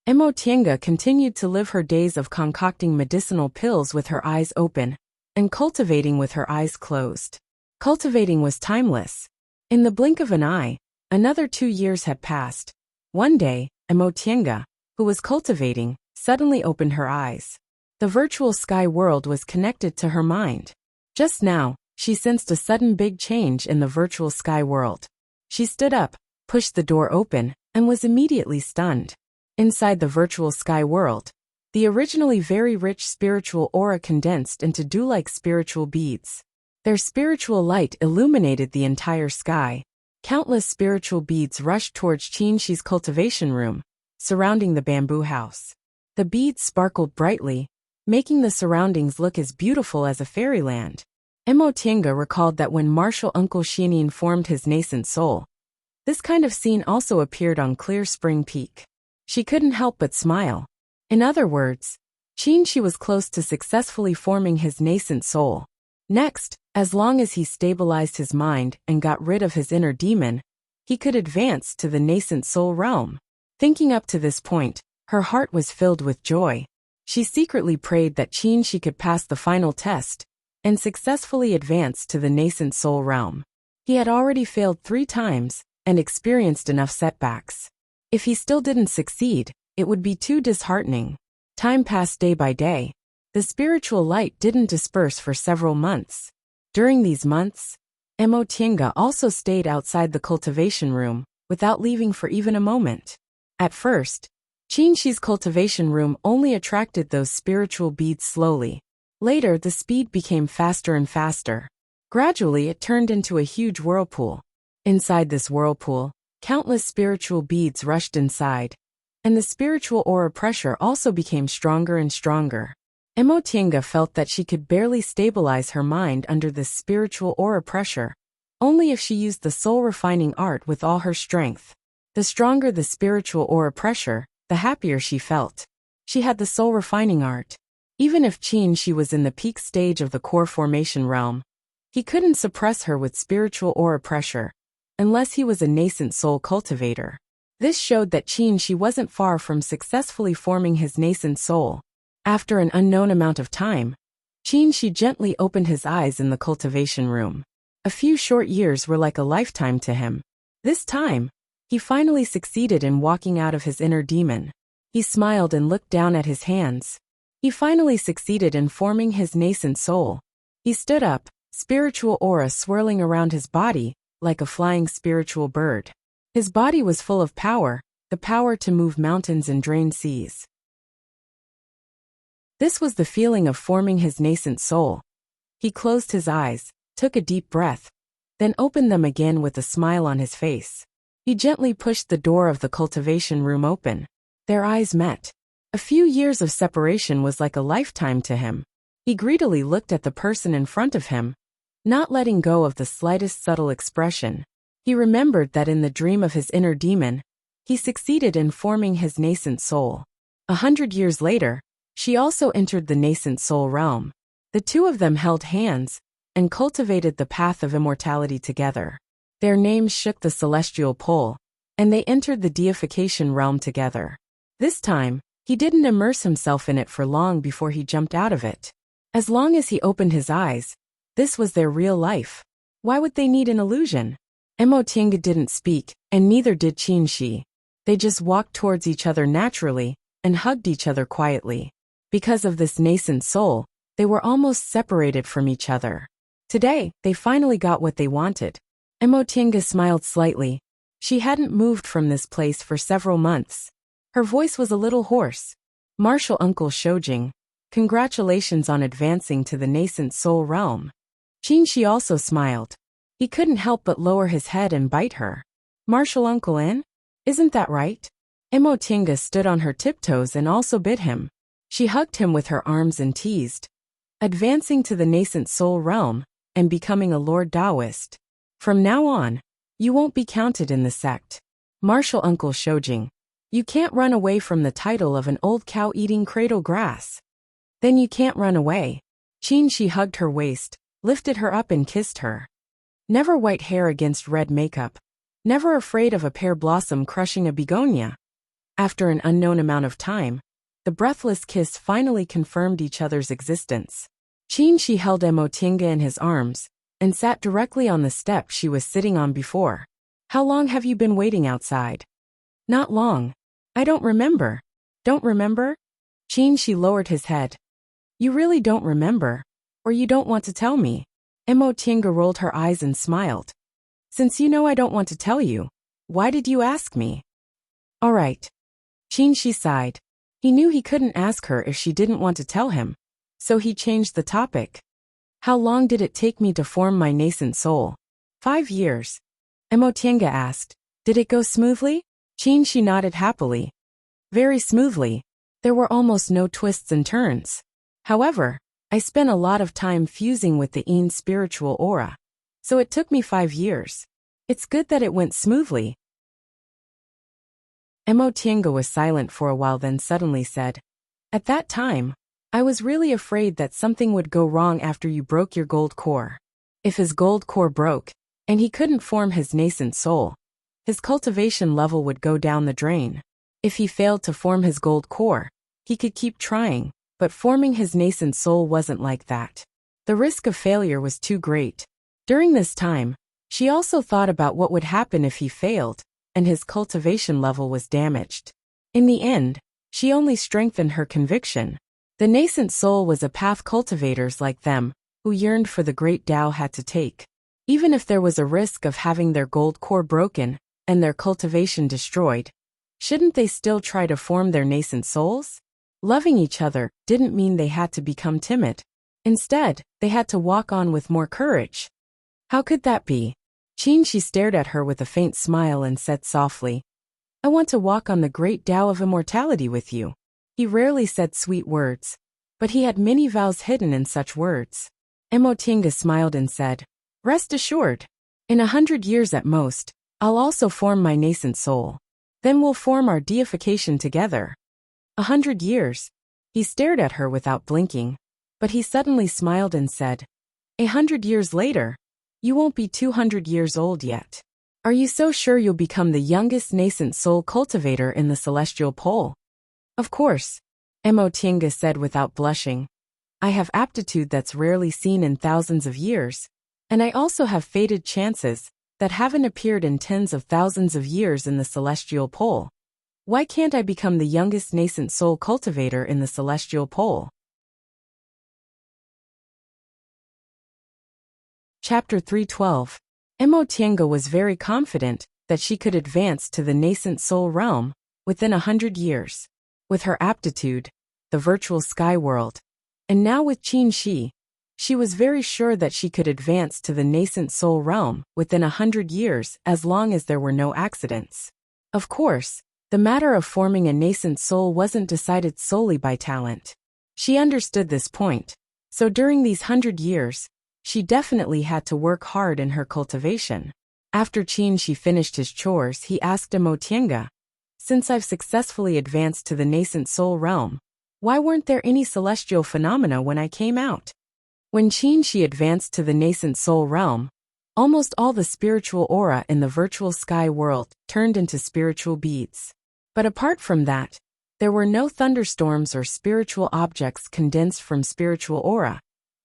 Immerse continued to live her days of concocting medicinal pills with her eyes open and cultivating with her eyes closed. Cultivating was timeless. In the blink of an eye, another 2 years had passed. One day, Immerse, who was cultivating, suddenly opened her eyes. The virtual sky world was connected to her mind. Just now, she sensed a sudden big change in the virtual sky world. She stood up, pushed the door open, and was immediately stunned. Inside the virtual sky world, the originally very rich spiritual aura condensed into dew-like spiritual beads. Their spiritual light illuminated the entire sky. Countless spiritual beads rushed towards Qinshi's cultivation room, surrounding the bamboo house. The beads sparkled brightly, making the surroundings look as beautiful as a fairyland. Immerse recalled that when martial uncle Xianin formed his nascent soul, this kind of scene also appeared on Clear Spring Peak. She couldn't help but smile. In other words, Qinshi was close to successfully forming his nascent soul. Next, as long as he stabilized his mind and got rid of his inner demon, he could advance to the nascent soul realm. Thinking up to this point, her heart was filled with joy. She secretly prayed that Qinshi could pass the final test and successfully advance to the nascent soul realm. He had already failed 3 times and experienced enough setbacks. If he still didn't succeed, it would be too disheartening. Time passed day by day. The spiritual light didn't disperse for several months. During these months, Immerse also stayed outside the cultivation room, without leaving for even a moment. At first, Qinshi's cultivation room only attracted those spiritual beads slowly. Later, the speed became faster and faster. Gradually, it turned into a huge whirlpool. Inside this whirlpool, countless spiritual beads rushed inside, and the spiritual aura pressure also became stronger and stronger. Immerse felt that she could barely stabilize her mind under this spiritual aura pressure, only if she used the soul-refining art with all her strength. The stronger the spiritual aura pressure, the happier she felt. She had the soul-refining art. Even if Qinshi was in the peak stage of the core formation realm, he couldn't suppress her with spiritual aura pressure, unless he was a nascent soul cultivator. This showed that Qinshi wasn't far from successfully forming his nascent soul. After an unknown amount of time, Qinshi gently opened his eyes in the cultivation room. A few short years were like a lifetime to him. This time, he finally succeeded in walking out of his inner demon. He smiled and looked down at his hands. He finally succeeded in forming his nascent soul. He stood up, spiritual aura swirling around his body, like a flying spiritual bird. His body was full of power, the power to move mountains and drain seas. This was the feeling of forming his nascent soul. He closed his eyes, took a deep breath, then opened them again with a smile on his face. He gently pushed the door of the cultivation room open. Their eyes met. A few years of separation was like a lifetime to him. He greedily looked at the person in front of him, not letting go of the slightest subtle expression. He remembered that in the dream of his inner demon, he succeeded in forming his nascent soul. 100 years later, she also entered the nascent soul realm. The two of them held hands and cultivated the path of immortality together. Their names shook the celestial pole, and they entered the deification realm together. This time, he didn't immerse himself in it for long before he jumped out of it. As long as he opened his eyes, this was their real life. Why would they need an illusion? Immerse didn't speak, and neither did Qinshi. They just walked towards each other naturally and hugged each other quietly. Because of this nascent soul, they were almost separated from each other. Today, they finally got what they wanted. Immerse smiled slightly. She hadn't moved from this place for several months. Her voice was a little hoarse. Martial Uncle Shojing, congratulations on advancing to the nascent soul realm. Qinshi also smiled. He couldn't help but lower his head and bite her. Martial Uncle N? Isn't that right? Emotinga stood on her tiptoes and also bit him. She hugged him with her arms and teased, advancing to the nascent soul realm and becoming a Lord Taoist. From now on, you won't be counted in the sect. Martial Uncle Shojing. You can't run away from the title of an old cow eating cradle grass. Then you can't run away. Qin hugged her waist, lifted her up and kissed her. Never white hair against red makeup. Never afraid of a pear blossom crushing a begonia. After an unknown amount of time, the breathless kiss finally confirmed each other's existence. Qin held Emotinga in his arms and sat directly on the step she was sitting on before. How long have you been waiting outside? Not long. I don't remember. Don't remember? Qin lowered his head. You really don't remember, or you don't want to tell me. Emotinga rolled her eyes and smiled. Since you know I don't want to tell you, why did you ask me? All right. Qin sighed. He knew he couldn't ask her if she didn't want to tell him, so he changed the topic. How long did it take me to form my nascent soul? 5 years. Emotinga asked. Did it go smoothly? Qin nodded happily. Very smoothly. There were almost no twists and turns. However, I spent a lot of time fusing with the Yin spiritual aura, so it took me 5 years. It's good that it went smoothly. Emotinga was silent for a while, then suddenly said, At that time, I was really afraid that something would go wrong after you broke your gold core. If his gold core broke, and he couldn't form his nascent soul, his cultivation level would go down the drain. If he failed to form his gold core, he could keep trying, but forming his nascent soul wasn't like that. The risk of failure was too great. During this time, she also thought about what would happen if he failed, and his cultivation level was damaged. In the end, she only strengthened her conviction. The nascent soul was a path cultivators like them, who yearned for the great Tao, had to take. Even if there was a risk of having their gold core broken and their cultivation destroyed, shouldn't they still try to form their nascent souls? Loving each other didn't mean they had to become timid. Instead, they had to walk on with more courage. How could that be? Qin stared at her with a faint smile and said softly, I want to walk on the great Tao of immortality with you. He rarely said sweet words, but he had many vows hidden in such words. Emotinga smiled and said, Rest assured. In 100 years at most, I'll also form my nascent soul. Then we'll form our deification together. 100 years. He stared at her without blinking, but he suddenly smiled and said, 100 years later, you won't be 200 years old yet. Are you so sure you'll become the youngest nascent soul cultivator in the celestial pole? Of course, Emotinga said without blushing. I have aptitude that's rarely seen in thousands of years, and I also have fated chances that haven't appeared in tens of thousands of years in the celestial pole. Why can't I become the youngest nascent soul cultivator in the celestial pole? Chapter 312. Emotinga was very confident that she could advance to the nascent soul realm within 100 years. With her aptitude, the virtual sky world, and now with Qin she was very sure that she could advance to the nascent soul realm within 100 years as long as there were no accidents. Of course, the matter of forming a nascent soul wasn't decided solely by talent. She understood this point, so during these 100 years, she definitely had to work hard in her cultivation. After Qin finished his chores, he asked Emotinga, Since I've successfully advanced to the nascent soul realm, why weren't there any celestial phenomena when I came out? When Qin advanced to the nascent soul realm, almost all the spiritual aura in the virtual sky world turned into spiritual beads. But apart from that, there were no thunderstorms or spiritual objects condensed from spiritual aura,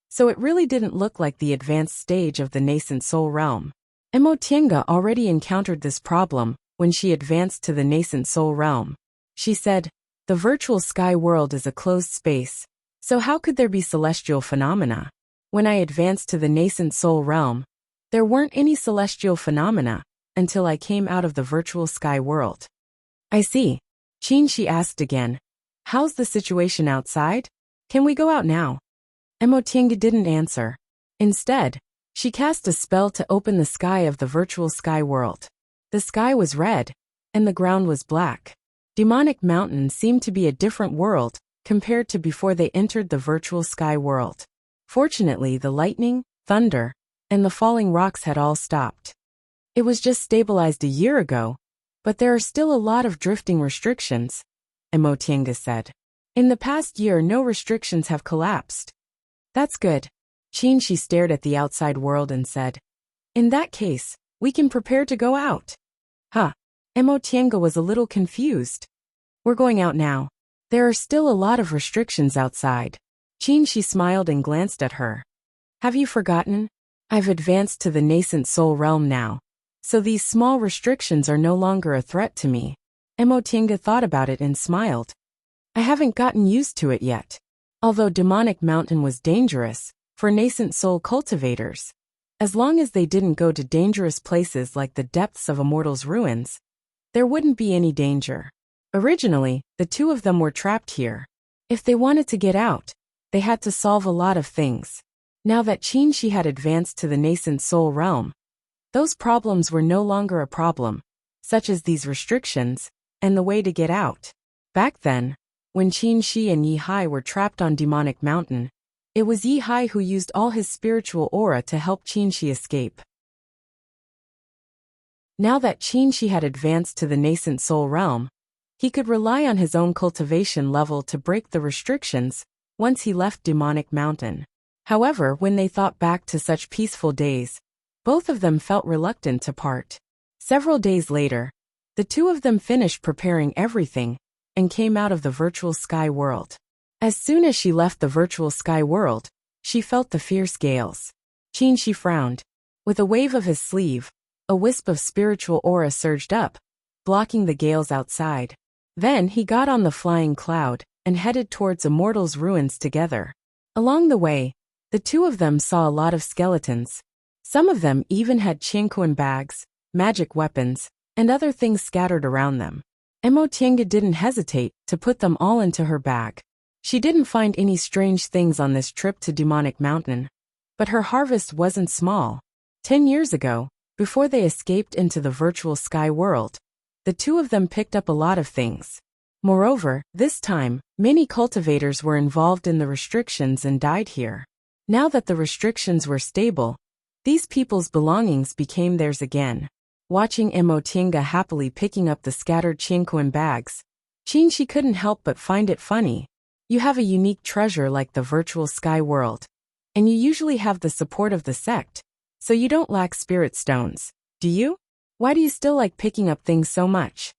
so it really didn't look like the advanced stage of the nascent soul realm. Emotinga already encountered this problem when she advanced to the nascent soul realm. She said, The virtual sky world is a closed space, so how could there be celestial phenomena? When I advanced to the nascent soul realm, there weren't any celestial phenomena until I came out of the virtual sky world. I see. Qin asked again, How's the situation outside? Can we go out now? Emotinga didn't answer. Instead, she cast a spell to open the sky of the virtual sky world. The sky was red, and the ground was black. Demonic Mountain seemed to be a different world compared to before they entered the virtual sky world. Fortunately, the lightning, thunder, and the falling rocks had all stopped. It was just stabilized a year ago, but there are still a lot of drifting restrictions, Emotienga said. In the past year, no restrictions have collapsed. That's good. Chinchi stared at the outside world and said, in that case, we can prepare to go out. Huh. Emotienga was a little confused. We're going out now. There are still a lot of restrictions outside. Chinchi smiled and glanced at her. Have you forgotten? I've advanced to the nascent soul realm now, so these small restrictions are no longer a threat to me. Emotienga thought about it and smiled. I haven't gotten used to it yet. Although Demonic Mountain was dangerous for nascent soul cultivators, as long as they didn't go to dangerous places like the depths of a mortal's ruins, there wouldn't be any danger. Originally, the two of them were trapped here. If they wanted to get out, they had to solve a lot of things. Now that Chinchi had advanced to the nascent soul realm, those problems were no longer a problem, such as these restrictions and the way to get out. Back then, when Chinchi and Yi-Hai were trapped on Demonic Mountain, it was Yi-Hai who used all his spiritual aura to help Chinchi escape. Now that Chinchi had advanced to the nascent soul realm, he could rely on his own cultivation level to break the restrictions once he left Demonic Mountain. However, when they thought back to such peaceful days, both of them felt reluctant to part. Several days later, the two of them finished preparing everything and came out of the virtual sky world. As soon as she left the virtual sky world, she felt the fierce gales. Chinchi frowned. With a wave of his sleeve, a wisp of spiritual aura surged up, blocking the gales outside. Then he got on the flying cloud and headed towards Immortal's ruins together. Along the way, the two of them saw a lot of skeletons. Some of them even had chinkuan bags, magic weapons, and other things scattered around them. Emotienga didn't hesitate to put them all into her bag. She didn't find any strange things on this trip to Demonic Mountain, but her harvest wasn't small. 10 years ago, before they escaped into the virtual sky world, the two of them picked up a lot of things. Moreover, this time, many cultivators were involved in the restrictions and died here. Now that the restrictions were stable, these people's belongings became theirs again. Watching Emotienga happily picking up the scattered chinkuan bags, Chinchi couldn't help but find it funny. You have a unique treasure like the virtual sky world, and you usually have the support of the sect, so you don't lack spirit stones, do you? Why do you still like picking up things so much?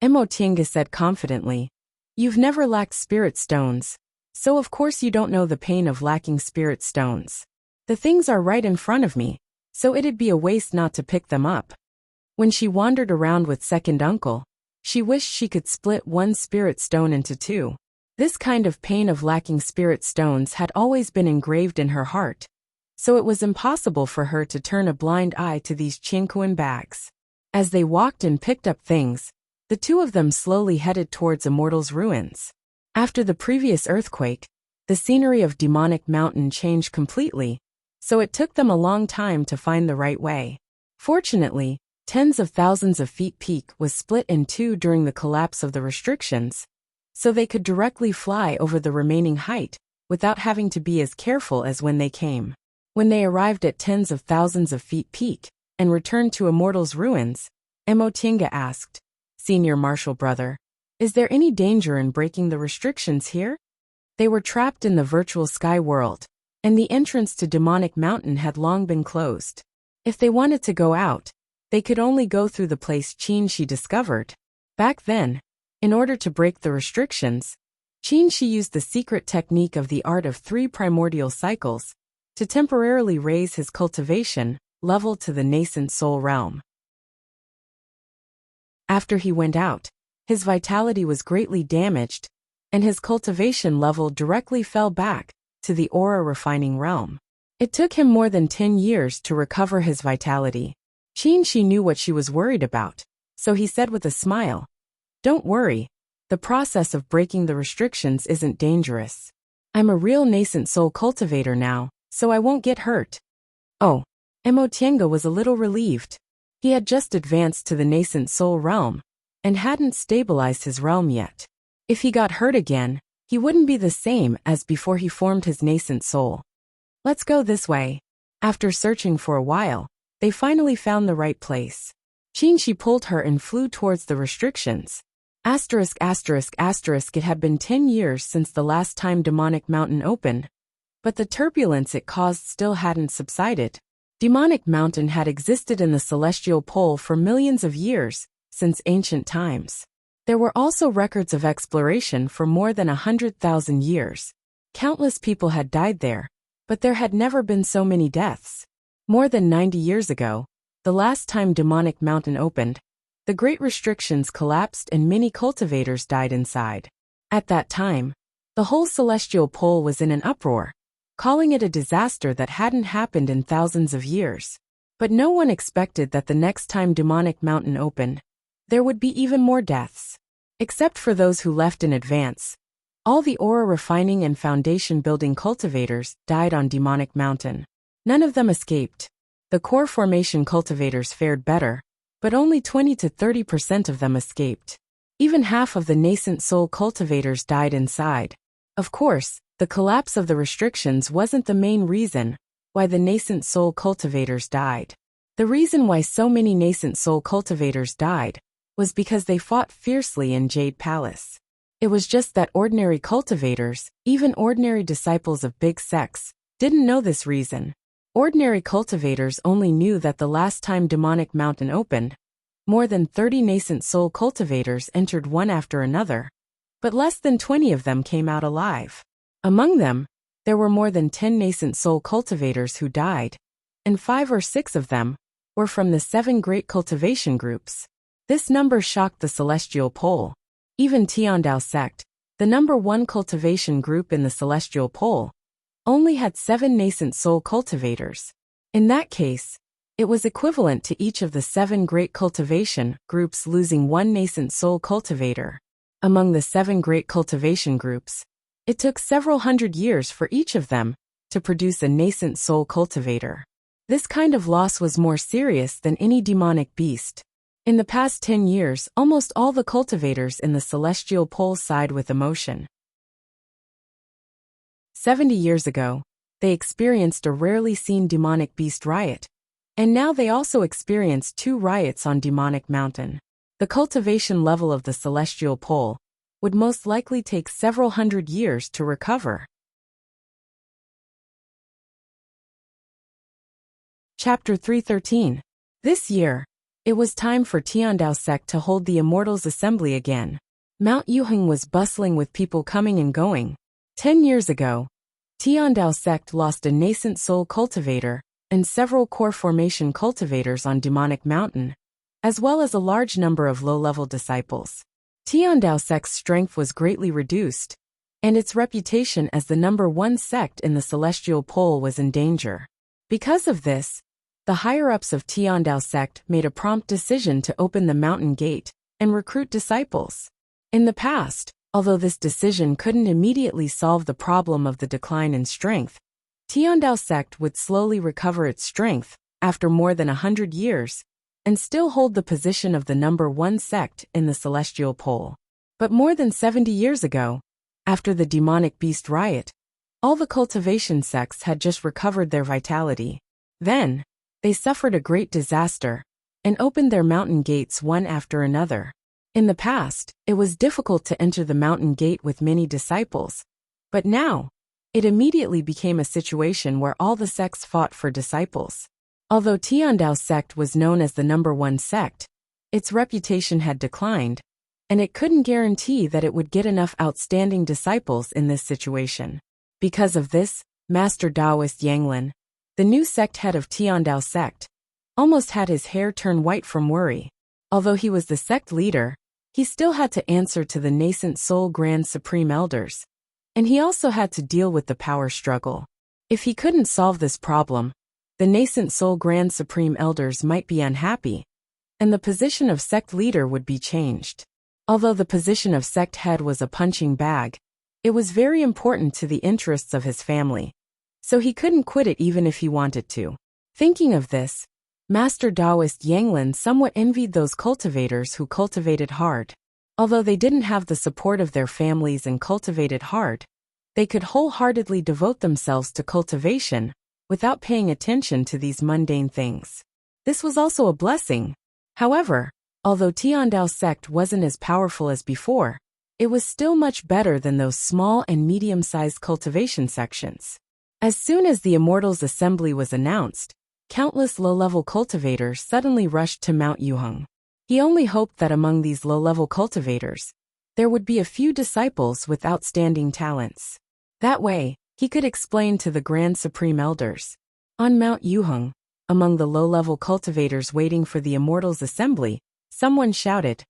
Emotienga said confidently. You've never lacked spirit stones, so of course you don't know the pain of lacking spirit stones. The things are right in front of me, so it'd be a waste not to pick them up. When she wandered around with second uncle, she wished she could split one spirit stone into two. This kind of pain of lacking spirit stones had always been engraved in her heart, so it was impossible for her to turn a blind eye to these chinkuan bags. As they walked and picked up things, the two of them slowly headed towards Immortal's ruins. After the previous earthquake, the scenery of Demonic Mountain changed completely, so it took them a long time to find the right way. Fortunately, tens of thousands of feet peak was split in two during the collapse of the restrictions, so they could directly fly over the remaining height without having to be as careful as when they came. When they arrived at tens of thousands of feet peak and returned to Immortal's ruins, Emotienga asked, Senior Marshal Brother, is there any danger in breaking the restrictions here? They were trapped in the virtual sky world, and the entrance to Demonic Mountain had long been closed. If they wanted to go out, they could only go through the place Chinchi discovered. Back then, in order to break the restrictions, Chinchi used the secret technique of the art of 3 primordial cycles to temporarily raise his cultivation level to the nascent soul realm. After he went out, his vitality was greatly damaged, and his cultivation level directly fell back to the aura refining realm. It took him more than 10 years to recover his vitality. Chinchi knew what she was worried about, so he said with a smile, Don't worry, the process of breaking the restrictions isn't dangerous. I'm a real nascent soul cultivator now, so I won't get hurt. Oh, Emotienga was a little relieved. He had just advanced to the nascent soul realm, and hadn't stabilized his realm yet. If he got hurt again, he wouldn't be the same as before he formed his nascent soul. Let's go this way. After searching for a while, they finally found the right place. Qingxi pulled her and flew towards the restrictions. ******. It had been 10 years since the last time Demonic Mountain opened, but the turbulence it caused still hadn't subsided. Demonic Mountain had existed in the celestial pole for millions of years, since ancient times. There were also records of exploration for more than 100,000 years. Countless people had died there, but there had never been so many deaths. More than 90 years ago, the last time Demonic Mountain opened, the great restrictions collapsed and many cultivators died inside. At that time, the whole celestial pole was in an uproar, calling it a disaster that hadn't happened in thousands of years. But no one expected that the next time Demonic Mountain opened, there would be even more deaths. Except for those who left in advance, all the aura refining and foundation building cultivators died on Demonic Mountain. None of them escaped. The core formation cultivators fared better, but only 20 to 30% of them escaped. Even half of the nascent soul cultivators died inside. Of course, the collapse of the restrictions wasn't the main reason why the nascent soul cultivators died. The reason why so many nascent soul cultivators died was because they fought fiercely in Jade Palace. It was just that ordinary cultivators, even ordinary disciples of big sects, didn't know this reason. Ordinary cultivators only knew that the last time Demonic Mountain opened, more than 30 nascent soul cultivators entered one after another, but less than 20 of them came out alive. Among them, there were more than 10 nascent soul cultivators who died, and 5 or 6 of them were from the 7 great cultivation groups. This number shocked the celestial pole. Even Tiandao sect, the number 1 cultivation group in the celestial pole, only had 7 nascent soul cultivators. In that case, it was equivalent to each of the 7 great cultivation groups losing 1 nascent soul cultivator. Among the 7 great cultivation groups, it took several hundred years for each of them to produce a nascent soul cultivator. This kind of loss was more serious than any demonic beast. In the past 10 years, almost all the cultivators in the celestial pole sighed with emotion. 70 years ago, they experienced a rarely seen demonic beast riot, and now they also experienced 2 riots on Demonic Mountain. The cultivation level of the celestial pole would most likely take several hundred years to recover. Chapter 313. This year, it was time for Tiandao sect to hold the Immortals Assembly again. Mount Yuheng was bustling with people coming and going. 10 years ago, Tiandao sect lost a nascent soul cultivator and several core formation cultivators on Demonic Mountain, as well as a large number of low-level disciples. Tiandao sect's strength was greatly reduced, and its reputation as the number 1 sect in the celestial pole was in danger. Because of this, the higher-ups of Tiandao sect made a prompt decision to open the mountain gate and recruit disciples. In the past, although this decision couldn't immediately solve the problem of the decline in strength, Tiandao sect would slowly recover its strength after more than 100 years and still hold the position of the number 1 sect in the celestial pole. But more than 70 years ago, after the demonic beast riot, all the cultivation sects had just recovered their vitality. Then, they suffered a great disaster and opened their mountain gates one after another. In the past, it was difficult to enter the mountain gate with many disciples, but now, it immediately became a situation where all the sects fought for disciples. Although Tiandao sect was known as the number 1 sect, its reputation had declined, and it couldn't guarantee that it would get enough outstanding disciples in this situation. Because of this, Master Taoist Yanglin, the new sect head of Tiandao sect, almost had his hair turn white from worry. Although he was the sect leader, he still had to answer to the nascent soul Grand Supreme Elders, and he also had to deal with the power struggle. If he couldn't solve this problem, the nascent soul Grand Supreme Elders might be unhappy, and the position of sect leader would be changed. Although the position of sect head was a punching bag, it was very important to the interests of his family, so he couldn't quit it even if he wanted to. Thinking of this, Master Taoist Yanglin somewhat envied those cultivators who cultivated hard. Although they didn't have the support of their families and cultivated hard, they could wholeheartedly devote themselves to cultivation without paying attention to these mundane things. This was also a blessing. However, although Tiandao sect wasn't as powerful as before, it was still much better than those small and medium-sized cultivation sections. As soon as the Immortals Assembly was announced, countless low-level cultivators suddenly rushed to Mount Yuheng. He only hoped that among these low-level cultivators, there would be a few disciples with outstanding talents. That way, he could explain to the Grand Supreme Elders. On Mount Yuheng, among the low-level cultivators waiting for the Immortals Assembly, someone shouted,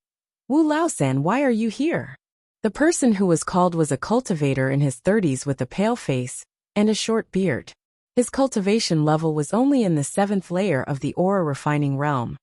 "Wu Laosan, why are you here?" The person who was called was a cultivator in his 30s with a pale face and a short beard. His cultivation level was only in the 7th layer of the aura refining realm.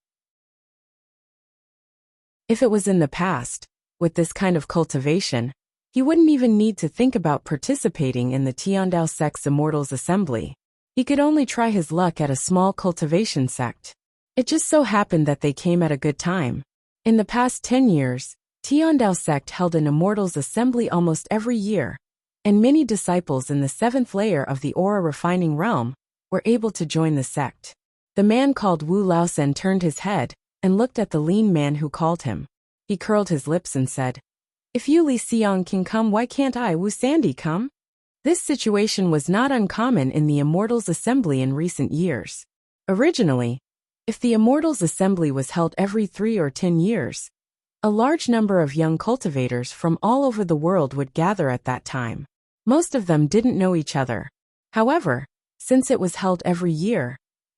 If it was in the past, with this kind of cultivation, he wouldn't even need to think about participating in the Tiandao sect's Immortals Assembly. He could only try his luck at a small cultivation sect. It just so happened that they came at a good time. In the past 10 years, Tiandao sect held an Immortals Assembly almost every year, and many disciples in the 7th layer of the aura refining realm were able to join the sect. The man called Wu Laosan turned his head and looked at the lean man who called him. He curled his lips and said, "If you Li Xiang can come, why can't I, Wu Sandy, come?" This situation was not uncommon in the Immortals Assembly in recent years. Originally, if the Immortals Assembly was held every 3 or 10 years, a large number of young cultivators from all over the world would gather at that time. Most of them didn't know each other. However, since it was held every year,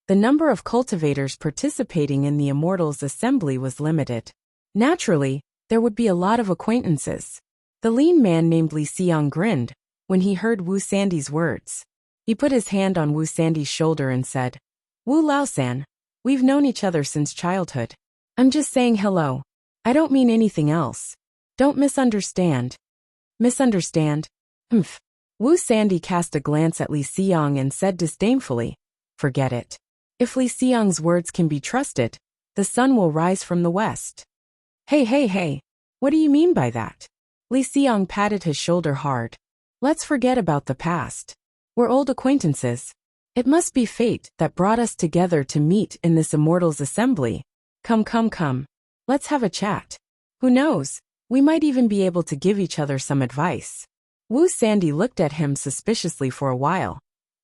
the number of cultivators participating in the Immortals Assembly was limited. Naturally, there would be a lot of acquaintances. The lean man named Li Xiang grinned when he heard Wu Sandy's words. He put his hand on Wu Sandy's shoulder and said, "Wu Laosan, we've known each other since childhood. I'm just saying hello. I don't mean anything else. Don't misunderstand." "Misunderstand? Humph." Wu Sandy cast a glance at Li Xiang and said disdainfully, "Forget it. If Li Xiang's words can be trusted, the sun will rise from the west." Hey, what do you mean by that?" Li Xiang patted his shoulder hard. "Let's forget about the past. We're old acquaintances. It must be fate that brought us together to meet in this Immortals Assembly. Come. Let's have a chat. Who knows, we might even be able to give each other some advice." Wu Sandy looked at him suspiciously for a while,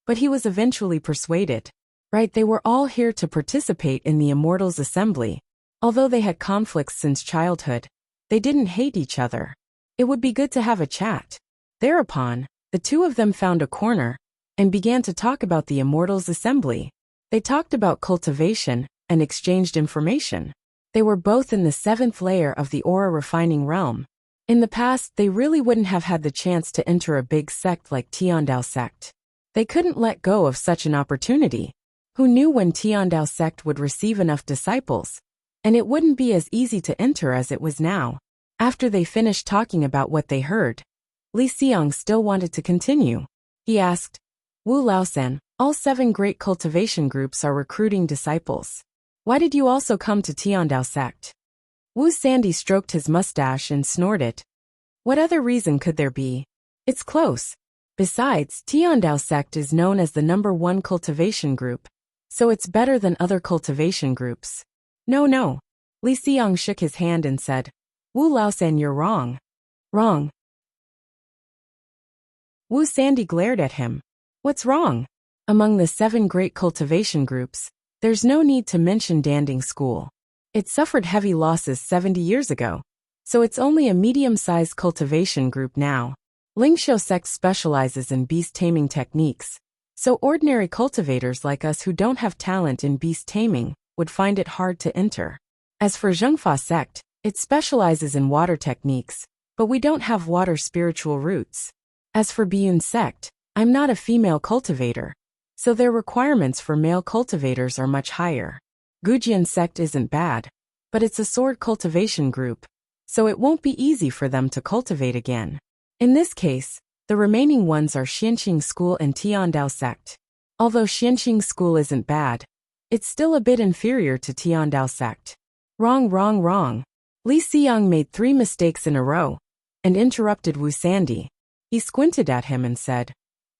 but he was eventually persuaded. Right, they were all here to participate in the Immortals Assembly. Although they had conflicts since childhood, they didn't hate each other. It would be good to have a chat. Thereupon, the two of them found a corner and began to talk about the Immortals Assembly. They talked about cultivation and exchanged information. They were both in the 7th layer of the aura refining realm. In the past, they really wouldn't have had the chance to enter a big sect like Tiandao sect. They couldn't let go of such an opportunity. Who knew when Tiandao sect would receive enough disciples? And it wouldn't be as easy to enter as it was now. After they finished talking about what they heard, Li Xiang still wanted to continue. He asked, "Wu Laosan, all 7 great cultivation groups are recruiting disciples. Why did you also come to Tiandao sect?" Wu Sandy stroked his mustache and snorted. "What other reason could there be? It's close. Besides, Tiandao sect is known as the #1 cultivation group, so it's better than other cultivation groups." No. Li Xiang shook his hand and said, "Wu Laosan, you're wrong. Wrong." Wu Sandy glared at him. "What's wrong? Among the 7 great cultivation groups, there's no need to mention Danding School. It suffered heavy losses 70 years ago, so it's only a medium-sized cultivation group now. Lingxiu sect specializes in beast taming techniques, so ordinary cultivators like us who don't have talent in beast taming would find it hard to enter. As for Zhengfa sect, it specializes in water techniques, but we don't have water spiritual roots. As for Biyun sect, I'm not a female cultivator, so their requirements for male cultivators are much higher. Gujian sect isn't bad, but it's a sword cultivation group, so it won't be easy for them to cultivate again. In this case, the remaining ones are Xianqing School and Tiandao sect. Although Xianqing School isn't bad, It's still a bit inferior to Tiandao sect. Wrong, wrong, wrong. Li Xiang made 3 mistakes in a row and interrupted Wu Sandy. He squinted at him and said,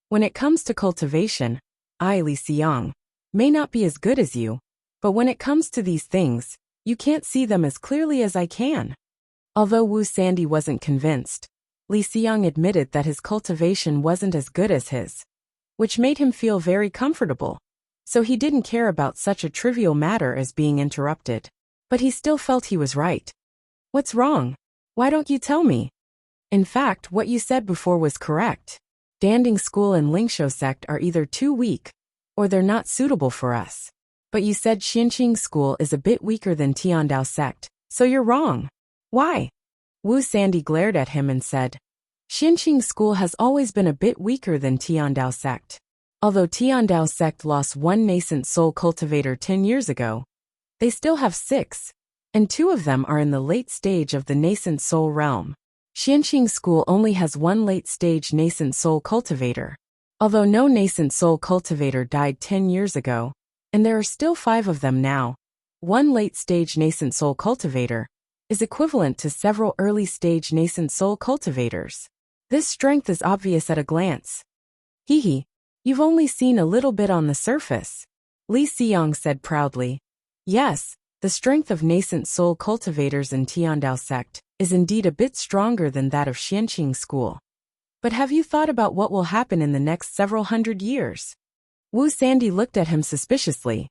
"When it comes to cultivation, I, Li Xiang, may not be as good as you, but when it comes to these things, you can't see them as clearly as I can." Although Wu Sandy wasn't convinced, Li Xiang admitted that his cultivation wasn't as good as his, which made him feel very comfortable. So he didn't care about such a trivial matter as being interrupted. But he still felt he was right. "What's wrong? Why don't you tell me?" "In fact, what you said before was correct. Danding School and Lingshou sect are either too weak, or they're not suitable for us. But you said Xianqing School is a bit weaker than Tiandao sect, so you're wrong." "Why?" Wu Sandy glared at him and said, "Xianqing School has always been a bit weaker than Tiandao sect. Although Tiandao sect lost 1 nascent soul cultivator 10 years ago, they still have 6, and 2 of them are in the late stage of the nascent soul realm. Xianqing School only has 1 late-stage nascent soul cultivator. Although no nascent soul cultivator died 10 years ago, and there are still 5 of them now, 1 late-stage nascent soul cultivator is equivalent to several early-stage nascent soul cultivators. This strength is obvious at a glance." "Hee, you've only seen a little bit on the surface," Li Xiang said proudly. "Yes, the strength of nascent soul cultivators in Tiandao sect is indeed a bit stronger than that of Xianqing School. But have you thought about what will happen in the next several hundred years?" Wu Sandy looked at him suspiciously.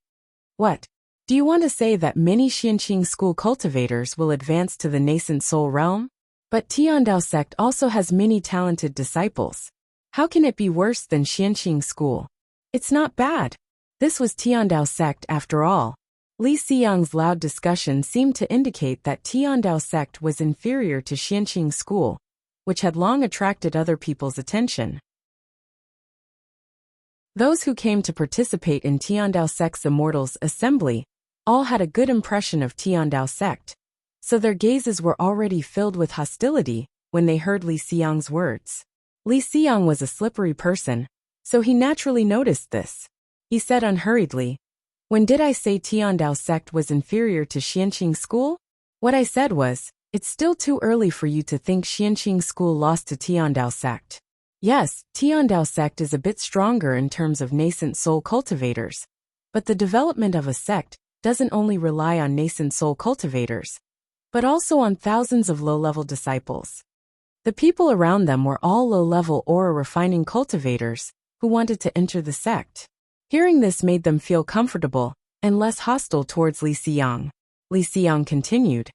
"What? Do you want to say that many Xianqing School cultivators will advance to the nascent soul realm? But Tiandao sect also has many talented disciples. How can it be worse than Xianqing School? It's not bad." This was Tiandao sect after all. Li Xiang's loud discussion seemed to indicate that Tiandao sect was inferior to Xianqing School, which had long attracted other people's attention. Those who came to participate in Tiandao sect's Immortals Assembly all had a good impression of Tiandao sect, so their gazes were already filled with hostility when they heard Li Xiang's words. Li Xiang was a slippery person, so he naturally noticed this. He said unhurriedly, "When did I say Tiandao sect was inferior to Xianqing School? What I said was, it's still too early for you to think Xianqing School lost to Tiandao sect. Yes, Tiandao sect is a bit stronger in terms of nascent soul cultivators, but the development of a sect doesn't only rely on nascent soul cultivators, but also on thousands of low-level disciples. The people around them were all low-level aura refining cultivators who wanted to enter the sect." Hearing this made them feel comfortable and less hostile towards Li Xiang. Li Xiang continued,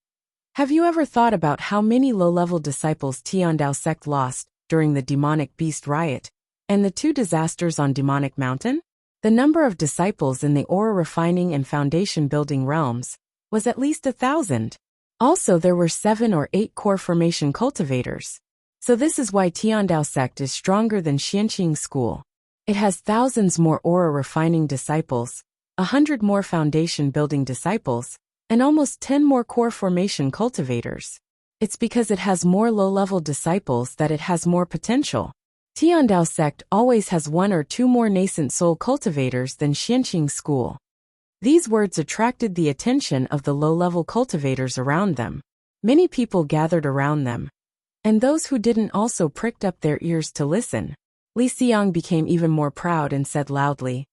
"Have you ever thought about how many low-level disciples Tiandao sect lost during the demonic beast riot and the 2 disasters on Demonic Mountain? The number of disciples in the aura refining and foundation building realms was at least 1,000. Also, there were 7 or 8 core formation cultivators. So this is why Tiandao sect is stronger than Xianqing School. It has thousands more aura refining disciples, 100 more foundation building disciples, and almost 10 more core formation cultivators. It's because it has more low-level disciples that it has more potential. Tiandao sect always has 1 or 2 more nascent soul cultivators than Xianqing School." These words attracted the attention of the low-level cultivators around them. Many people gathered around them, and those who didn't also pricked up their ears to listen. Li Xiang became even more proud and said loudly,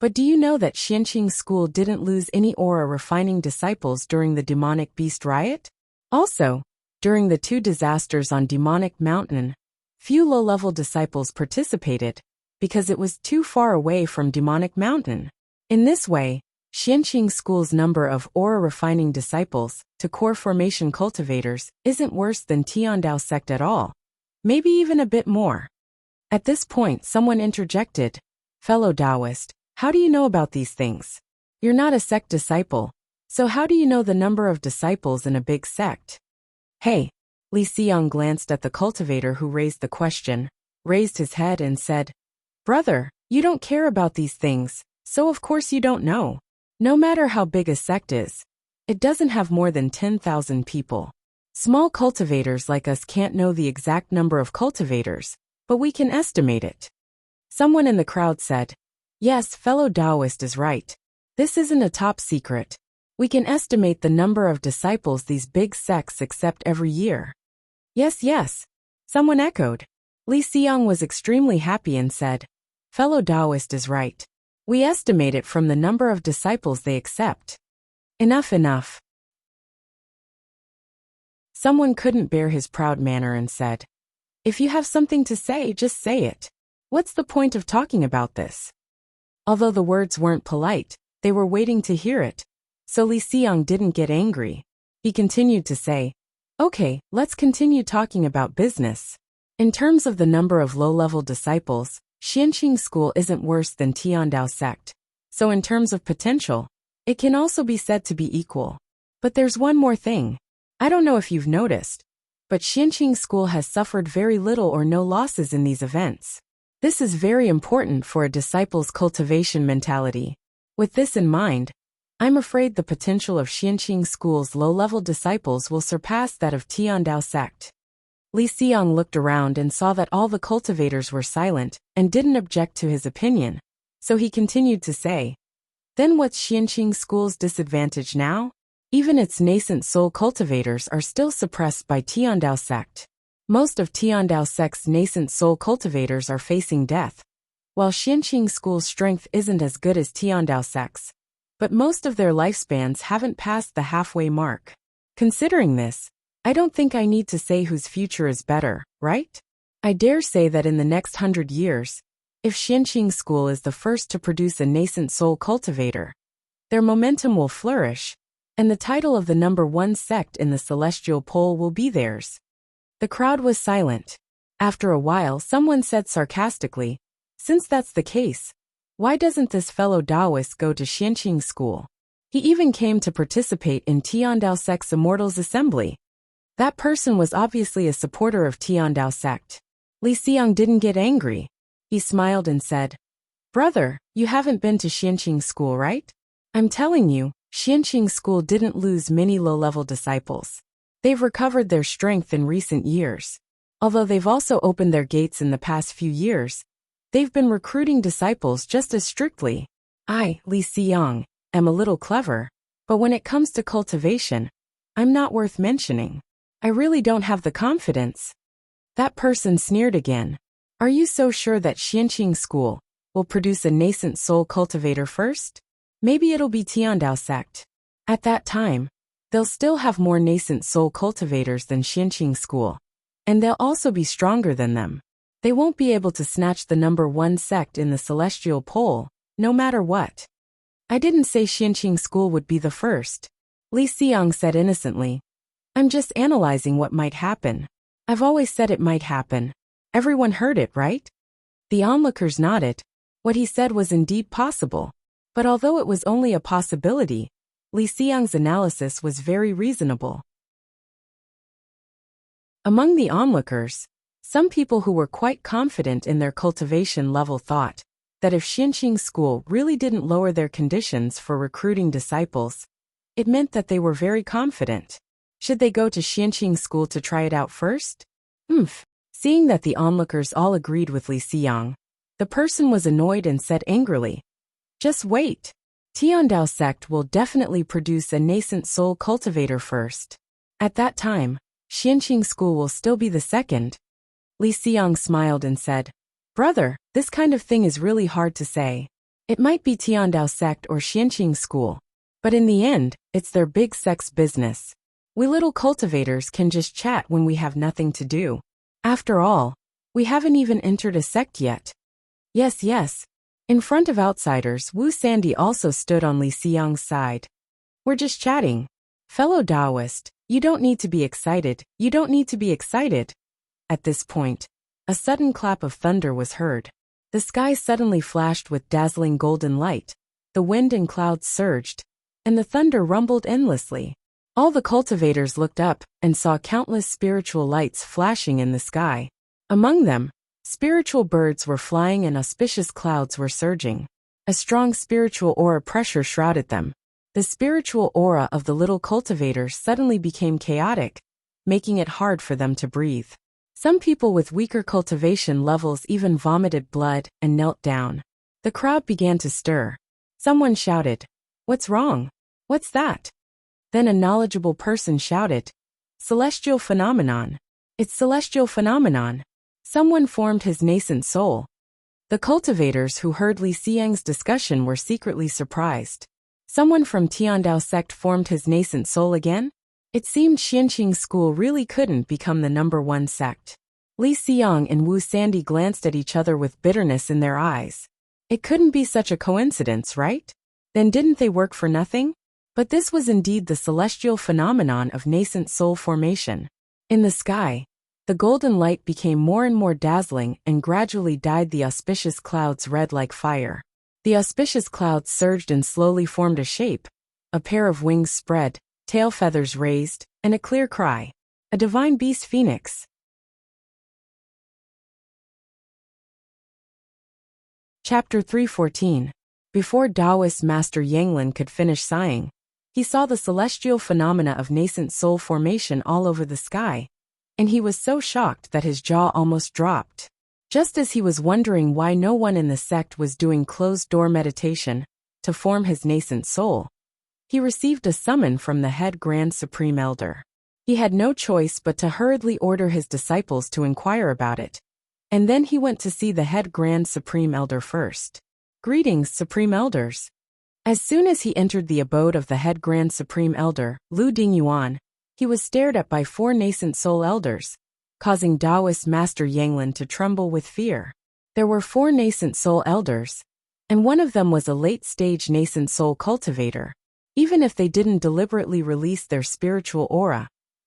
"But do you know that Xianqing School didn't lose any aura refining disciples during the demonic beast riot? Also, during the 2 disasters on Demonic Mountain, few low-level disciples participated because it was too far away from Demonic Mountain. In this way, Xianqing School's number of aura refining disciples to core formation cultivators isn't worse than Tiandao sect at all. Maybe even a bit more." At this point, someone interjected, "Fellow Taoist, how do you know about these things? You're not a sect disciple, so how do you know the number of disciples in a big sect?" "Hey," Li Xiang glanced at the cultivator who raised the question, raised his head and said, "Brother, you don't care about these things, so of course you don't know. No matter how big a sect is, it doesn't have more than 10,000 people. Small cultivators like us can't know the exact number of cultivators, but we can estimate it." Someone in the crowd said, "Yes, fellow Taoist is right. This isn't a top secret. We can estimate the number of disciples these big sects accept every year. Yes, yes, someone echoed. Li Xiang was extremely happy and said, fellow Taoist is right. We estimate it from the number of disciples they accept. Enough, enough. Someone couldn't bear his proud manner and said, if you have something to say, just say it. What's the point of talking about this? Although the words weren't polite, they were waiting to hear it. So Li Xiang didn't get angry. He continued to say, okay, let's continue talking about business. In terms of the number of low-level disciples, Xianqing school isn't worse than Tiandao sect. So in terms of potential, it can also be said to be equal. But there's one more thing. I don't know if you've noticed, but Xianqing school has suffered very little or no losses in these events. This is very important for a disciple's cultivation mentality. With this in mind, I'm afraid the potential of Xianqing school's low-level disciples will surpass that of Tiandao sect. Li Xiang looked around and saw that all the cultivators were silent and didn't object to his opinion, so he continued to say, then what's Xianqing school's disadvantage now? Even its nascent soul cultivators are still suppressed by Tiandao sect. Most of Tiandao sect's nascent soul cultivators are facing death, while Xianqing school's strength isn't as good as Tiandao sect's, but most of their lifespans haven't passed the halfway mark. Considering this, I don't think I need to say whose future is better, right? I dare say that in the next 100 years, if Xianqing school is the first to produce a nascent soul cultivator, their momentum will flourish, and the title of the number one sect in the celestial pole will be theirs. The crowd was silent. After a while, someone said sarcastically, since that's the case, why doesn't this fellow Taoist go to Xianqing school? He even came to participate in Tiandao sect's Immortals Assembly. That person was obviously a supporter of Tiandao sect. Li Xiang didn't get angry. He smiled and said, brother, you haven't been to Xianqing school, right? I'm telling you, Xianqing school didn't lose many low-level disciples. They've recovered their strength in recent years. Although they've also opened their gates in the past few years, they've been recruiting disciples just as strictly. I, Li Xiang, am a little clever, but when it comes to cultivation, I'm not worth mentioning. I really don't have the confidence. That person sneered again. Are you so sure that Xianqing school will produce a nascent soul cultivator first? Maybe it'll be Tiandao sect. At that time, they'll still have more nascent soul cultivators than Xianqing school, and they'll also be stronger than them. They won't be able to snatch the number one sect in the celestial pole, no matter what. I didn't say Xianqing school would be the first. Li Xiang said innocently. I'm just analyzing what might happen. I've always said it might happen. Everyone heard it, right? The onlookers nodded. What he said was indeed possible. But although it was only a possibility, Li Xiang's analysis was very reasonable. Among the onlookers, some people who were quite confident in their cultivation level thought that if Xianqing school really didn't lower their conditions for recruiting disciples, it meant that they were very confident. Should they go to Xianqing school to try it out first? Seeing that the onlookers all agreed with Li Xiang, the person was annoyed and said angrily, just wait. Tiandao sect will definitely produce a nascent soul cultivator first. At that time, Xianqing school will still be the second. Li Xiang smiled and said, brother, this kind of thing is really hard to say. It might be Tiandao sect or Xianqing school, but in the end, it's their big sect's business. We little cultivators can just chat when we have nothing to do. After all, we haven't even entered a sect yet. Yes, yes. In front of outsiders, Wu Sandy also stood on Li Xiang's side. We're just chatting. Fellow Taoist, you don't need to be excited. You don't need to be excited. At this point, a sudden clap of thunder was heard. The sky suddenly flashed with dazzling golden light. The wind and clouds surged, and the thunder rumbled endlessly. All the cultivators looked up and saw countless spiritual lights flashing in the sky. Among them, spiritual birds were flying and auspicious clouds were surging. A strong spiritual aura pressure shrouded them. The spiritual aura of the little cultivators suddenly became chaotic, making it hard for them to breathe. Some people with weaker cultivation levels even vomited blood and knelt down. The crowd began to stir. Someone shouted, What's wrong? What's that? Then a knowledgeable person shouted, celestial phenomenon. It's celestial phenomenon. Someone formed his nascent soul. The cultivators who heard Li Xiang's discussion were secretly surprised. Someone from Tiandao sect formed his nascent soul again? It seemed Xianqing school really couldn't become the #1 sect. Li Xiang and Wu Sandy glanced at each other with bitterness in their eyes. It couldn't be such a coincidence, right? Then didn't they work for nothing? But this was indeed the celestial phenomenon of nascent soul formation. In the sky, the golden light became more and more dazzling and gradually dyed the auspicious clouds red like fire. The auspicious clouds surged and slowly formed a shape. A pair of wings spread, tail feathers raised, and a clear cry. A divine beast phoenix. Chapter 314. Before Taoist Master Yanglin could finish sighing, he saw the celestial phenomena of nascent soul formation all over the sky, and he was so shocked that his jaw almost dropped. Just as he was wondering why no one in the sect was doing closed-door meditation to form his nascent soul, he received a summon from the head Grand Supreme Elder. He had no choice but to hurriedly order his disciples to inquire about it, and then he went to see the head Grand Supreme Elder first. Greetings, Supreme Elders. As soon as he entered the abode of the head Grand Supreme Elder, Lu Dingyuan, he was stared at by 4 nascent soul elders, causing Taoist Master Yanglin to tremble with fear. There were 4 nascent soul elders, and one of them was a late-stage nascent soul cultivator. Even if they didn't deliberately release their spiritual aura,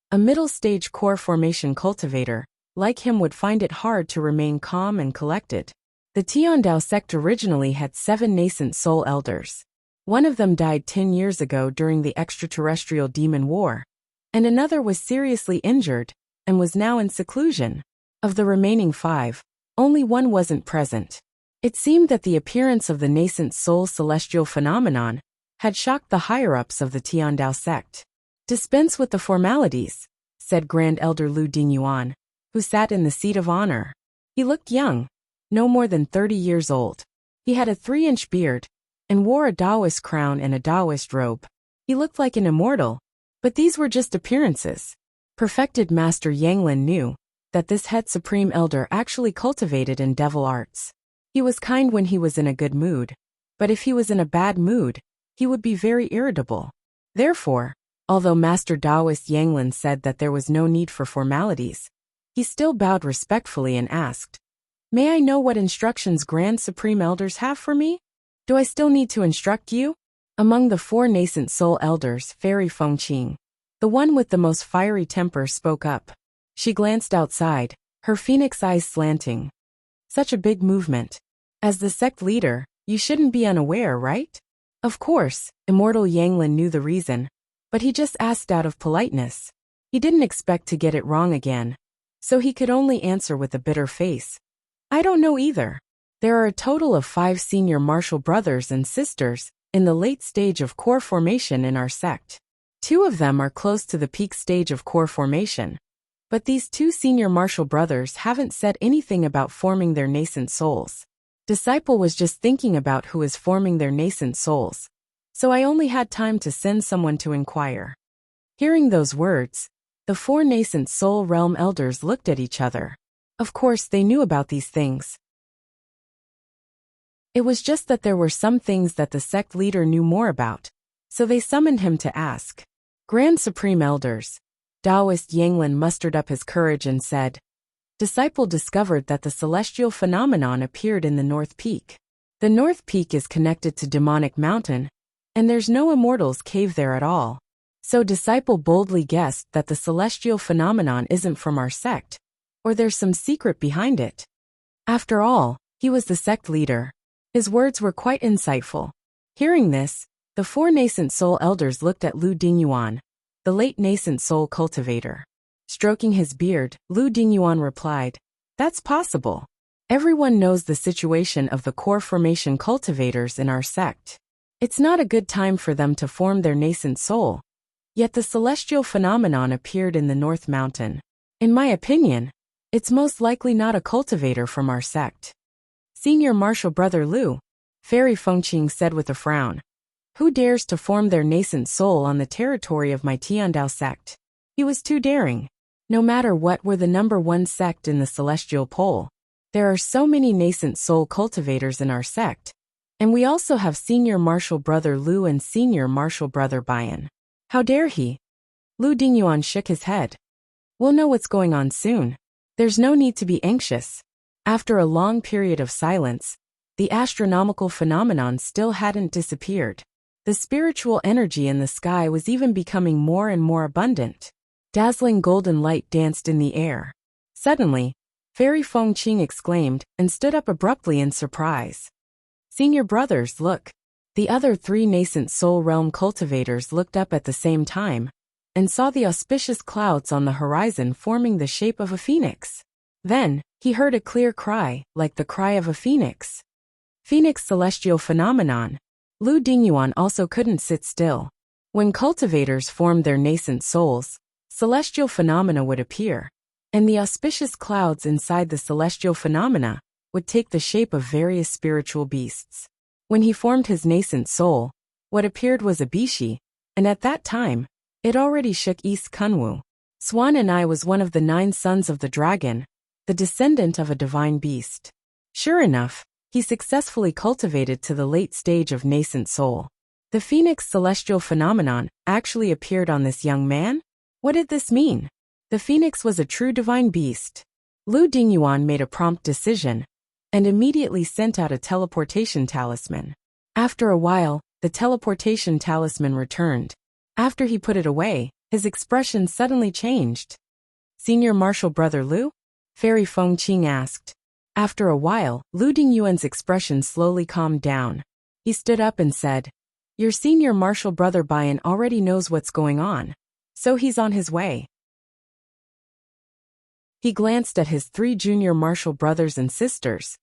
a middle-stage core formation cultivator, like him, would find it hard to remain calm and collected. The Tiandao sect originally had 7 nascent soul elders. One of them died 10 years ago during the extraterrestrial demon war, and another was seriously injured and was now in seclusion. Of the remaining 5, only one wasn't present. It seemed that the appearance of the nascent soul celestial phenomenon had shocked the higher-ups of the Tiandao sect. Dispense with the formalities, said Grand Elder Lu Dingyuan, who sat in the seat of honor. He looked young, no more than 30 years old. He had a 3-inch beard and wore a Taoist crown and a Taoist robe. He looked like an immortal, but these were just appearances. Perfected Master Yanglin knew that this head Supreme Elder actually cultivated in devil arts. He was kind when he was in a good mood, but if he was in a bad mood, he would be very irritable. Therefore, although Master Taoist Yanglin said that there was no need for formalities, he still bowed respectfully and asked, "May I know what instructions Grand Supreme Elders have for me? Do I still need to instruct you?" Among the 4 nascent soul elders, Fairy Fengqing, the one with the most fiery temper, spoke up. She glanced outside, her phoenix eyes slanting. Such a big movement. As the sect leader, you shouldn't be unaware, right? Of course, Immortal Yanglin knew the reason, but he just asked out of politeness. He didn't expect to get it wrong again, so he could only answer with a bitter face. I don't know either. There are a total of 5 senior martial brothers and sisters in the late stage of core formation in our sect. 2 of them are close to the peak stage of core formation, but these 2 senior martial brothers haven't said anything about forming their nascent souls. Disciple was just thinking about who is forming their nascent souls, so I only had time to send someone to inquire. Hearing those words, the 4 nascent soul realm elders looked at each other. Of course they knew about these things. It was just that there were some things that the sect leader knew more about, so they summoned him to ask. Grand Supreme Elders, Taoist Yanglin mustered up his courage and said, Disciple discovered that the celestial phenomenon appeared in the North Peak. The North Peak is connected to Demonic Mountain, and there's no immortals cave there at all. So Disciple boldly guessed that the celestial phenomenon isn't from our sect, or there's some secret behind it. After all, he was the sect leader. His words were quite insightful. Hearing this, the 4 nascent soul elders looked at Lu Dingyuan, the late nascent soul cultivator. Stroking his beard, Lu Dingyuan replied, That's possible. Everyone knows the situation of the core formation cultivators in our sect. It's not a good time for them to form their nascent soul. Yet the celestial phenomenon appeared in the North Mountain. In my opinion, it's most likely not a cultivator from our sect. Senior Martial Brother Lu, Fairy Fengqing said with a frown. Who dares to form their nascent soul on the territory of my Tiandao sect? He was too daring. No matter what, we're the #1 sect in the celestial pole. There are so many nascent soul cultivators in our sect. And we also have Senior Martial Brother Lu and Senior Martial Brother Bian. How dare he? Lu Dingyuan shook his head. We'll know what's going on soon. There's no need to be anxious. After a long period of silence, the astronomical phenomenon still hadn't disappeared. The spiritual energy in the sky was even becoming more and more abundant. Dazzling golden light danced in the air. Suddenly, Fairy Fengqing exclaimed and stood up abruptly in surprise. Senior brothers, look. The other 3 nascent soul realm cultivators looked up at the same time and saw the auspicious clouds on the horizon forming the shape of a phoenix. Then, he heard a clear cry, like the cry of a phoenix. Phoenix celestial phenomenon. Lu Dingyuan also couldn't sit still. When cultivators formed their nascent souls, celestial phenomena would appear, and the auspicious clouds inside the celestial phenomena would take the shape of various spiritual beasts. When he formed his nascent soul, what appeared was a bishi, and at that time, it already shook East Kunwu. Swan and I was one of the 9 sons of the dragon, the descendant of a divine beast. Sure enough, he successfully cultivated to the late stage of nascent soul. The Phoenix celestial phenomenon actually appeared on this young man? What did this mean? The Phoenix was a true divine beast. Lu Dingyuan made a prompt decision and immediately sent out a teleportation talisman. After a while, the teleportation talisman returned. After he put it away, his expression suddenly changed. Senior Martial Brother Lu? Fairy Fengqing asked. After a while, Lu Dingyuan's expression slowly calmed down. He stood up and said, Your Senior Martial Brother Bian already knows what's going on, so he's on his way. He glanced at his 3 junior martial brothers and sisters,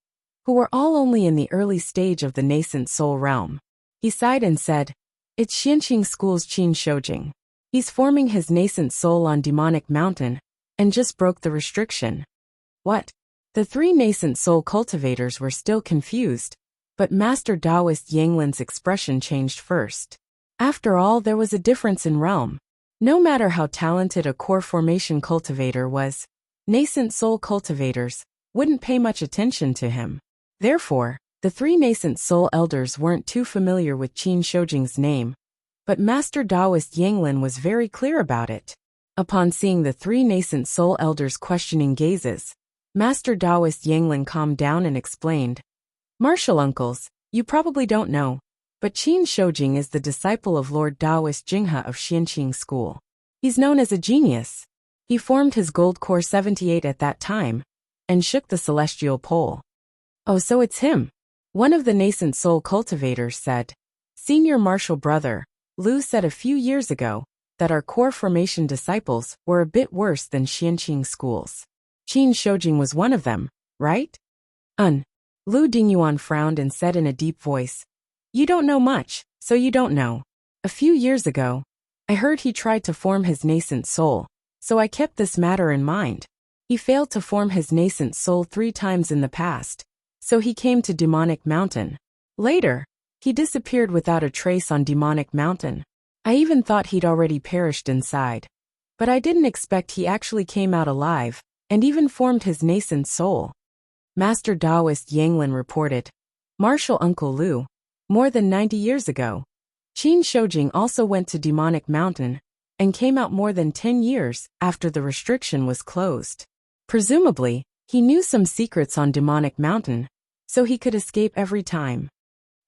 who were all only in the early stage of the nascent soul realm. He sighed and said, It's Xianqing School's Qin Shoujing. He's forming his nascent soul on Demonic Mountain, and just broke the restriction. What? The 3 nascent soul cultivators were still confused, but Master Taoist Yanglin's expression changed first. After all, there was a difference in realm. No matter how talented a core formation cultivator was, nascent soul cultivators wouldn't pay much attention to him. Therefore, the 3 nascent soul elders weren't too familiar with Qin Shoujing's name, but Master Taoist Yanglin was very clear about it. Upon seeing the 3 nascent soul elders' questioning gazes, Master Taoist Yanglin calmed down and explained, Martial uncles, you probably don't know, but Qin Shoujing is the disciple of Lord Taoist Jinghe of Xianqing School. He's known as a genius. He formed his gold core 78 at that time, and shook the celestial pole. Oh, so it's him. One of the nascent soul cultivators said. Senior Martial Brother, Lu said a few years ago, that our core formation disciples were a bit worse than Xianqing schools. Qin Shoujing was one of them, right? Lu Dingyuan frowned and said in a deep voice, You don't know much, so you don't know. A few years ago, I heard he tried to form his nascent soul, so I kept this matter in mind. He failed to form his nascent soul 3 times in the past, so he came to Demonic Mountain. Later, he disappeared without a trace on Demonic Mountain. I even thought he'd already perished inside. But I didn't expect he actually came out alive, and even formed his nascent soul. Master Taoist Yanglin reported, Martial Uncle Lu, more than 90 years ago, Qin Shoujing also went to Demonic Mountain, and came out more than 10 years after the restriction was closed. Presumably, he knew some secrets on Demonic Mountain, so he could escape every time.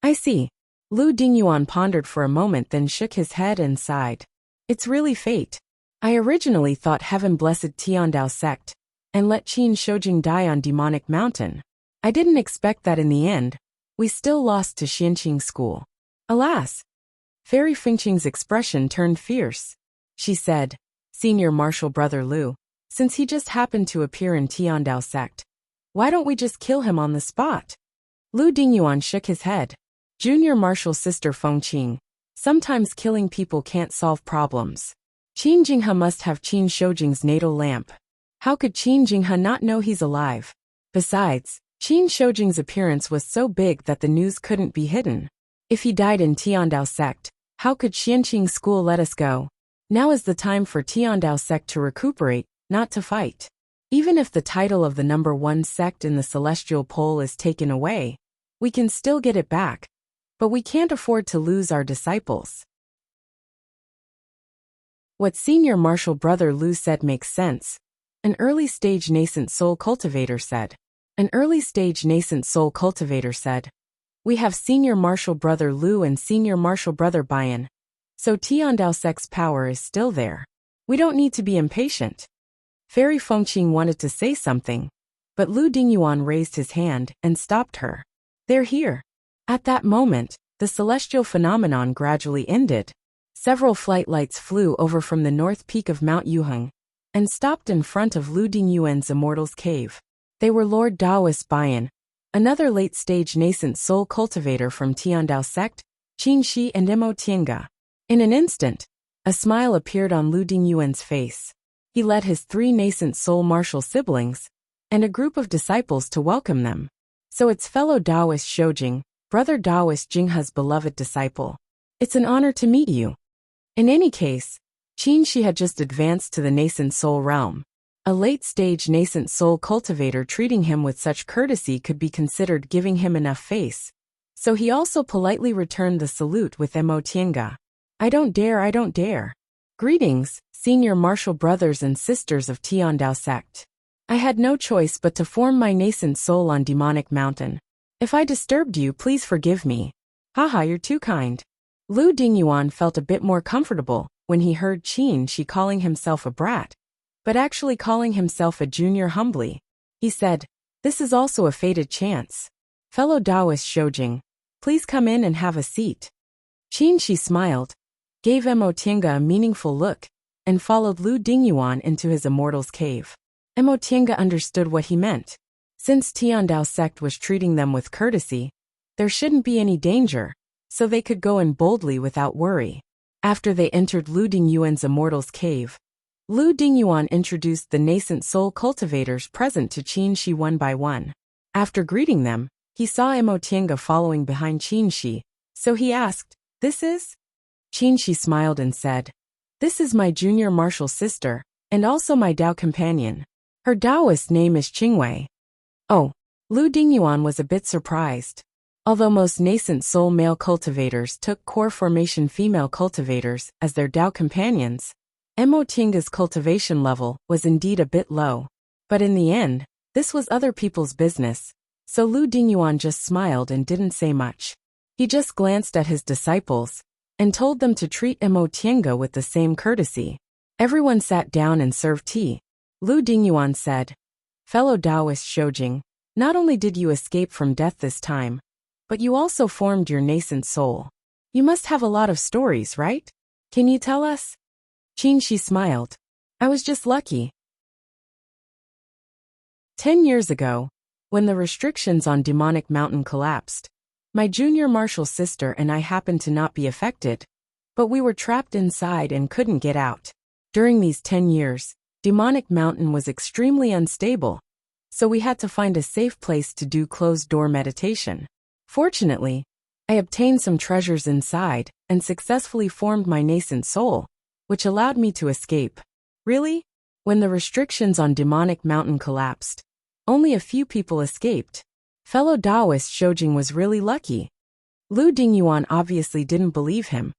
I see. Lu Dingyuan pondered for a moment, then shook his head and sighed. It's really fate. I originally thought heaven blessed Tiandao sect, and let Qin Shoujing die on Demonic Mountain. I didn't expect that in the end, we still lost to Xianqing School. Alas! Fairy Fengqing's expression turned fierce. She said, Senior Martial Brother Lu, since he just happened to appear in Tiandao sect, why don't we just kill him on the spot? Lu Dingyuan shook his head. Junior Martial Sister Fengqing, sometimes killing people can't solve problems. Qin Jinghe must have Qin Shoujing's natal lamp. How could Qin Jinghe not know he's alive? Besides, Qin Shoujing's appearance was so big that the news couldn't be hidden. If he died in Tiandao sect, how could Xianqing school let us go? Now is the time for Tiandao sect to recuperate, not to fight. Even if the title of the number 1 sect in the celestial pole is taken away, we can still get it back. But we can't afford to lose our disciples. What Senior Marshal Brother Lu said makes sense. An early-stage nascent soul cultivator said. An early-stage nascent soul cultivator said. We have Senior Marshal Brother Lu and Senior Marshal Brother Bian. So Tiandao sect's power is still there. We don't need to be impatient. Fairy Fengqing wanted to say something, but Lu Dingyuan raised his hand and stopped her. They're here. At that moment, the celestial phenomenon gradually ended. Several flight lights flew over from the north peak of Mount Yuheng and stopped in front of Lu Dingyuan's Immortal's Cave. They were Lord Daoist Bian, another late-stage nascent soul cultivator from Tiandao sect, Qin Shi and Mo Tiange. In an instant, a smile appeared on Lu Dingyuan's face. He led his 3 nascent soul martial siblings and a group of disciples to welcome them. So it's fellow Daoist Shoujing, Brother Daoist Jinghe's beloved disciple. It's an honor to meet you. In any case, Qin Shi had just advanced to the nascent soul realm. A late-stage nascent soul cultivator treating him with such courtesy could be considered giving him enough face. So he also politely returned the salute with Mo Tiange. I don't dare. Greetings, Senior Marshal brothers and sisters of Tiandao sect. I had no choice but to form my nascent soul on Demonic Mountain. If I disturbed you, please forgive me. Haha, you're too kind. Lu Dingyuan felt a bit more comfortable when he heard Qin Shi calling himself a brat, but actually calling himself a junior humbly. He said, this is also a fated chance. Fellow Daoist Shoujing, please come in and have a seat. Qin Shi smiled, gave Mo Tiange a meaningful look, and followed Lu Dingyuan into his Immortal's Cave. Mo Tiange understood what he meant. Since Tiandao sect was treating them with courtesy, there shouldn't be any danger, so they could go in boldly without worry. After they entered Lu Dingyuan's Immortal's Cave, Lu Dingyuan introduced the nascent soul cultivators present to Qin Shi one by one. After greeting them, he saw Mo Tiange following behind Qin Shi, so he asked, this is? Qin Shi smiled and said, this is my junior martial sister, and also my Dao companion. Her Daoist name is Qingwei. Oh, Lu Dingyuan was a bit surprised. Although most nascent soul male cultivators took core formation female cultivators as their Dao companions, Mo Tiange's cultivation level was indeed a bit low. But in the end, this was other people's business, so Lu Dingyuan just smiled and didn't say much. He just glanced at his disciples and told them to treat Mo Tiange with the same courtesy. Everyone sat down and served tea. Lu Dingyuan said, fellow Daoist Shoujing, not only did you escape from death this time, but you also formed your nascent soul. You must have a lot of stories, right? Can you tell us? Qin Shi smiled. I was just lucky. 10 years ago, when the restrictions on Demonic Mountain collapsed, my junior martial sister and I happened to not be affected, but we were trapped inside and couldn't get out. During these 10 years, Demonic Mountain was extremely unstable, so we had to find a safe place to do closed-door meditation. Fortunately, I obtained some treasures inside and successfully formed my nascent soul, which allowed me to escape. Really? When the restrictions on Demonic Mountain collapsed, only a few people escaped. Fellow Daoist Shoujing was really lucky. Lu Dingyuan obviously didn't believe him,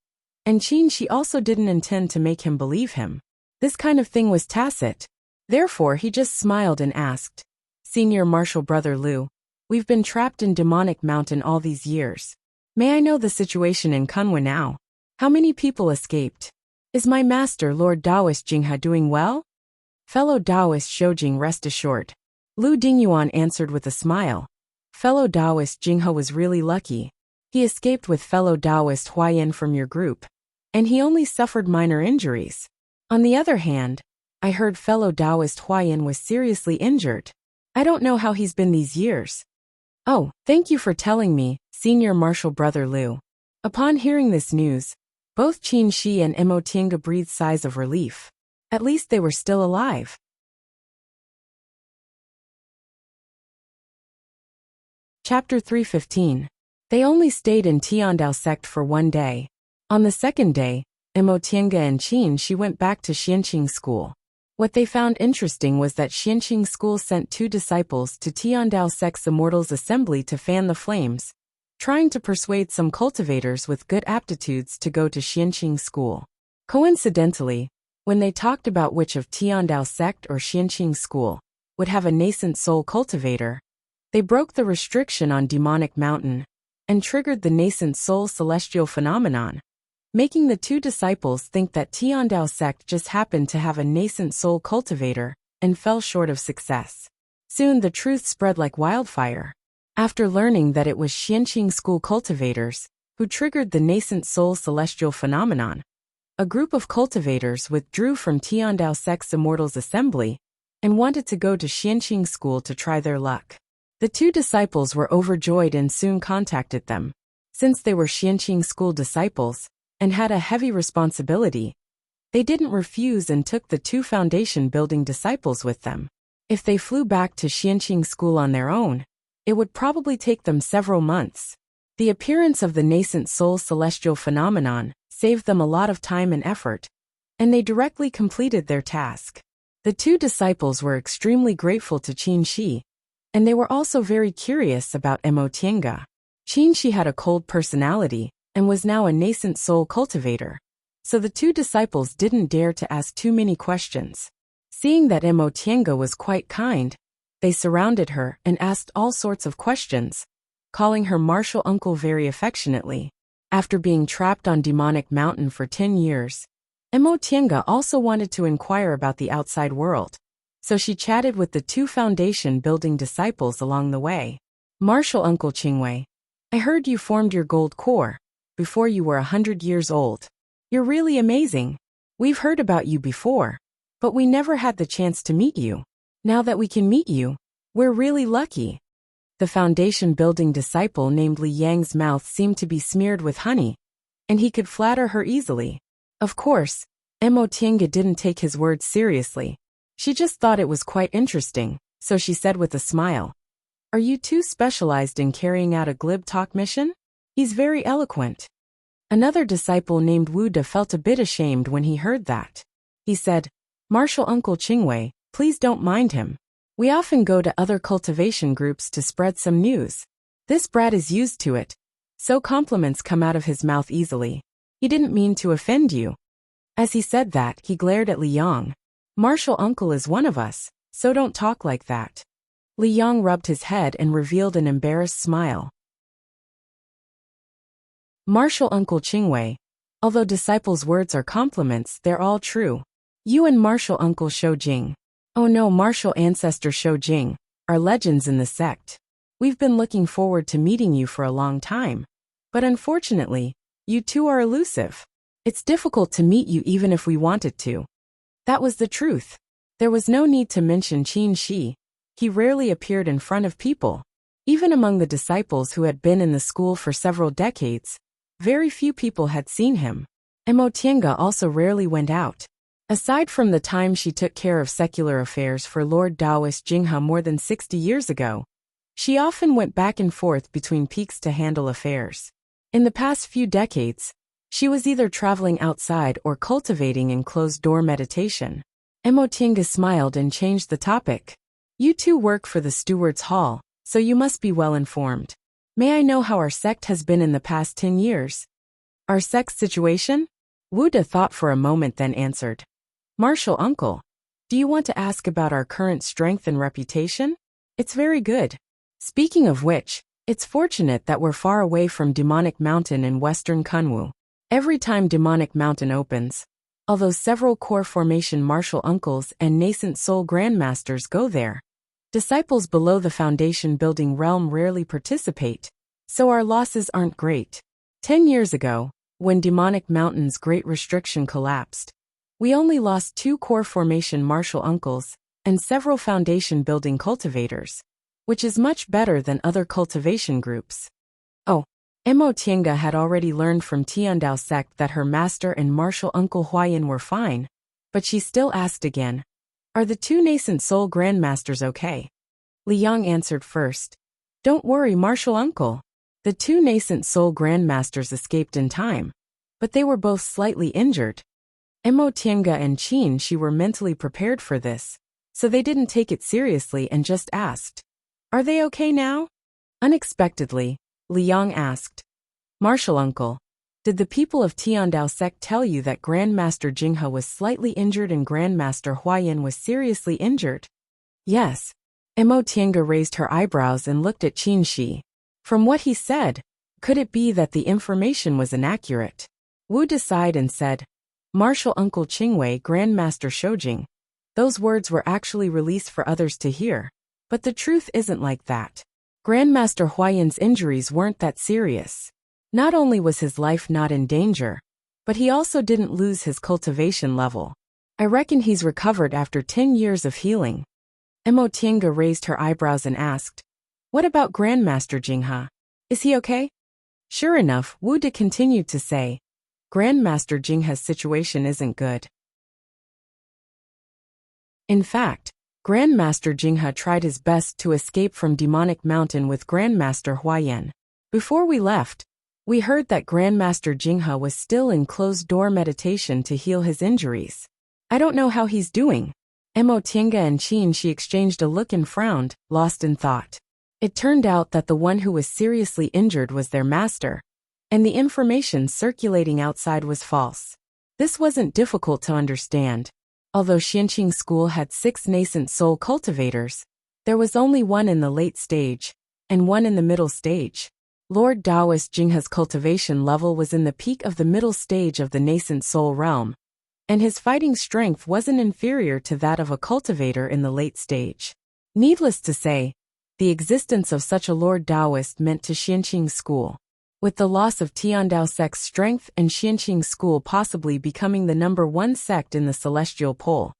and Qin Shi also didn't intend to make him believe him. This kind of thing was tacit. Therefore, he just smiled and asked, Senior Marshal Brother Lu, we've been trapped in Demonic Mountain all these years. May I know the situation in Kunwa now? How many people escaped? Is my master Lord Daoist Jinghe doing well? Fellow Daoist Shoujing, rest assured. Lu Dingyuan answered with a smile. Fellow Daoist Jinghe was really lucky. He escaped with fellow Daoist Huayan from your group, and he only suffered minor injuries. On the other hand, I heard fellow Daoist Huayan was seriously injured. I don't know how he's been these years. Oh, thank you for telling me, Senior Marshal Brother Lu. Upon hearing this news, both Qin Shi and Mo Tiange breathed sighs of relief. At least they were still alive. Chapter 315. They only stayed in Tiandao sect for one day. On the second day, Imotienga and Qin Shi went back to Xianqing school. What they found interesting was that Xianqing school sent 2 disciples to Tiandao sect's Immortals Assembly to fan the flames, trying to persuade some cultivators with good aptitudes to go to Xianqing school. Coincidentally, when they talked about which of Tiandao sect or Xianqing school would have a nascent soul cultivator, they broke the restriction on Demonic Mountain and triggered the nascent soul celestial phenomenon, making the 2 disciples think that Tiandao sect just happened to have a nascent soul cultivator and fell short of success. Soon the truth spread like wildfire. After learning that it was Xianqing school cultivators who triggered the nascent soul celestial phenomenon, a group of cultivators withdrew from Tiandao sect's Immortals Assembly and wanted to go to Xianqing school to try their luck. The 2 disciples were overjoyed and soon contacted them. Since they were Xianqing school disciples and had a heavy responsibility, they didn't refuse and took the 2 foundation building disciples with them. If they flew back to Xianqing school on their own, it would probably take them several months. The appearance of the nascent soul celestial phenomenon saved them a lot of time and effort, and they directly completed their task. The 2 disciples were extremely grateful to Qin Shi, and they were also very curious about Imotienga. Qin Shi had a cold personality and was now a nascent soul cultivator, so the 2 disciples didn't dare to ask too many questions. Seeing that Imotienga was quite kind, they surrounded her and asked all sorts of questions, calling her martial uncle very affectionately. After being trapped on Demonic Mountain for 10 years, Imotienga also wanted to inquire about the outside world, so she chatted with the 2 foundation building disciples along the way. Martial Uncle Qingwei, I heard you formed your gold core before you were 100 years old. You're really amazing. We've heard about you before, but we never had the chance to meet you. Now that we can meet you, we're really lucky. The foundation building disciple named Li Yang's mouth seemed to be smeared with honey, and he could flatter her easily. Of course, Imotienga didn't take his words seriously. She just thought it was quite interesting, so she said with a smile, Are you 2 specialized in carrying out a glib talk mission? He's very eloquent. Another disciple named Wu De felt a bit ashamed when he heard that. He said, Martial Uncle Qingwei, please don't mind him. We often go to other cultivation groups to spread some news. This brat is used to it, so compliments come out of his mouth easily. He didn't mean to offend you. As he said that, he glared at Li Yang. Martial Uncle is one of us, so don't talk like that. Li Yang rubbed his head and revealed an embarrassed smile. Martial Uncle Qingwei, although disciples' words are compliments, they're all true. You and Martial Uncle Shou Jing, oh no, Martial Ancestor Shou Jing, are legends in the sect. We've been looking forward to meeting you for a long time, but unfortunately, you 2 are elusive. It's difficult to meet you even if we wanted to. That was the truth. There was no need to mention Qin Shi. He rarely appeared in front of people. Even among the disciples who had been in the school for several decades, very few people had seen him. Imotienga also rarely went out. Aside from the time she took care of secular affairs for Lord Taoist Jinghe more than 60 years ago, she often went back and forth between peaks to handle affairs. In the past few decades, she was either traveling outside or cultivating in closed-door meditation. Imotienga smiled and changed the topic. You 2 work for the Steward's Hall, so you must be well informed. May I know how our sect has been in the past 10 years? Our sect's situation? Wu De thought for a moment then answered. Martial Uncle, do you want to ask about our current strength and reputation? It's very good. Speaking of which, it's fortunate that we're far away from Demonic Mountain in western Kunwu. Every time Demonic Mountain opens, although several core formation martial uncles and nascent soul grandmasters go there, disciples below the foundation building realm rarely participate, so our losses aren't great. 10 years ago, when Demonic Mountain's great restriction collapsed, we only lost 2 core formation martial uncles and several foundation building cultivators, which is much better than other cultivation groups. Oh, Imotienga had already learned from Tiandao sect that her master and martial uncle Huayan were fine, but she still asked again, Are the 2 nascent soul grandmasters okay? Li Yang answered first. Don't worry, martial uncle. The two nascent soul grandmasters escaped in time, but they were both slightly injured. Emotienga and Qin Shi were mentally prepared for this, so they didn't take it seriously and just asked, "Are they okay now?" Unexpectedly, Liang asked, "Martial uncle, did the people of Tiandao sect tell you that Grandmaster Jinghe was slightly injured and Grandmaster Huayan was seriously injured?" "Yes." Emotienga raised her eyebrows and looked at Qin Shi. From what he said, could it be that the information was inaccurate? Wu sighed and said, "Martial Uncle Qingwei, Grandmaster Shoujing. Those words were actually released for others to hear, but the truth isn't like that. Grandmaster Huayan's injuries weren't that serious. Not only was his life not in danger, but he also didn't lose his cultivation level. I reckon he's recovered after 10 years of healing." Emotienga raised her eyebrows and asked, "What about Grandmaster Jinghe? Is he okay?" Sure enough, Wu De continued to say, "Grandmaster Jinghe's situation isn't good. In fact, Grandmaster Jinghe tried his best to escape from Demonic Mountain with Grandmaster Huayan. Before we left, we heard that Grandmaster Jinghe was still in closed-door meditation to heal his injuries. I don't know how he's doing." Emotienga and Qin Shi exchanged a look and frowned, lost in thought. It turned out that the one who was seriously injured was their master, and the information circulating outside was false. This wasn't difficult to understand. Although Xianqing School had 6 nascent soul cultivators, there was only one in the late stage, and one in the middle stage. Lord Taoist Jinghe's cultivation level was in the peak of the middle stage of the nascent soul realm, and his fighting strength wasn't inferior to that of a cultivator in the late stage. Needless to say, the existence of such a Lord Taoist meant to Xianqing School, with the loss of Tiandao sect's strength and Xianqing School possibly becoming the #1 sect in the celestial pole.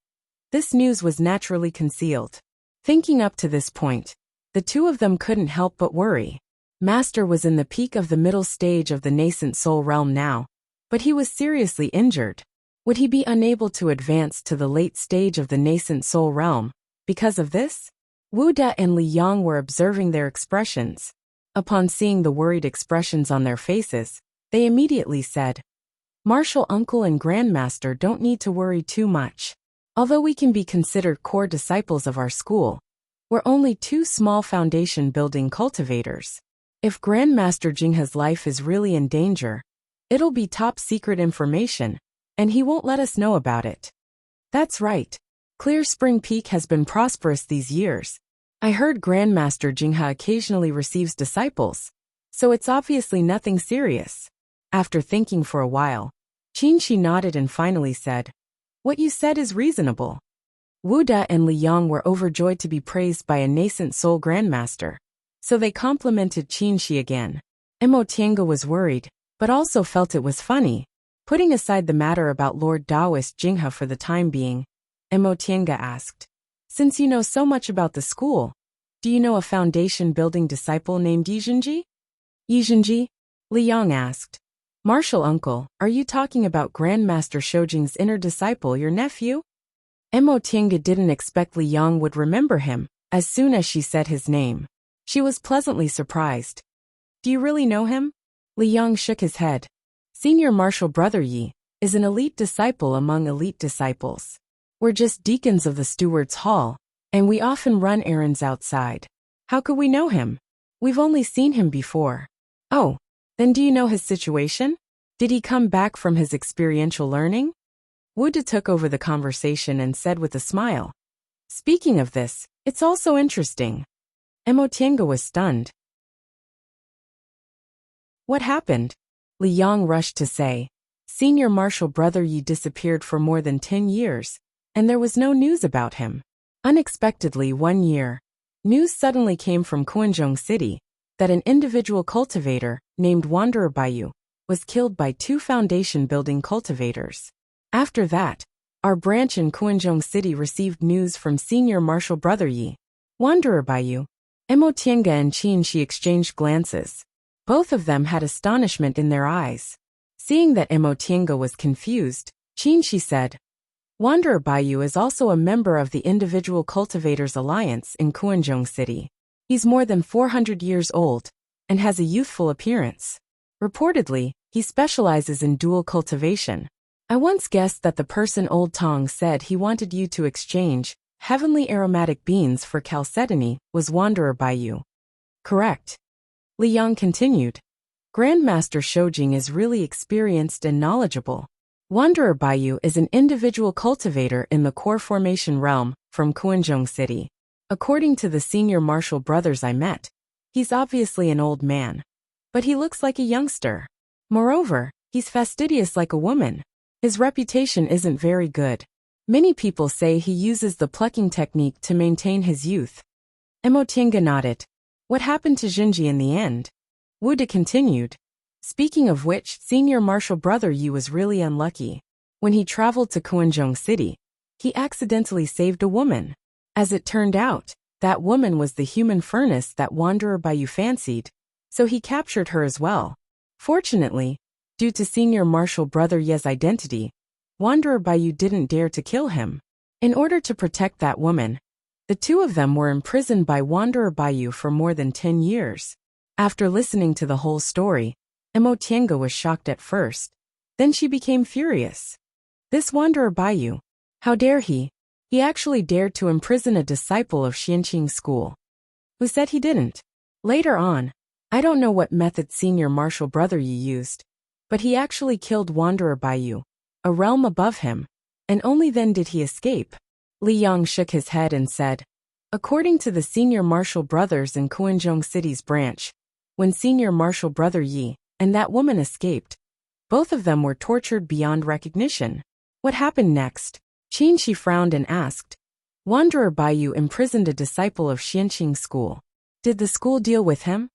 This news was naturally concealed. Thinking up to this point, the two of them couldn't help but worry. Master was in the peak of the middle stage of the nascent soul realm now, but he was seriously injured. Would he be unable to advance to the late stage of the nascent soul realm because of this? Wu De and Li Yang were observing their expressions. Upon seeing the worried expressions on their faces, they immediately said, "Martial Uncle and Grandmaster don't need to worry too much. Although we can be considered core disciples of our school, we're only 2 small foundation-building cultivators. If Grandmaster Jinghe's life is really in danger, it'll be top-secret information, and he won't let us know about it." "That's right. Clear Spring Peak has been prosperous these years. I heard Grandmaster Jinghe occasionally receives disciples, so it's obviously nothing serious." After thinking for a while, Qin Shi nodded and finally said, "What you said is reasonable." Wu De and Li Yang were overjoyed to be praised by a nascent soul grandmaster, so they complimented Qin Shi again. Emotienga was worried, but also felt it was funny. Putting aside the matter about Lord Taoist Jinghe for the time being, Emotienga asked, "Since you know so much about the school, do you know a foundation-building disciple named Yizhenji?" "Yizhenji?" Li Yang asked. "Martial uncle, are you talking about Grandmaster Shoujing's inner disciple, your nephew?" Emotienga didn't expect Li Yang would remember him as soon as she said his name. She was pleasantly surprised. "Do you really know him?" Li Yang shook his head. "Senior Martial Brother Yi is an elite disciple among elite disciples. We're just deacons of the steward's hall, and we often run errands outside. How could we know him? We've only seen him before." "Oh, then do you know his situation? Did he come back from his experiential learning?" Wu De took over the conversation and said with a smile, "Speaking of this, it's also interesting." Emotienga was stunned. "What happened?" Li Yang rushed to say. "Senior Martial Brother Yi disappeared for more than 10 years, and there was no news about him. Unexpectedly one year, news suddenly came from Kuanzhong City that an individual cultivator named Wanderer Baiyu was killed by 2 foundation-building cultivators. After that, our branch in Kuanzhong City received news from Senior Martial Brother Yi. Wanderer Baiyu." Emotienga and Qin Shi exchanged glances. Both of them had astonishment in their eyes. Seeing that Emotienga was confused, Qin Shi said, "Wanderer Baiyu is also a member of the Individual Cultivators Alliance in Kuanzhong City. He's more than 400 years old, and has a youthful appearance. Reportedly, he specializes in dual cultivation. I once guessed that the person Old Tong said he wanted you to exchange heavenly aromatic beans for chalcedony was Wanderer by you. Correct. Li Yang continued. Grandmaster Shoujing is really experienced and knowledgeable. Wanderer Baiyu is an individual cultivator in the core formation realm from Kuanzhong City. According to the senior martial brothers I met, he's obviously an old man. But he looks like a youngster. Moreover, he's fastidious like a woman. His reputation isn't very good. Many people say he uses the plucking technique to maintain his youth. Emotinga nodded. What happened to Jinji in the end? Wu De continued. Speaking of which, senior martial brother Yu was really unlucky. When he traveled to Kuanzhong City, he accidentally saved a woman. As it turned out, that woman was the human furnace that Wanderer Baiyu fancied, so he captured her as well. Fortunately, due to senior martial brother Ye's identity, Wanderer Baiyu didn't dare to kill him. In order to protect that woman, the two of them were imprisoned by Wanderer Baiyu for more than 10 years. After listening to the whole story, Emo Tiange was shocked at first. Then she became furious. This Wanderer Baiyu, how dare he? He actually dared to imprison a disciple of Xianqing school. Who said he didn't? Later on, I don't know what method senior martial brother Yi used, but he actually killed Wanderer Baiyu, a realm above him, and only then did he escape. Li Yang shook his head and said, according to the senior martial brothers in Kuanzhong City's branch, when senior martial brother Yi and that woman escaped, both of them were tortured beyond recognition. What happened next? Qin Shi frowned and asked. Wanderer Baiyu imprisoned a disciple of Xianqing school. Did the school deal with him?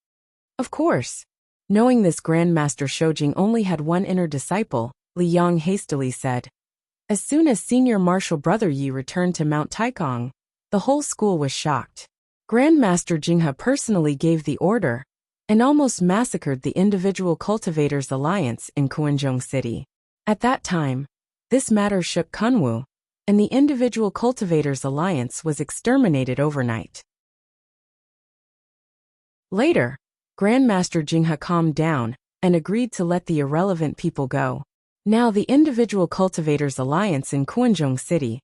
Of course. Knowing this Grandmaster Shoujing only had one inner disciple, Li Yang hastily said. As soon as senior martial brother Yi returned to Mount Taikong, the whole school was shocked. Grandmaster Jinghe personally gave the order and almost massacred the Individual Cultivators Alliance in Kuanzhong City. At that time, this matter shook Kunwu, and the Individual Cultivators Alliance was exterminated overnight. Later, Grandmaster Jinghe calmed down and agreed to let the irrelevant people go. Now the Individual Cultivators Alliance in Kuanzhong City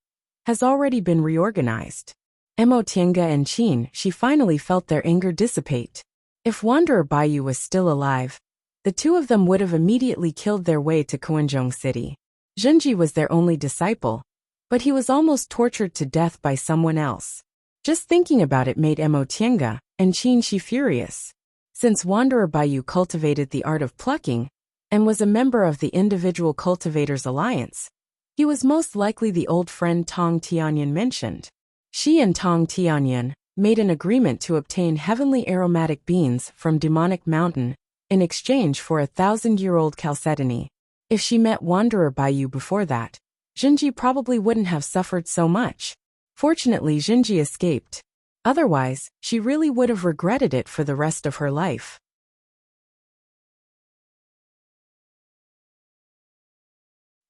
has already been reorganized. Emo Tiange and Qin Shi finally felt their anger dissipate. If Wanderer Baiyu was still alive, the two of them would have immediately killed their way to Kuanzhong City. Zhenji was their only disciple, but he was almost tortured to death by someone else. Just thinking about it made Emo Tiange and Qin Shi furious. Since Wanderer Baiyu cultivated the art of plucking and was a member of the Individual Cultivators Alliance, he was most likely the old friend Tong Tianyan mentioned. She and Tong Tianyan made an agreement to obtain heavenly aromatic beans from Demonic Mountain in exchange for 1,000-year-old chalcedony. If she met Wanderer Baiyu before that, Jinji probably wouldn't have suffered so much. Fortunately, Jinji escaped. Otherwise, she really would have regretted it for the rest of her life.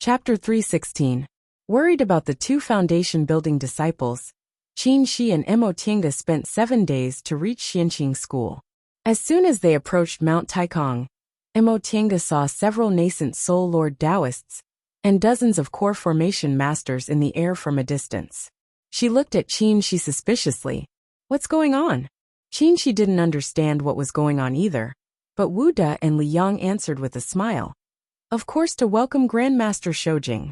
Chapter 316. Worried about the two foundation-building disciples, Qin Shi and Emo Tiange spent 7 days to reach Xianqing school. As soon as they approached Mount Taikong, Emo Tiange saw several nascent Soul Lord Taoists and dozens of core formation masters in the air from a distance. She looked at Qin Shi suspiciously. What's going on? Qin Shi didn't understand what was going on either, but Wu De and Li Yang answered with a smile. Of course, to welcome Grandmaster Shoujing.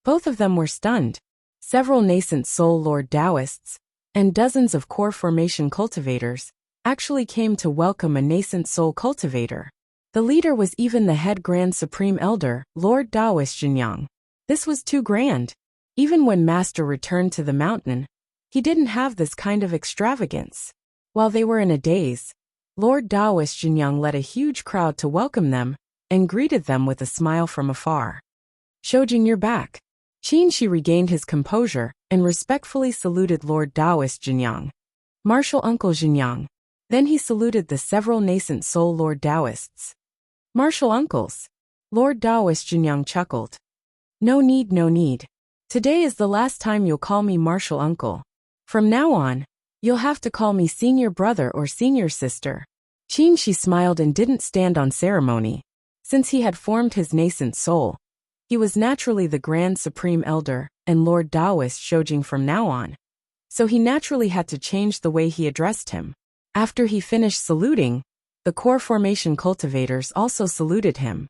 Both of them were stunned. Several nascent Soul Lord Taoists and dozens of core formation cultivators actually came to welcome a nascent soul cultivator. The leader was even the head Grand Supreme Elder, Lord Taoist Jinyang. This was too grand. Even when Master returned to the mountain, he didn't have this kind of extravagance. While they were in a daze, Lord Taoist Jinyang led a huge crowd to welcome them and greeted them with a smile from afar. Shoujing, you're back. Qin Shi regained his composure and respectfully saluted Lord Taoist Jinyang. Martial Uncle Jinyang. Then he saluted the several nascent Soul Lord Taoists. Martial uncles. Lord Taoist Jinyang chuckled. No need, no need. Today is the last time you'll call me martial uncle. From now on, you'll have to call me senior brother or senior sister. Qin smiled and didn't stand on ceremony. Since he had formed his nascent soul, he was naturally the Grand Supreme Elder and Lord Taoist Shoujing from now on. So he naturally had to change the way he addressed him. After he finished saluting, the core formation cultivators also saluted him.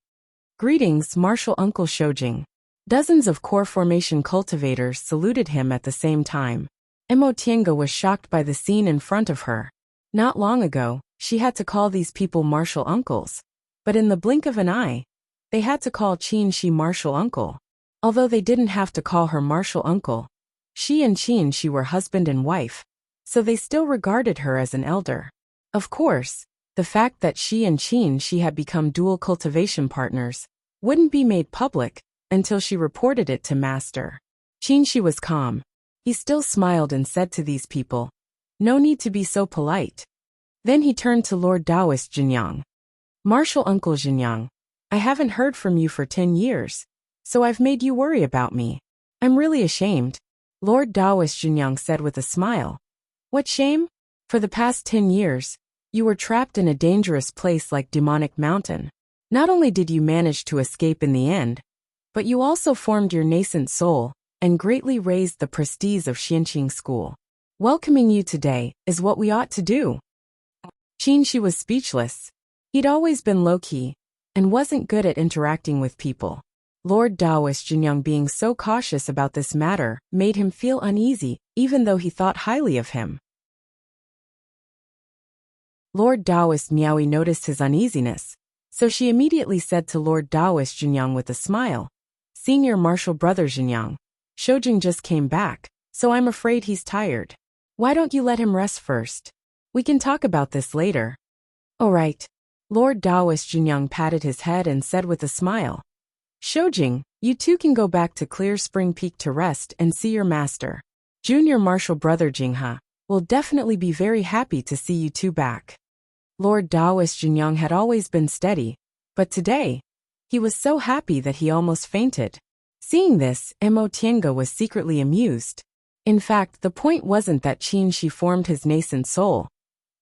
Greetings, Martial Uncle Shoujing. Dozens of core formation cultivators saluted him at the same time. Emotienga was shocked by the scene in front of her. Not long ago, she had to call these people martial uncles. But in the blink of an eye, they had to call Qin martial uncle. Although they didn't have to call her martial uncle, she and Qin were husband and wife, so they still regarded her as an elder. Of course, the fact that she and Qin had become dual cultivation partners wouldn't be made public until she reported it to Master. Qin was calm. He still smiled and said to these people, "No need to be so polite." Then he turned to Lord Taoist Jinyang. "Martial Uncle Jinyang, I haven't heard from you for 10 years, so I've made you worry about me. I'm really ashamed." Lord Taoist Jinyang said with a smile. "What shame? For the past 10 years, you were trapped in a dangerous place like Demonic Mountain. Not only did you manage to escape in the end, but you also formed your nascent soul and greatly raised the prestige of Enchanting School. Welcoming you today is what we ought to do." Qin was speechless. He'd always been low-key and wasn't good at interacting with people. Lord Taoist Jinyang being so cautious about this matter made him feel uneasy, even though he thought highly of him. Lord Taoist Miaoi noticed his uneasiness, so she immediately said to Lord Taoist Jinyang with a smile, "Senior Martial Brother Jinyang, Shoujing just came back, so I'm afraid he's tired. Why don't you let him rest first? We can talk about this later." "All right." Lord Taoist Jinyang patted his head and said with a smile, "Shoujing, you two can go back to Clear Spring Peak to rest and see your master. Junior Martial Brother Jingha will definitely be very happy to see you two back." Lord Taoist Jinyang had always been steady, but today, he was so happy that he almost fainted. Seeing this, Emotienga was secretly amused. In fact, the point wasn't that Qin formed his nascent soul,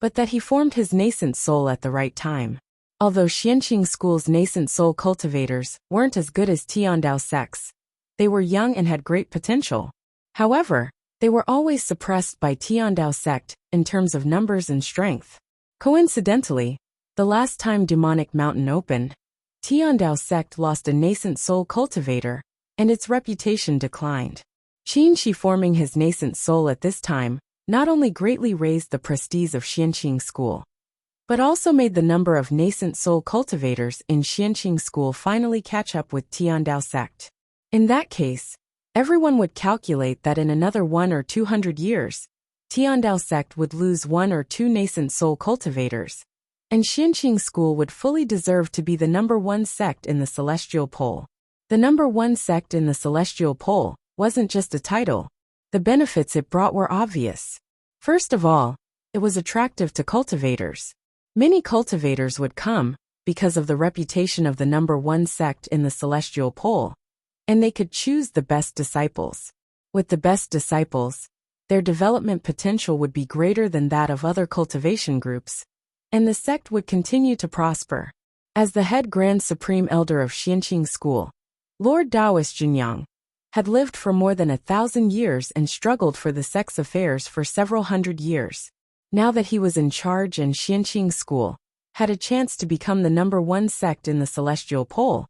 but that he formed his nascent soul at the right time. Although Enchanting School's nascent soul cultivators weren't as good as Tiandao sects, they were young and had great potential. However, they were always suppressed by Tiandao sect in terms of numbers and strength. Coincidentally, the last time Demonic Mountain opened, Tiandao sect lost a nascent soul cultivator, and its reputation declined. Qin forming his nascent soul at this time not only greatly raised the prestige of Enchanting School, but also made the number of nascent soul cultivators in Enchanting School finally catch up with Tiandao sect. In that case, everyone would calculate that in another 1 or 200 years, Tiandao sect would lose 1 or 2 nascent soul cultivators, and Enchanting School would fully deserve to be the number 1 sect in the Celestial Pole. The number 1 sect in the Celestial Pole wasn't just a title. The benefits it brought were obvious. First of all, it was attractive to cultivators. Many cultivators would come because of the reputation of the number 1 sect in the Celestial Pole, and they could choose the best disciples. With the best disciples, their development potential would be greater than that of other cultivation groups, and the sect would continue to prosper. As the head Grand Supreme Elder of Enchanting School, Lord Taoist Jinyang had lived for more than 1,000 years and struggled for the sect's affairs for several hundred years. Now that he was in charge and Enchanting School had a chance to become the number 1 sect in the Celestial Pole,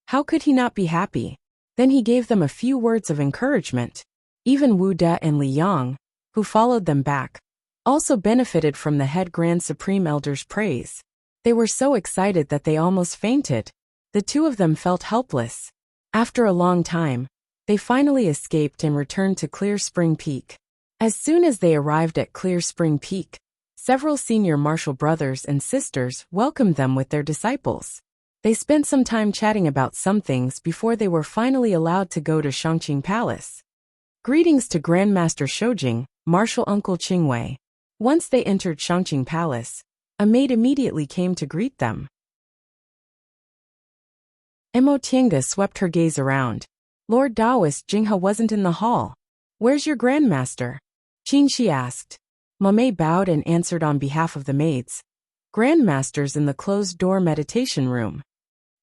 how could he not be happy? Then he gave them a few words of encouragement. Even Wu De and Li Yang, who followed them back, also benefited from the head Grand Supreme Elder's praise. They were so excited that they almost fainted. The two of them felt helpless. After a long time, they finally escaped and returned to Clear Spring Peak. As soon as they arrived at Clear Spring Peak, several senior martial brothers and sisters welcomed them with their disciples. They spent some time chatting about some things before they were finally allowed to go to Shangqing Palace. Greetings to Grandmaster Shoujing, Martial Uncle Qingwei. Once they entered Shangqing Palace, a maid immediately came to greet them. Emotienga swept her gaze around. Lord Taoist Jinghe wasn't in the hall. "Where's your grandmaster?" Qin asked. Mame bowed and answered on behalf of the maids. grandmasters in the closed-door meditation room.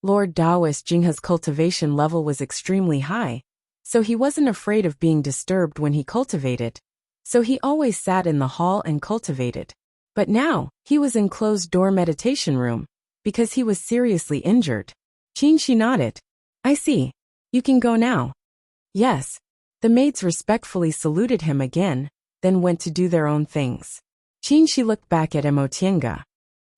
Lord Taoist Jingha's cultivation level was extremely high, so he wasn't afraid of being disturbed when he cultivated, so he always sat in the hall and cultivated. But now, he was in closed-door meditation room, because he was seriously injured. Qinshi nodded. I see. You can go now. Yes. The maids respectfully saluted him again, then went to do their own things. Qinshi looked back at Emotienga.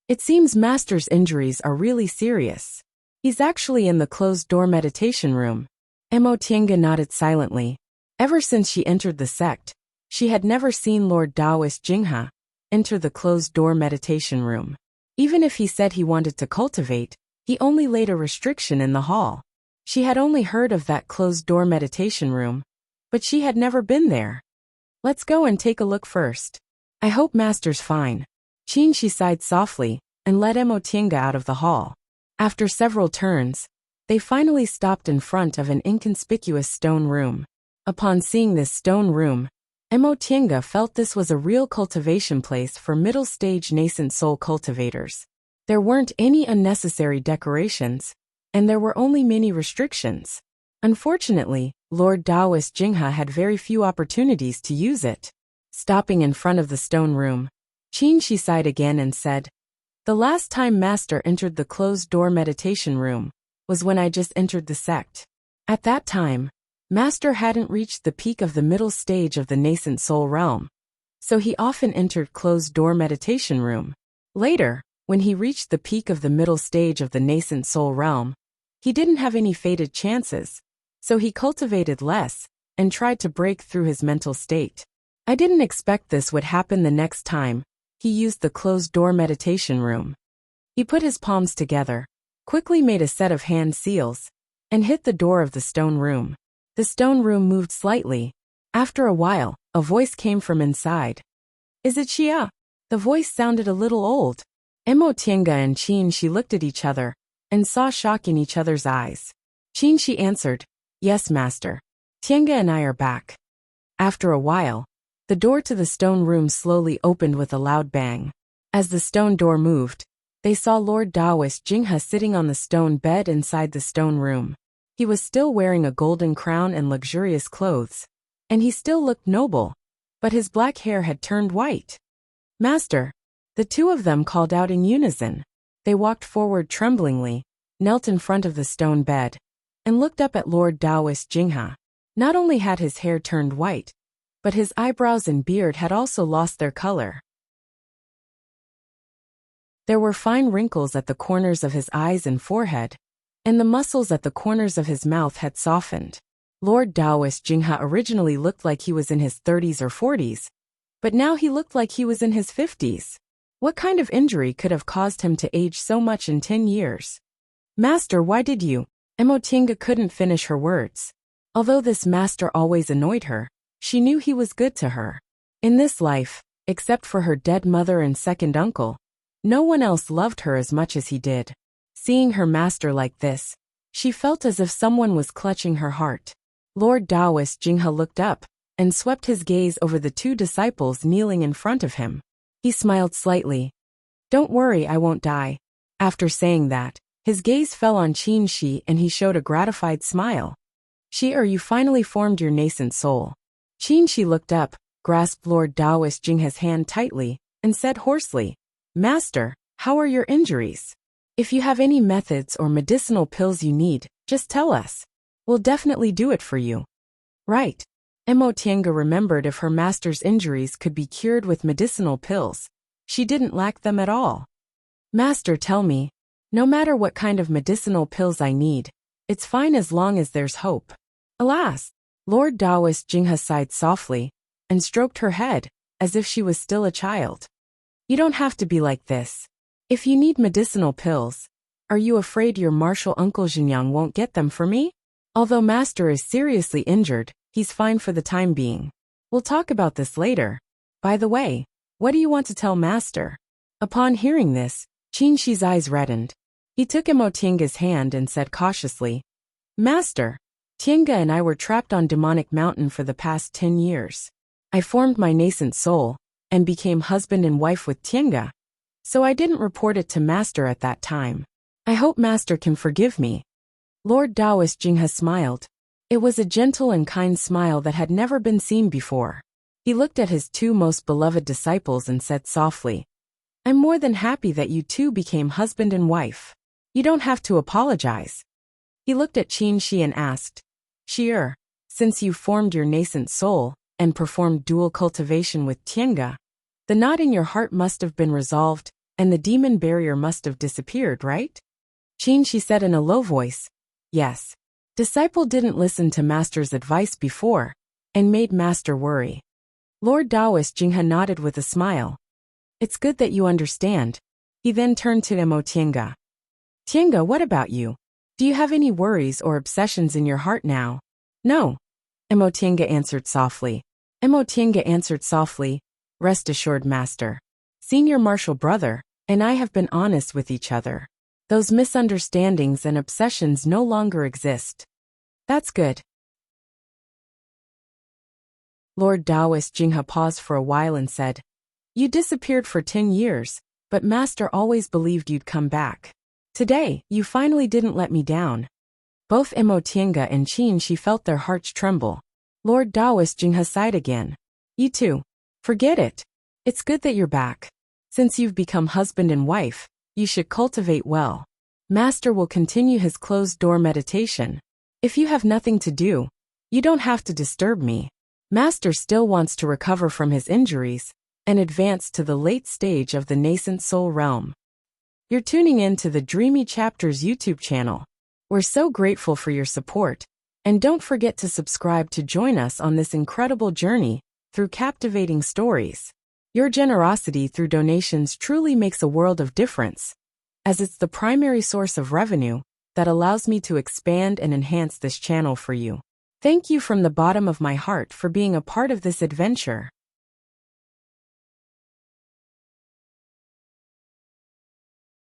It seems Master's injuries are really serious. He's actually in the closed-door meditation room. Emotienga nodded silently. Ever since she entered the sect, she had never seen Lord Taoist Jingha enter the closed-door meditation room. Even if he said he wanted to cultivate, he only laid a restriction in the hall. She had only heard of that closed-door meditation room, but she had never been there. Let's go and take a look first. I hope Master's fine. Qinshi sighed softly and led Emotienga out of the hall. After several turns, they finally stopped in front of an inconspicuous stone room. Upon seeing this stone room, Emotienga felt this was a real cultivation place for middle-stage nascent soul cultivators. There weren't any unnecessary decorations, and there were only many restrictions. Unfortunately, Lord Taoist Jingha had very few opportunities to use it. Stopping in front of the stone room, Qinshi sighed again and said, The last time Master entered the closed-door meditation room was when I just entered the sect. At that time, Master hadn't reached the peak of the middle stage of the nascent soul realm, so he often entered closed-door meditation room. Later, when he reached the peak of the middle stage of the nascent soul realm, he didn't have any fated chances, so he cultivated less and tried to break through his mental state. I didn't expect this would happen the next time he used the closed-door meditation room. He put his palms together, quickly made a set of hand seals, and hit the door of the stone room. The stone room moved slightly. After a while, a voice came from inside. Is it Xia? The voice sounded a little old. Emotienga and Qinshi looked at each other and saw shock in each other's eyes. Qinshi answered, Yes, Master. Tienga and I are back. After a while, the door to the stone room slowly opened with a loud bang. As the stone door moved, they saw Lord Taoist Jingha sitting on the stone bed inside the stone room. He was still wearing a golden crown and luxurious clothes, and he still looked noble, but his black hair had turned white. Master! The two of them called out in unison. They walked forward tremblingly, knelt in front of the stone bed, and looked up at Lord Taoist Jingha. Not only had his hair turned white, but his eyebrows and beard had also lost their color. There were fine wrinkles at the corners of his eyes and forehead, and the muscles at the corners of his mouth had softened. Lord Taoist Jingha originally looked like he was in his 30s or 40s, but now he looked like he was in his 50s. What kind of injury could have caused him to age so much in 10 years? Master, why did you? Emotienga couldn't finish her words. Although this master always annoyed her, she knew he was good to her. In this life, except for her dead mother and second uncle, no one else loved her as much as he did. Seeing her master like this, she felt as if someone was clutching her heart. Lord Taoist Jingha looked up and swept his gaze over the two disciples kneeling in front of him. He smiled slightly. Don't worry, I won't die. After saying that, his gaze fell on Qinshi and he showed a gratified smile. You finally formed your nascent soul. Qinshi looked up, grasped Lord Taoist Jingha's hand tightly, and said hoarsely, Master, how are your injuries? If you have any methods or medicinal pills you need, just tell us. We'll definitely do it for you. Right. Emotienga remembered if her master's injuries could be cured with medicinal pills. She didn't lack them at all. Master, tell me, no matter what kind of medicinal pills I need, it's fine as long as there's hope. Alas! Lord Taoist Jingha sighed softly and stroked her head, as if she was still a child. You don't have to be like this. If you need medicinal pills, are you afraid your martial uncle Jinyang won't get them for me? Although Master is seriously injured, he's fine for the time being. We'll talk about this later. By the way, what do you want to tell Master? Upon hearing this, Qinshi's eyes reddened. He took Emotienga's hand and said cautiously, Master, Tienga and I were trapped on Demonic Mountain for the past 10 years. I formed my nascent soul and became husband and wife with Tienga. So I didn't report it to Master at that time. I hope Master can forgive me. Lord Taoist Jinghe smiled. It was a gentle and kind smile that had never been seen before. He looked at his two most beloved disciples and said softly, I'm more than happy that you two became husband and wife. You don't have to apologize. He looked at Qin Shi and asked, Shi'er, since you formed your nascent soul and performed dual cultivation with Tiange, the knot in your heart must have been resolved and the demon barrier must have disappeared, right? Qin Shi said in a low voice, Yes. Disciple didn't listen to Master's advice before and made Master worry. Lord Taoist Jinghe nodded with a smile. It's good that you understand. He then turned to Tiange. Tiange, what about you? Do you have any worries or obsessions in your heart now? No. Tiange answered softly. Tiange answered softly, Rest assured, Master. Senior Martial Brother and I have been honest with each other. Those misunderstandings and obsessions no longer exist. That's good. Lord Taoist Jinghe paused for a while and said, You disappeared for 10 years, but Master always believed you'd come back. Today, you finally didn't let me down. Both Tiange and Qin Shi felt their hearts tremble. Lord Taoist Jinghe sighed again. You too. Forget it. It's good that you're back. Since you've become husband and wife, you should cultivate well. Master will continue his closed-door meditation. If you have nothing to do, you don't have to disturb me. Master still wants to recover from his injuries and advance to the late stage of the nascent soul realm. You're tuning in to the Dreamy Chapters YouTube channel. We're so grateful for your support, and don't forget to subscribe to join us on this incredible journey through captivating stories. Your generosity through donations truly makes a world of difference, as it's the primary source of revenue that allows me to expand and enhance this channel for you. Thank you from the bottom of my heart for being a part of this adventure.